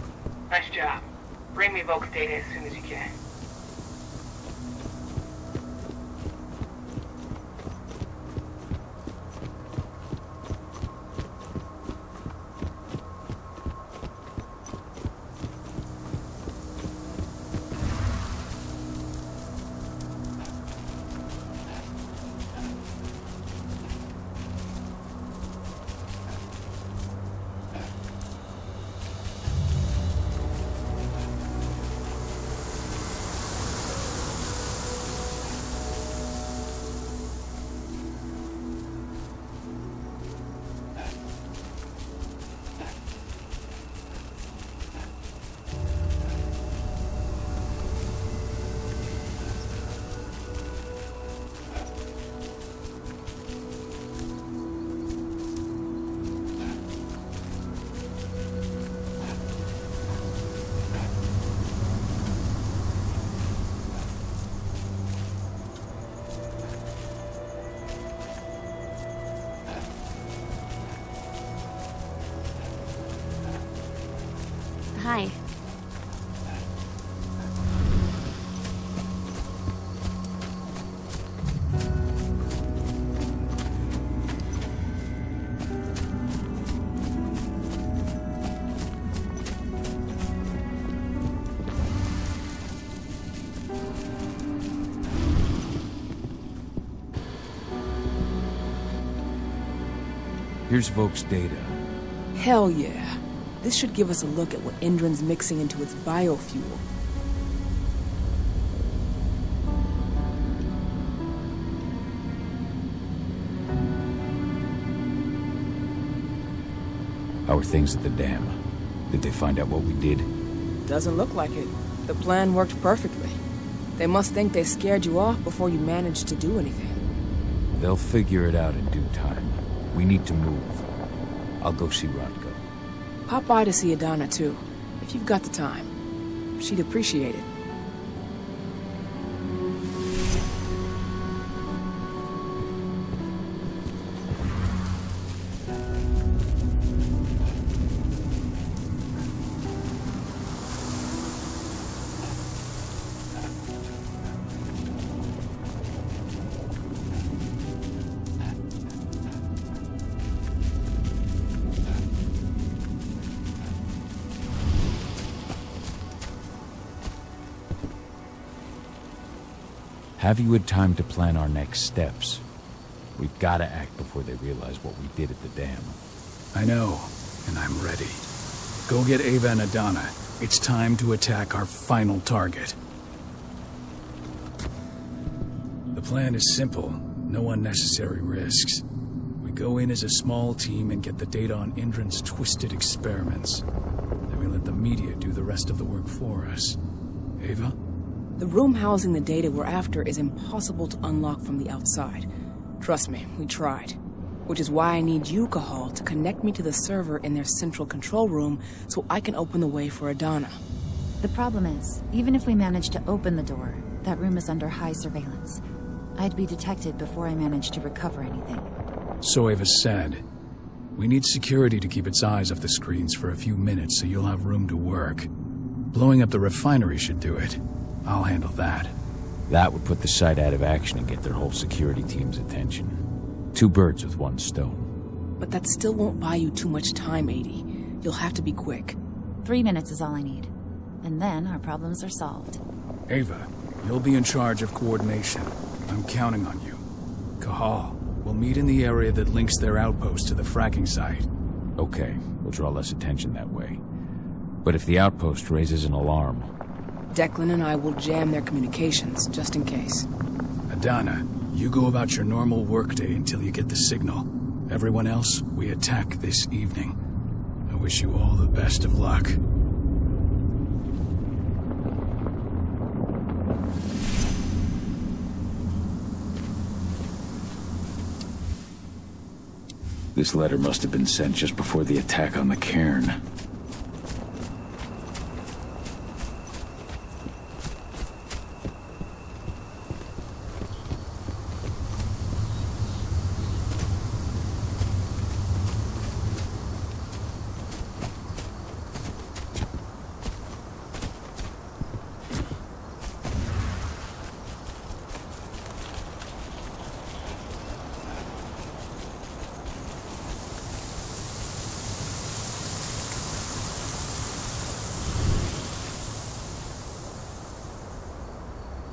Speaker 7: Nice job. Bring me Volk's data as soon as you can.
Speaker 9: Hi.
Speaker 2: Here's Voke's data.
Speaker 19: Hell yeah. This should give us a look at what Endron's mixing into its biofuel.
Speaker 2: How are things at the dam? Did they find out what we did?
Speaker 19: Doesn't look like it. The plan worked perfectly. They must think they scared you off before you managed to do anything.
Speaker 2: They'll figure it out in due time. We need to move. I'll go see Rodko.
Speaker 19: Pop by to see Adana, too, if you've got the time. She'd appreciate it.
Speaker 2: Have you had time to plan our next steps? We've got to act before they realize what we did at the dam.
Speaker 13: I know, and I'm ready. Go get Ava and Adana. It's time to attack our final target. The plan is simple. No unnecessary risks. We go in as a small team and get the data on Endron's twisted experiments. Then we let the media do the rest of the work for us. Ava?
Speaker 19: The room housing the data we're after is impossible to unlock from the outside. Trust me, we tried. Which is why I need you, Cahal, to connect me to the server in their central control room so I can open the way for Adana.
Speaker 18: The problem is, even if we manage to open the door, that room is under high surveillance. I'd be detected before I managed to recover anything.
Speaker 13: So Ava said. We need security to keep its eyes off the screens for a few minutes so you'll have room to work. Blowing up the refinery should do it. I'll handle that.
Speaker 2: That would put the site out of action and get their whole security team's attention. 2 birds with 1 stone.
Speaker 19: But that still won't buy you too much time, 80. You'll have to be quick.
Speaker 18: 3 minutes is all I need. And then our problems are solved.
Speaker 13: Ava, you'll be in charge of coordination. I'm counting on you. Cahal, we'll meet in the area that links their outpost to the fracking site.
Speaker 2: Okay, we'll draw less attention that way. But if the outpost raises an alarm...
Speaker 19: Declan and I will jam their communications, just in case.
Speaker 13: Adana, you go about your normal workday until you get the signal. Everyone else, we attack this evening. I wish you all the best of luck.
Speaker 2: This letter must have been sent just before the attack on the cairn.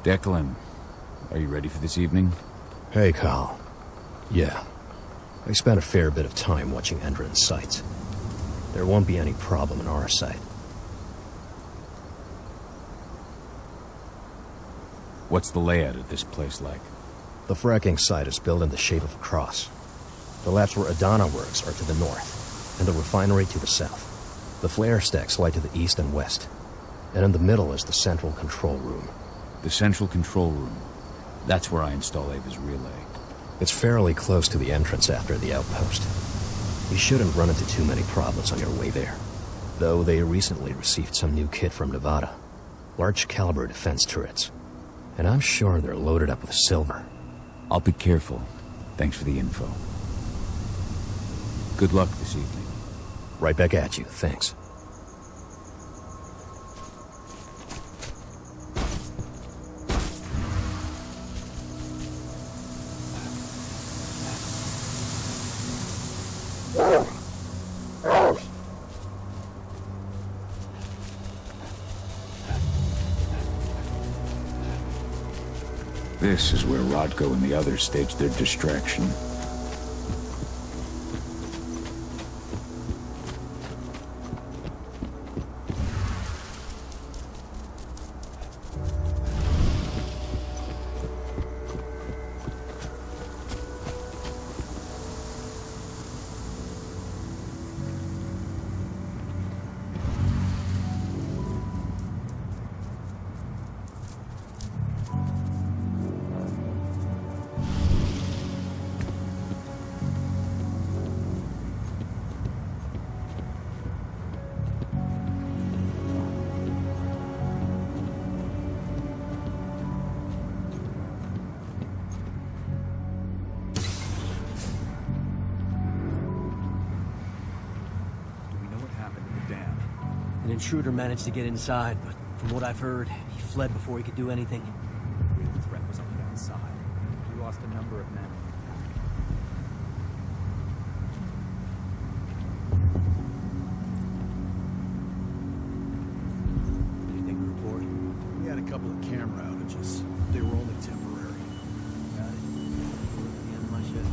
Speaker 2: Declan, are you ready for this evening?
Speaker 12: Hey, Kyle. Yeah. I spent a fair bit of time watching Endron's sites. There won't be any problem in our site.
Speaker 2: What's the layout of this place like?
Speaker 12: The fracking site is built in the shape of a cross. The labs where Adana works are to the north, and the refinery to the south. The flare stacks lie to the east and west, and in the middle is the central control room.
Speaker 2: The central control room. That's where I install Ava's relay.
Speaker 12: It's fairly close to the entrance after the outpost. You shouldn't run into too many problems on your way there. Though they recently received some new kit from Nevada. Large caliber defense turrets. And I'm sure they're loaded up with silver.
Speaker 2: I'll be careful. Thanks for the info. Good luck this evening.
Speaker 12: Right back at you, thanks.
Speaker 2: This is where Rodko and the others staged their distraction.
Speaker 15: An intruder managed to get inside, but from what I've heard, he fled before he could do anything.
Speaker 14: The real threat was on the outside. We lost a number of men.
Speaker 15: Anything to report?
Speaker 9: We had a couple of camera outages. They were only temporary.
Speaker 15: Got it. We're at the end of my shift.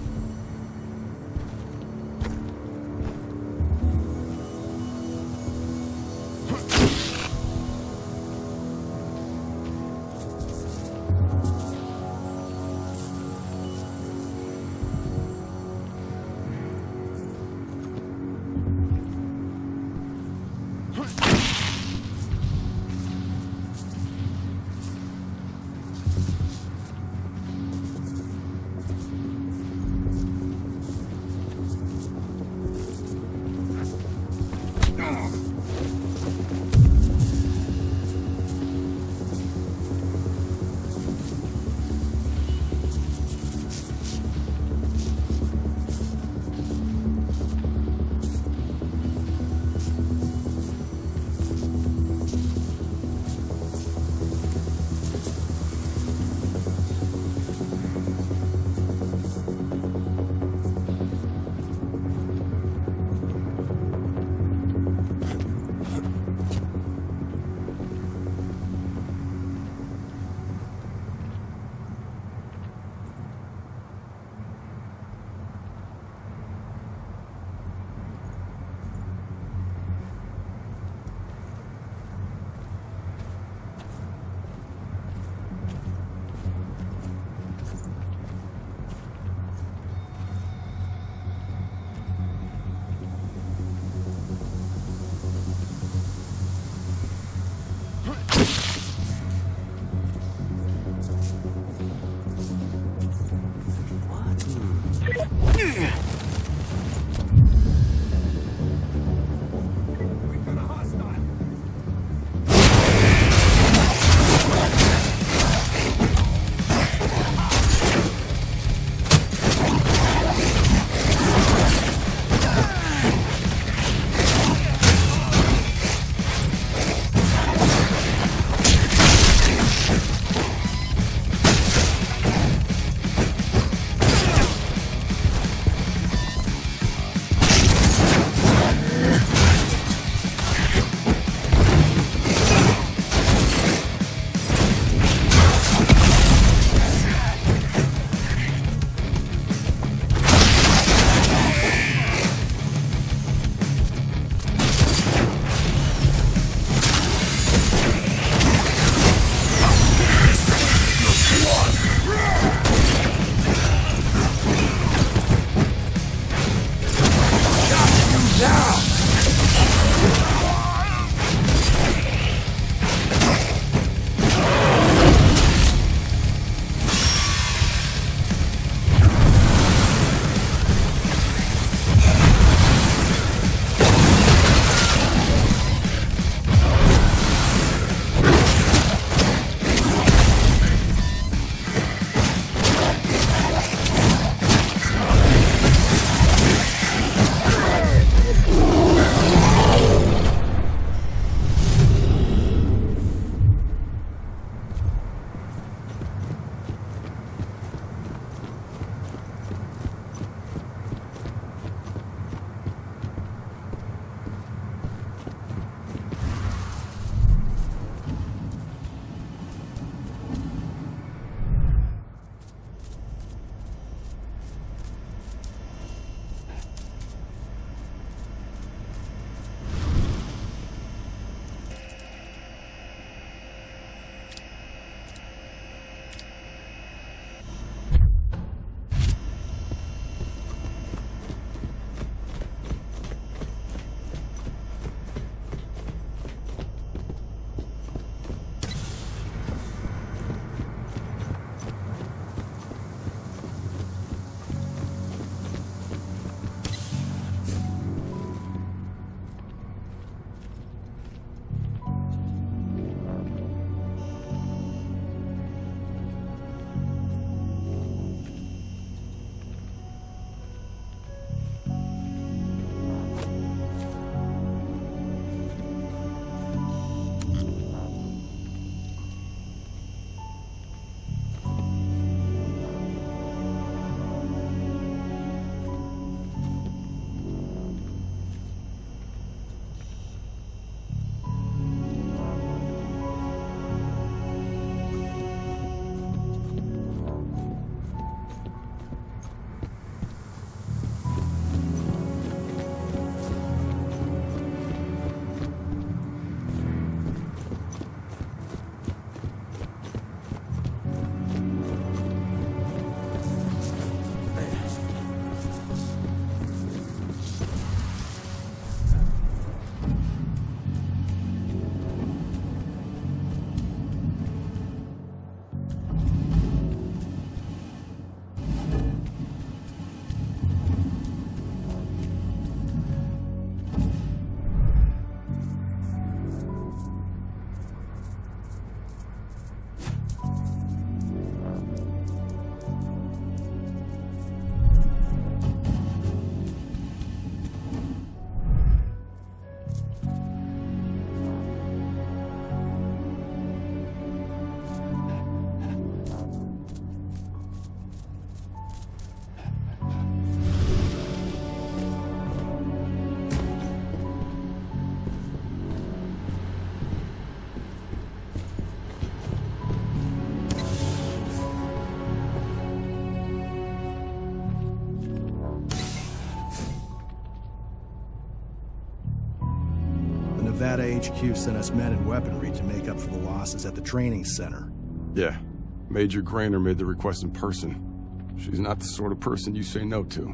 Speaker 9: Nevada HQ sent us men and weaponry to make up for the losses at the training center.
Speaker 8: Yeah. Major Grainer made the request in person. She's not the sort of person you say no to.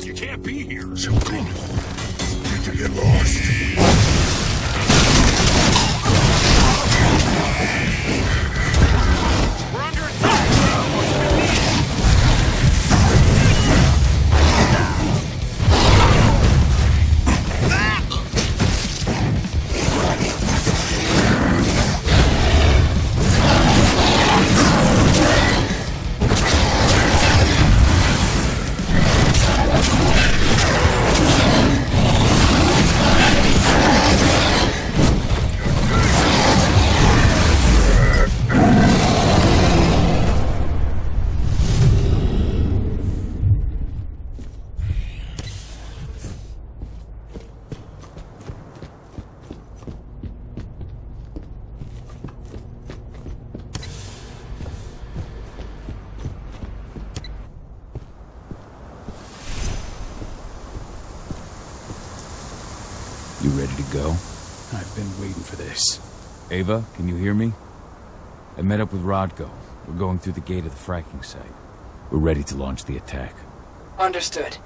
Speaker 5: You can't be here. Something. Need to get lost.
Speaker 11: We're under attack!
Speaker 2: You ready to go?
Speaker 13: I've been waiting for this.
Speaker 2: Ava, can you hear me? I met up with Rodko. We're going through the gate of the fracking site. We're ready to launch the attack.
Speaker 19: Understood.